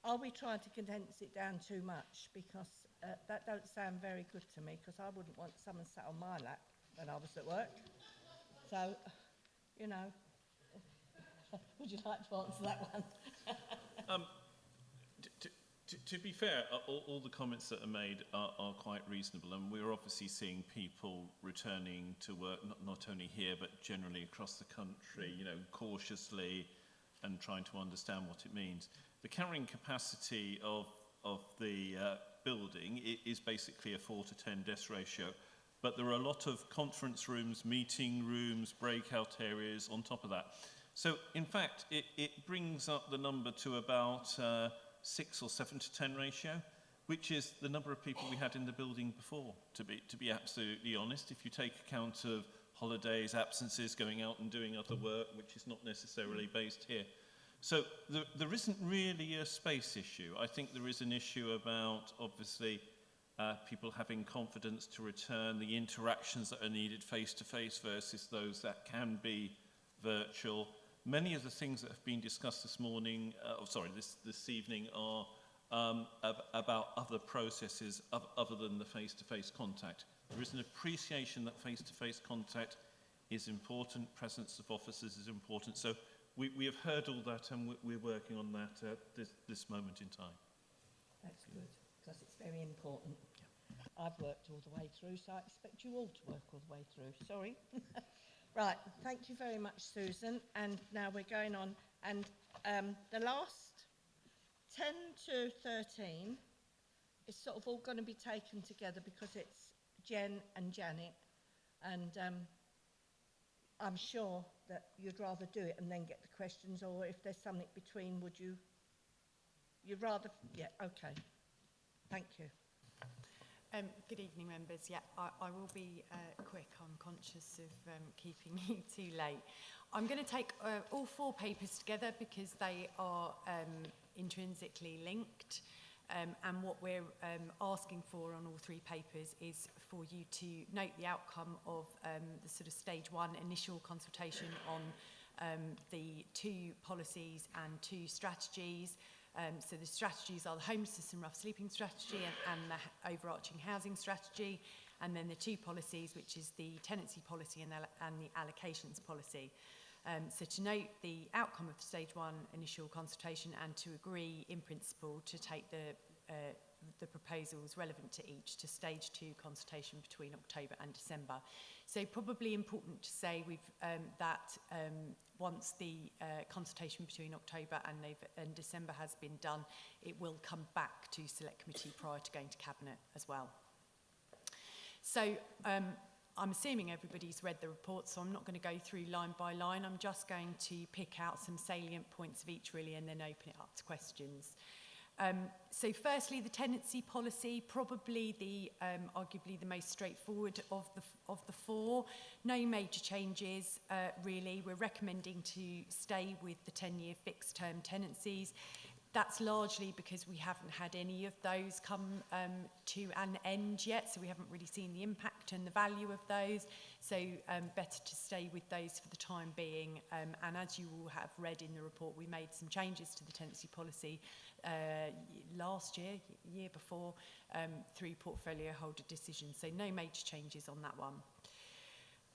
Are we trying to condense it down too much? Because that don't sound very good to me, because I wouldn't want someone sat on my lap when I was at work. So, you know, would you like to answer that one? To be fair, all the comments that are made are quite reasonable, and we're obviously seeing people returning to work, not only here, but generally across the country, you know, cautiously and trying to understand what it means. The carrying capacity of the building is basically a 4 to 10 desk ratio, but there are a lot of conference rooms, meeting rooms, breakout areas on top of that. So, in fact, it brings up the number to about 6 or 7 to 10 ratio, which is the number of people we had in the building before, to be absolutely honest. If you take account of holidays, absences, going out and doing other work, which is not necessarily based here. So there isn't really a space issue. I think there is an issue about, obviously, people having confidence to return, the interactions that are needed face-to-face versus those that can be virtual. Many of the things that have been discussed this morning, this evening, are about other processes other than the face-to-face contact. There is an appreciation that face-to-face contact is important, presence of officers is important. So we have heard all that, and we're working on that at this moment in time. That's good, because it's very important. I've worked all the way through, so I expect you all to work all the way through. Sorry. Right, thank you very much, Susan. And now we're going on. And the last 10 to 13 is sort of all going to be taken together because it's Jen and Janet. And I'm sure that you'd rather do it and then get the questions, or if there's something between, you'd rather, yeah, okay. Thank you. Good evening, members. Yeah, I will be quick. I'm conscious of keeping you too late. I'm going to take all 4 papers together because they are intrinsically linked. And what we're asking for on all 3 papers is for you to note the outcome of the sort of stage 1 initial consultation on the 2 policies and 2 strategies. So the strategies are the homelessness and rough sleeping strategy and the overarching housing strategy, and then the 2 policies, which is the tenancy policy and the allocations policy. So to note the outcome of the stage 1 initial consultation and to agree in principle to take the proposals relevant to each to stage 2 consultation between October and December. So probably important to say that once the consultation between October and December has been done, it will come back to Select Committee prior to going to Cabinet as well. So I'm assuming everybody's read the report, so I'm not going to go through line by line. I'm just going to pick out some salient points of each really and then open it up to questions. So firstly, the tenancy policy, probably the arguably the most straightforward of the 4. No major changes, really. We're recommending to stay with the 10-year fixed-term tenancies. That's largely because we haven't had any of those come to an end yet, so we haven't really seen the impact and the value of those. So better to stay with those for the time being. And as you will have read in the report, we made some changes to the tenancy policy last year, year before, through portfolio holder decisions. So no major changes on that one.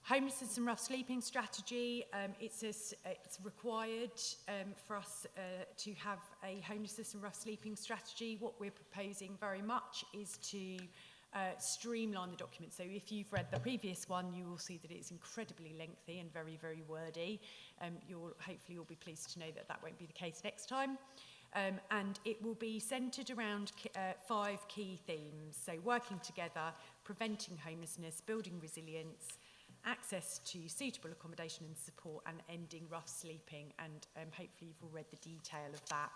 Homelessness and rough sleeping strategy, it's required for us to have a homelessness and rough sleeping strategy. What we're proposing very much is to streamline the document. So if you've read the previous one, you will see that it's incredibly lengthy and very, very wordy. Hopefully you'll be pleased to know that that won't be the case next time. And it will be centred around 5 key themes. So working together, preventing homelessness, building resilience, access to suitable accommodation and support, and ending rough sleeping. And hopefully you've all read the detail of that.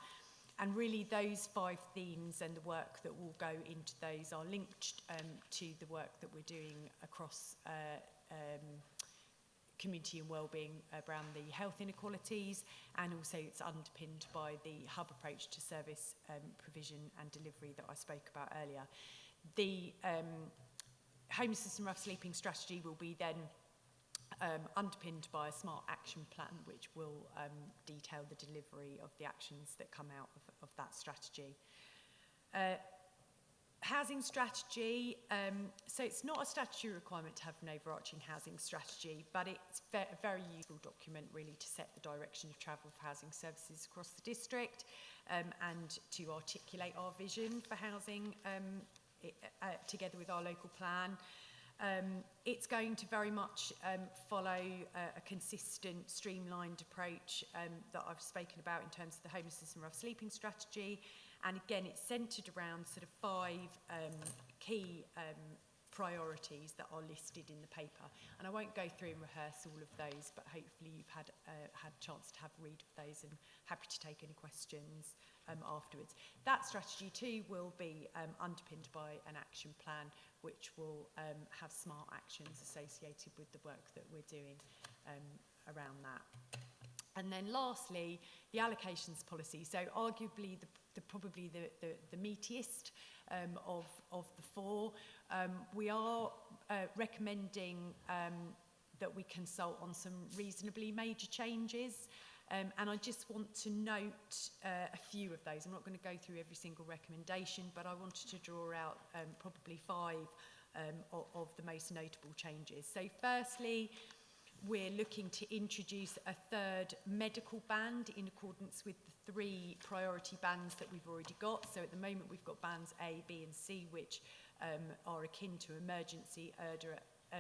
And really those 5 themes and the work that will go into those are linked to the work that we're doing across community and wellbeing around the health inequalities, and also it's underpinned by the hub approach to service provision and delivery that I spoke about earlier. The homelessness and rough sleeping strategy will be then underpinned by a smart action plan which will detail the delivery of the actions that come out of that strategy. Housing strategy, so it's not a statutory requirement to have an overarching housing strategy, but it's a very useful document really to set the direction of travel for housing services across the district, and to articulate our vision for housing together with our local plan. It's going to very much follow a consistent, streamlined approach that I've spoken about in terms of the homelessness and rough sleeping strategy. And again, it's centred around sort of 5 key priorities that are listed in the paper. And I won't go through and rehearse all of those, but hopefully you've had a chance to have a read of those, and happy to take any questions afterwards. That strategy too will be underpinned by an action plan which will have smart actions associated with the work that we're doing around that. And then lastly, the allocations policy. So arguably probably the meatiest of the 4. We are recommending that we consult on some reasonably major changes. And I just want to note a few of those. I'm not going to go through every single recommendation, but I wanted to draw out probably 5 of the most notable changes. So firstly, we're looking to introduce a 3rd medical band in accordance with the 3 priority bands that we've already got. So at the moment we've got bands A, B and C, which are akin to emergency,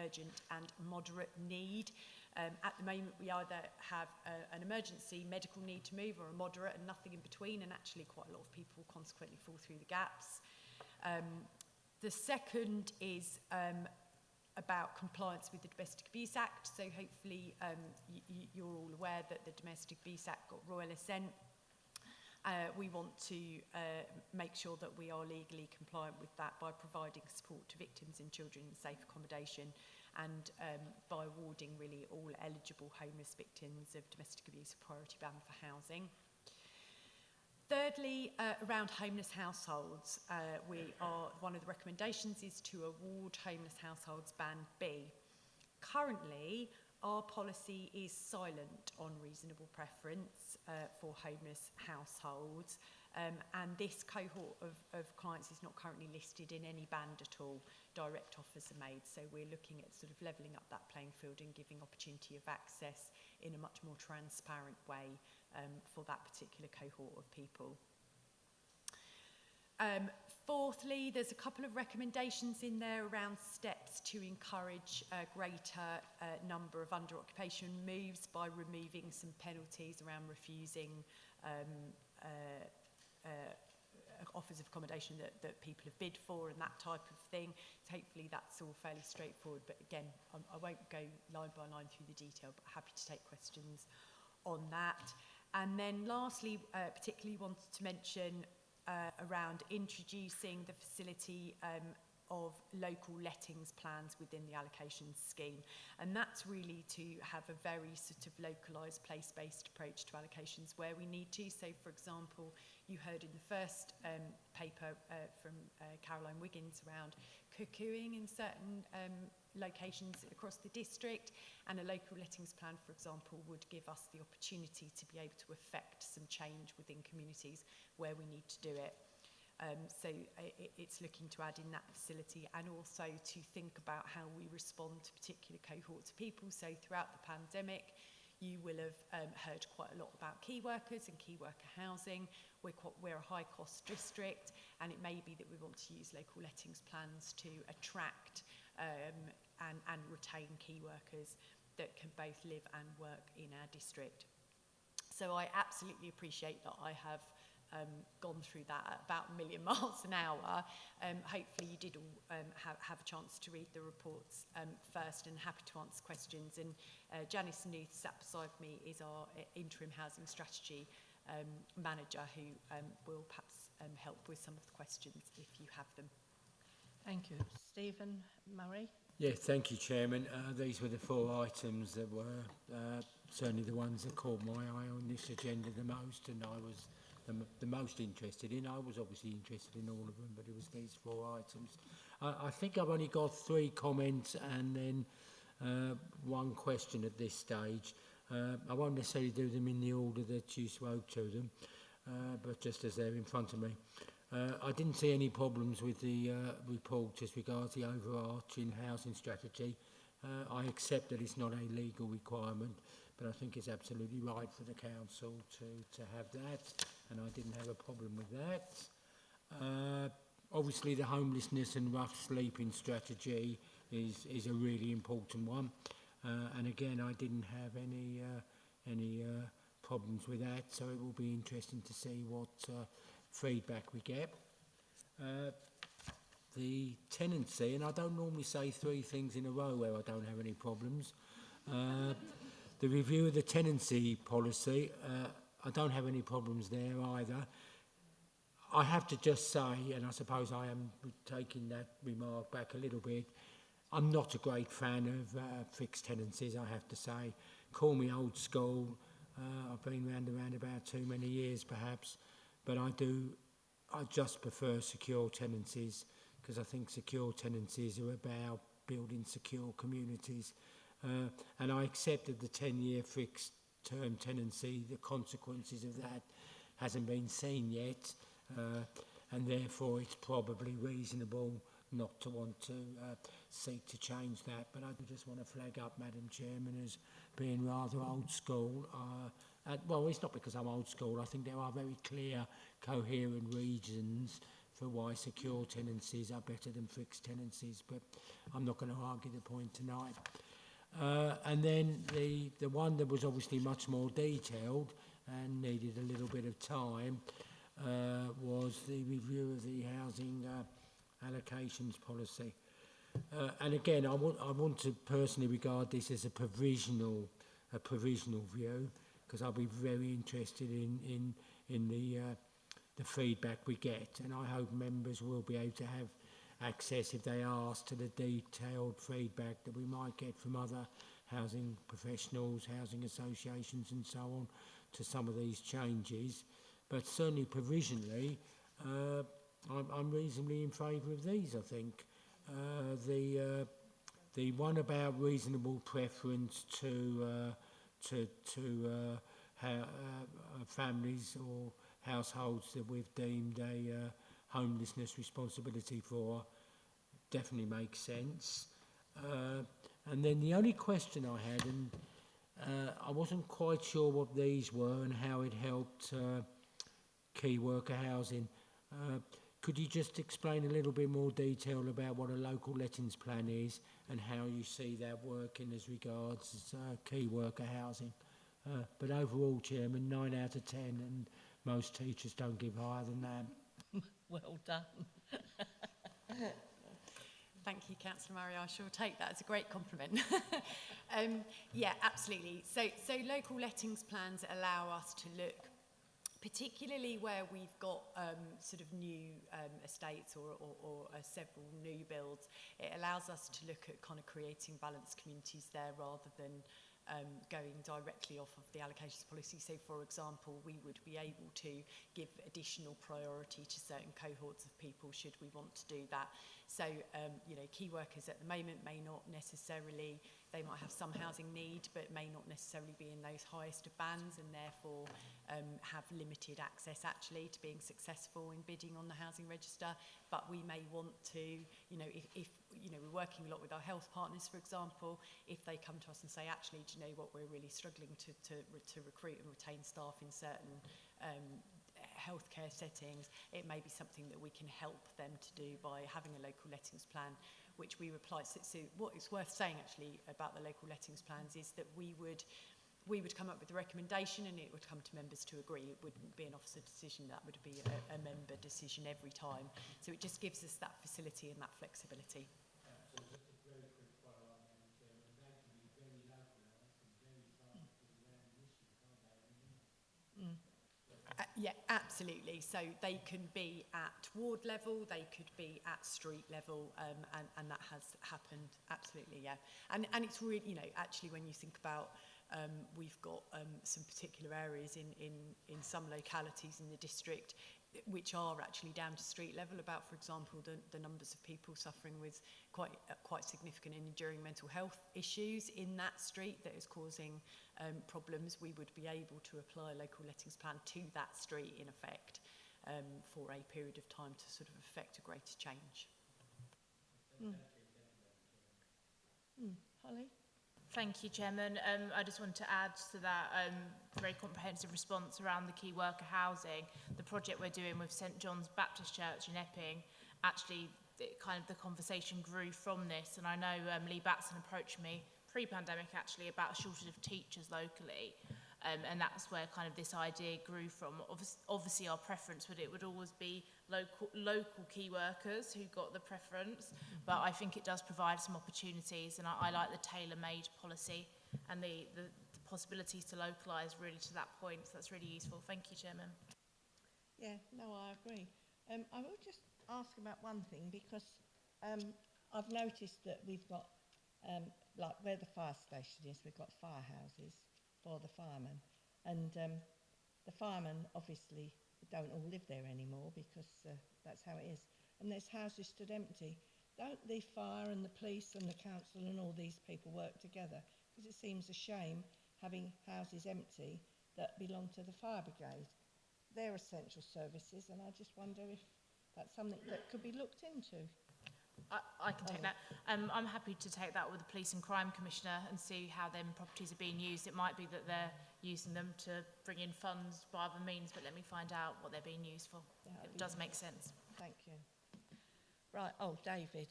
urgent and moderate need. At the moment we either have an emergency medical need to move, or a moderate and nothing in between, and actually quite a lot of people consequently fall through the gaps. The second is about compliance with the Domestic Abuse Act. So hopefully you're all aware that the Domestic Abuse Act got royal assent. We want to make sure that we are legally compliant with that by providing support to victims and children in safe accommodation, and by awarding really all eligible homeless victims of domestic abuse a priority band for housing. Thirdly, around homeless households, one of the recommendations is to award homeless households band B. Currently, our policy is silent on reasonable preference for homeless households, and this cohort of clients is not currently listed in any band at all. Direct offers are made, so we're looking at sort of levelling up that playing field and giving opportunity of access in a much more transparent way for that particular cohort of people. Fourthly, there's a couple of recommendations in there around steps to encourage a greater number of under-occupation moves by removing some penalties around refusing offers of accommodation that people have bid for and that type of thing. So hopefully that's all fairly straightforward, but again, I won't go line by line through the detail, but happy to take questions on that. And then lastly, particularly wanted to mention around introducing the facility of local lettings plans within the allocations scheme. And that's really to have a very sort of localised, place-based approach to allocations where we need to. So, for example, you heard in the first paper from Caroline Wiggins around cuckooing in certain locations across the district, and a local lettings plan, for example, would give us the opportunity to be able to affect some change within communities where we need to do it. So it's looking to add in that facility, and also to think about how we respond to particular cohorts of people. So throughout the pandemic, you will have heard quite a lot about key workers and key worker housing. We're a high-cost district, and it may be that we want to use local lettings plans to attract and retain key workers that can both live and work in our district. So I absolutely appreciate that I have gone through that at about 1,000,000 miles an hour. Hopefully you did all have a chance to read the reports first, and happy to answer questions. And Janice Newth, sat beside me, is our interim housing strategy manager who will perhaps help with some of the questions if you have them. Thank you. Stephen Murray. Yeah, thank you, Chairman. These were the 4 items that were certainly the ones that caught my eye on this agenda the most, and I was the most interested in. I was obviously interested in all of them, but it was these 4 items. I think I've only got 3 comments and then 1 question at this stage. I won't necessarily do them in the order that you spoke to them, but just as they're in front of me. I didn't see any problems with the report as regards the overarching housing strategy. I accept that it's not a legal requirement, but I think it's absolutely right for the council to have that, and I didn't have a problem with that. Obviously, the homelessness and rough sleeping strategy is a really important one, and again, I didn't have any problems with that, so it will be interesting to see what feedback we get. The tenancy, and I don't normally say 3 things in a row where I don't have any problems. The review of the tenancy policy, I don't have any problems there either. I have to just say, and I suppose I am taking that remark back a little bit, I'm not a great fan of fixed tenancies, I have to say. Call me old school, I've been round about too many years perhaps, but I just prefer secure tenancies, because I think secure tenancies are about building secure communities. And I accepted the 10-year fixed term tenancy. The consequences of that hasn't been seen yet, and therefore it's probably reasonable not to want to seek to change that. But I just want to flag up, Madam Chairman, as being rather old school. Well, it's not because I'm old school. I think there are very clear, coherent reasons for why secure tenancies are better than fixed tenancies, but I'm not going to argue the point tonight. And then the one that was obviously much more detailed and needed a little bit of time was the review of the housing allocations policy. And again, I want to personally regard this as a provisional view, because I'll be very interested in the feedback we get, and I hope members will be able to have access, if they ask, to the detailed feedback that we might get from other housing professionals, housing associations and so on, to some of these changes. But certainly provisionally, I'm reasonably in favour of these, I think. The one about reasonable preference to families or households that we've deemed a homelessness responsibility for definitely makes sense. And then the only question I had, and I wasn't quite sure what these were and how it helped key worker housing. Could you just explain a little bit more detail about what a local lettings plan is and how you see that working as regards key worker housing? But overall, Chairman, 9 out of 10, and most teachers don't give higher than that. Well done. Thank you, Councillor Murray. I shall take that as a great compliment. Yeah, absolutely. So local lettings plans allow us to look, particularly where we've got sort of new estates or several new builds. It allows us to look at kind of creating balanced communities there rather than going directly off of the allocations policy. So, for example, we would be able to give additional priority to certain cohorts of people should we want to do that. So, you know, key workers at the moment may not necessarily, they might have some housing need, but may not necessarily be in those highest of bands and therefore have limited access actually to being successful in bidding on the housing register. But we may want to, you know, if you know, we're working a lot with our health partners, for example, if they come to us and say, actually, do you know what, we're really struggling to recruit and retain staff in certain healthcare settings, it may be something that we can help them to do by having a local lettings plan, which we reply. So what is worth saying actually about the local lettings plans is that we would come up with a recommendation and it would come to members to agree. It wouldn't be an officer decision, that would be a member decision every time. So it just gives us that facility and that flexibility. Yeah, absolutely. So they can be at ward level, they could be at street level, and that has happened, absolutely, yeah. And it's really, you know, actually when you think about, we've got some particular areas in some localities in the district which are actually down to street level, about, for example, the numbers of people suffering with quite significant and enduring mental health issues in that street that is causing problems. We would be able to apply a local lettings plan to that street, in effect, for a period of time to sort of effect a greater change. Holly? Thank you, Chairman. I just want to add to that very comprehensive response around the key worker housing. The project we're doing with St John's Baptist Church in Epping, actually, the conversation grew from this. And I know Lee Batson approached me pre-pandemic, actually, about a shortage of teachers locally. And that's where kind of this idea grew from. Obviously, our preference would always be local key workers who got the preference, but I think it does provide some opportunities, and I like the tailor-made policy and the possibilities to localise really to that point. So that's really useful. Thank you, Chairman. Yeah, no, I agree. I will just ask about one thing, because I've noticed that we've got, like where the fire station is, we've got firehouses for the firemen, and the firemen obviously don't all live there anymore, because that's how it is, and there's houses stood empty. Don't the fire and the police and the council and all these people work together? Because it seems a shame having houses empty that belong to the fire brigade. They're essential services, and I just wonder if that's something that could be looked into. I can take that. I'm happy to take that with the Police and Crime Commissioner and see how them properties are being used. It might be that they're using them to bring in funds by other means, but let me find out what they're being used for. It does make sense. Thank you. Right, oh, David.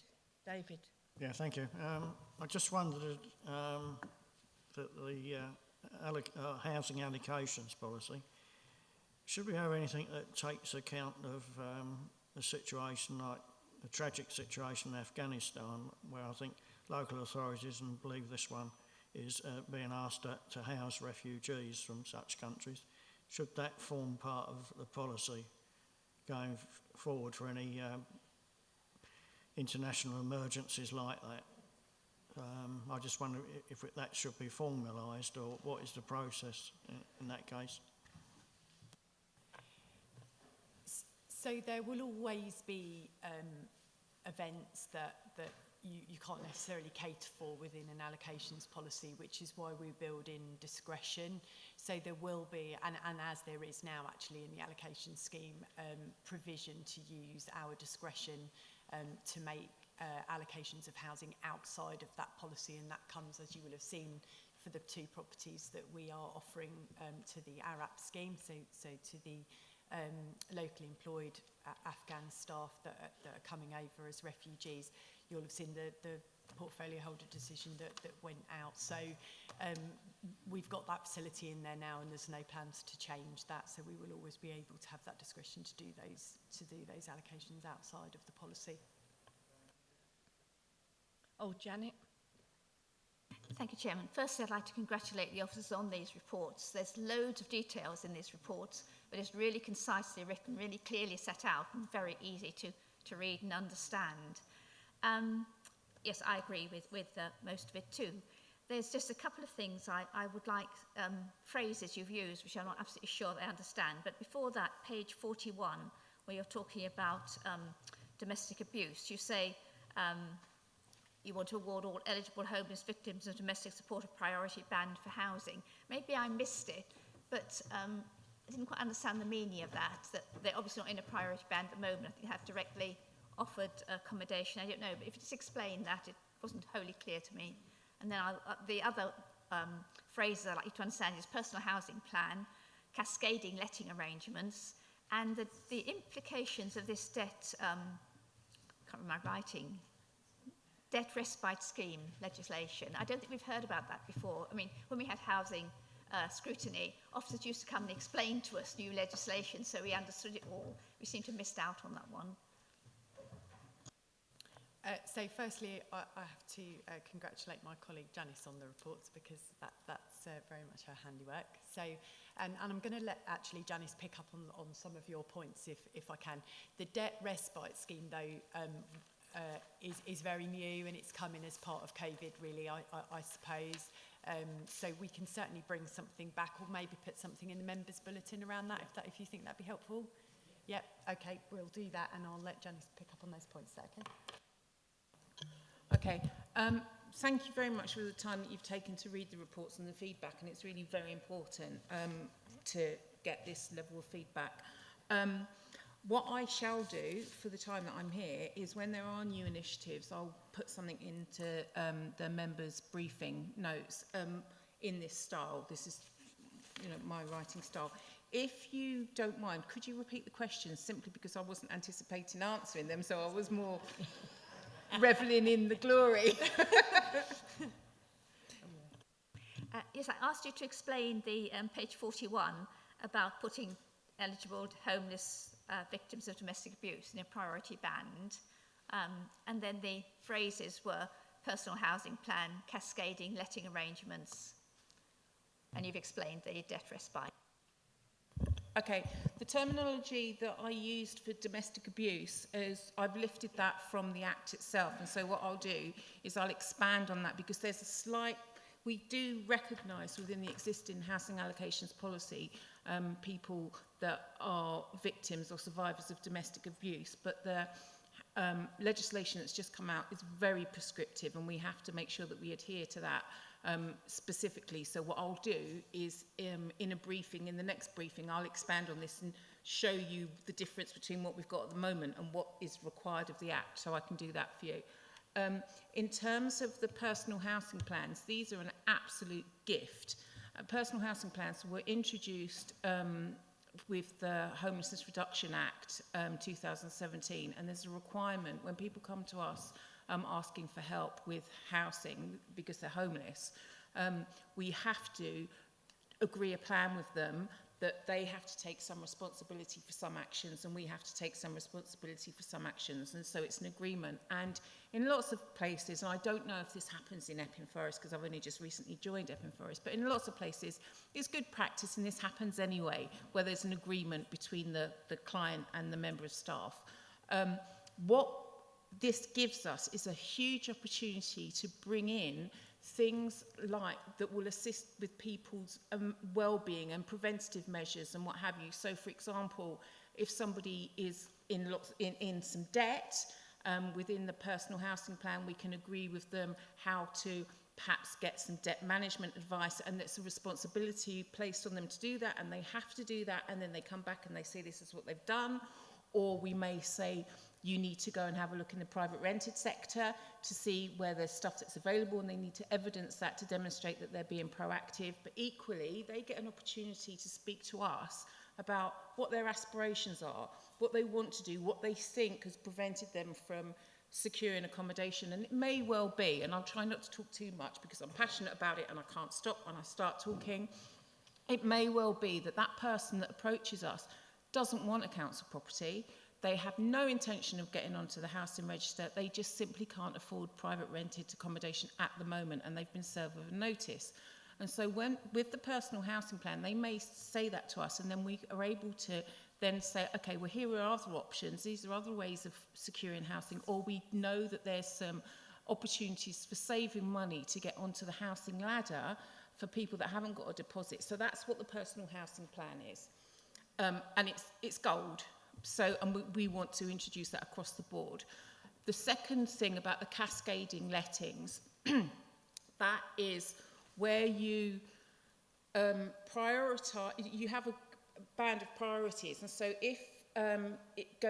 David. Yeah, thank you. I just wondered that the housing allocations policy, should we have anything that takes account of a situation like the tragic situation in Afghanistan, where I think local authorities, and I believe this one is being asked to house refugees from such countries? Should that form part of the policy going forward for any international emergencies like that? I just wonder if that should be formalised, or what is the process in that case? So there will always be events that you can't necessarily cater for within an allocations policy, which is why we build in discretion. So there will be, and as there is now actually in the allocation scheme, provision to use our discretion to make allocations of housing outside of that policy, and that comes, as you will have seen, for the two properties that we are offering to the ARAP scheme, so to the locally employed Afghan staff that are coming over as refugees. You'll have seen the portfolio holder decision that went out. So we've got that facility in there now, and there's no plans to change that. So we will always be able to have that discretion to do those allocations outside of the policy. Oh, Janet. Thank you, Chairman. Firstly, I'd like to congratulate the officers on these reports. There's loads of details in these reports, but it's really concisely written, really clearly set out, and very easy to read and understand. Yes, I agree with most of it too. There's just a couple of things I would like, phrases you've used, which I'm not absolutely sure that I understand. But before that, page 41, where you're talking about domestic abuse, you say, you want to award all eligible homeless victims of domestic support a priority band for housing. Maybe I missed it, but I didn't quite understand the meaning of that they're obviously not in a priority band at the moment. I think they have directly offered accommodation. I don't know, but if you just explain that, it wasn't wholly clear to me. And then the other phrases I'd like you to understand is personal housing plan, cascading letting arrangements, and the implications of this debt, can't remember my writing, debt respite scheme legislation. I don't think we've heard about that before. I mean, when we had housing scrutiny, officers used to come and explain to us new legislation, so we understood it all. We seem to have missed out on that one. So firstly, I have to congratulate my colleague Janice on the reports, because that's That's very much her handiwork. So, and I'm going to let actually Janice pick up on some of your points if I can. The debt respite scheme, though, is very new, and it's come in as part of COVID, really, I suppose. So we can certainly bring something back, or maybe put something in the members' bulletin around that, if you think that'd be helpful. Yep, okay, we'll do that, and I'll let Janice pick up on those points. Is that okay? Okay. Thank you very much for the time that you've taken to read the reports and the feedback, and it's really very important to get this level of feedback. What I shall do for the time that I'm here is when there are new initiatives, I'll put something into the members' briefing notes in this style. This is, my writing style. If you don't mind, could you repeat the questions, simply because I wasn't anticipating answering them, so I was more reveling in the glory. Yes, I asked you to explain the page 41 about putting eligible homeless victims of domestic abuse in a priority band. And then the phrases were personal housing plan, cascading letting arrangements. And you've explained the debt respite. Okay, the terminology that I used for domestic abuse is I've lifted that from the Act itself, and so what I'll do is I'll expand on that, because there's a slight, we do recognise within the existing housing allocations policy people that are victims or survivors of domestic abuse, but the legislation that's just come out is very prescriptive, and we have to make sure that we adhere to that specifically. So what I'll do is in a briefing, in the next briefing, I'll expand on this and show you the difference between what we've got at the moment and what is required of the Act, so I can do that for you. In terms of the personal housing plans, these are an absolute gift. Personal housing plans were introduced with the Homelessness Reduction Act 2017, and there's a requirement when people come to us asking for help with housing because they're homeless, we have to agree a plan with them that they have to take some responsibility for some actions and we have to take some responsibility for some actions, and so it's an agreement. And in lots of places, and I don't know if this happens in Epping Forest because I've only just recently joined Epping Forest, but in lots of places it's good practice, and this happens anyway, where there's an agreement between the client and the member of staff. What this gives us is a huge opportunity to bring in things like that will assist with people's well-being and preventative measures and what have you. So, for example, if somebody is in some debt within the personal housing plan, we can agree with them how to perhaps get some debt management advice, and it's a responsibility placed on them to do that, and they have to do that, and then they come back and they say this is what they've done. Or we may say, you need to go and have a look in the private rented sector to see where there's stuff that's available, and they need to evidence that to demonstrate that they're being proactive. But equally, they get an opportunity to speak to us about what their aspirations are, what they want to do, what they think has prevented them from securing accommodation. And it may well be, and I'll try not to talk too much because I'm passionate about it and I can't stop when I start talking, it may well be that that person that approaches us doesn't want a council property. They have no intention of getting onto the housing register. They just simply can't afford private rented accommodation at the moment, and they've been served with a notice. And so with the personal housing plan, they may say that to us, and then we are able to then say, okay, well, here are other options. These are other ways of securing housing, or we know that there's some opportunities for saving money to get onto the housing ladder for people that haven't got a deposit. So that's what the personal housing plan is. And it's gold. So, and we want to introduce that across the board. The second thing about the cascading lettings, that is where you prioritise, you have a band of priorities. And so if it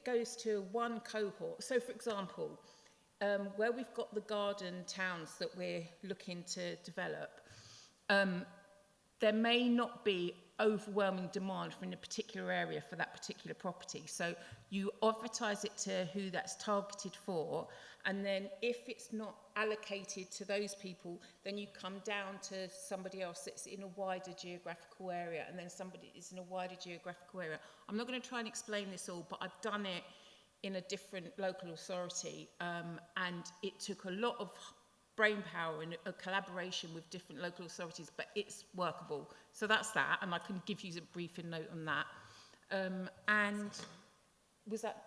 goes to one cohort, so for example, where we've got the garden towns that we're looking to develop, there may not be overwhelming demand from a particular area for that particular property. So you advertise it to who that's targeted for, and then if it's not allocated to those people, then you come down to somebody else that's in a wider geographical area, and then somebody is in a wider geographical area. I'm not going to try and explain this all, but I've done it in a different local authority, and it took a lot of brainpower and a collaboration with different local authorities, but it's workable. So that's that, and I can give you a briefing note on that. And was that?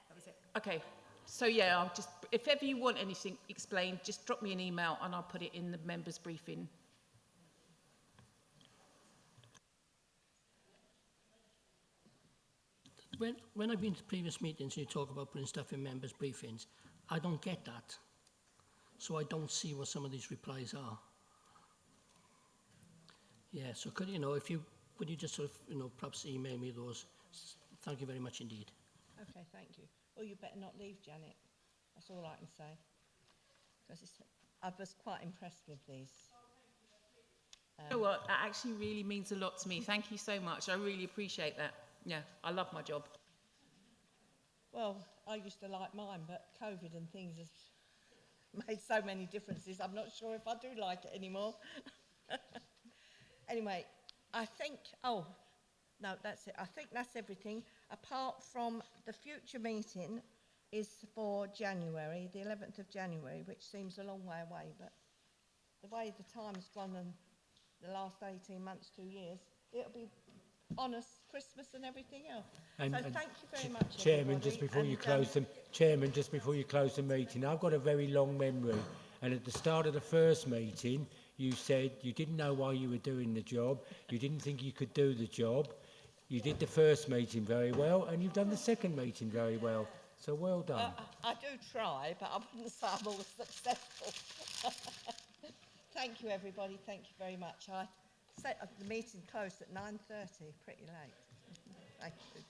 That was it. Okay. So yeah, I'll just, if ever you want anything explained, just drop me an email and I'll put it in the members' briefing. When I've been to previous meetings and you talk about putting stuff in members' briefings, I don't get that. So I don't see what some of these replies are. Yeah, so could you just sort of, perhaps email me those? Thank you very much indeed. Okay, thank you. Well, you better not leave, Janet. That's all I can say. Because I was quite impressed with these. You know what? That actually really means a lot to me. Thank you so much. I really appreciate that. Yeah, I love my job. Well, I used to like mine, but COVID and things have made so many differences. I'm not sure if I do like it anymore. Anyway, I think, oh, no, that's it. I think that's everything. Apart from the future meeting is for January, the 11th of January, which seems a long way away, but the way the time's gone and the last 18 months, 2 years, it'll be on us, Christmas and everything else. And so thank you very much, Chairman, everybody. just before you And, close the Chairman, just before you close the meeting, I've got a very long memory, and at the start of the first meeting, you said you didn't know why you were doing the job, you didn't think you could do the job. You did the first meeting very well, and you've done the second meeting very well. So well done. I do try, but I wouldn't say I'm always successful. Thank you, everybody. Thank you very much. I set the meeting closed at 9:30, pretty late. Thank you.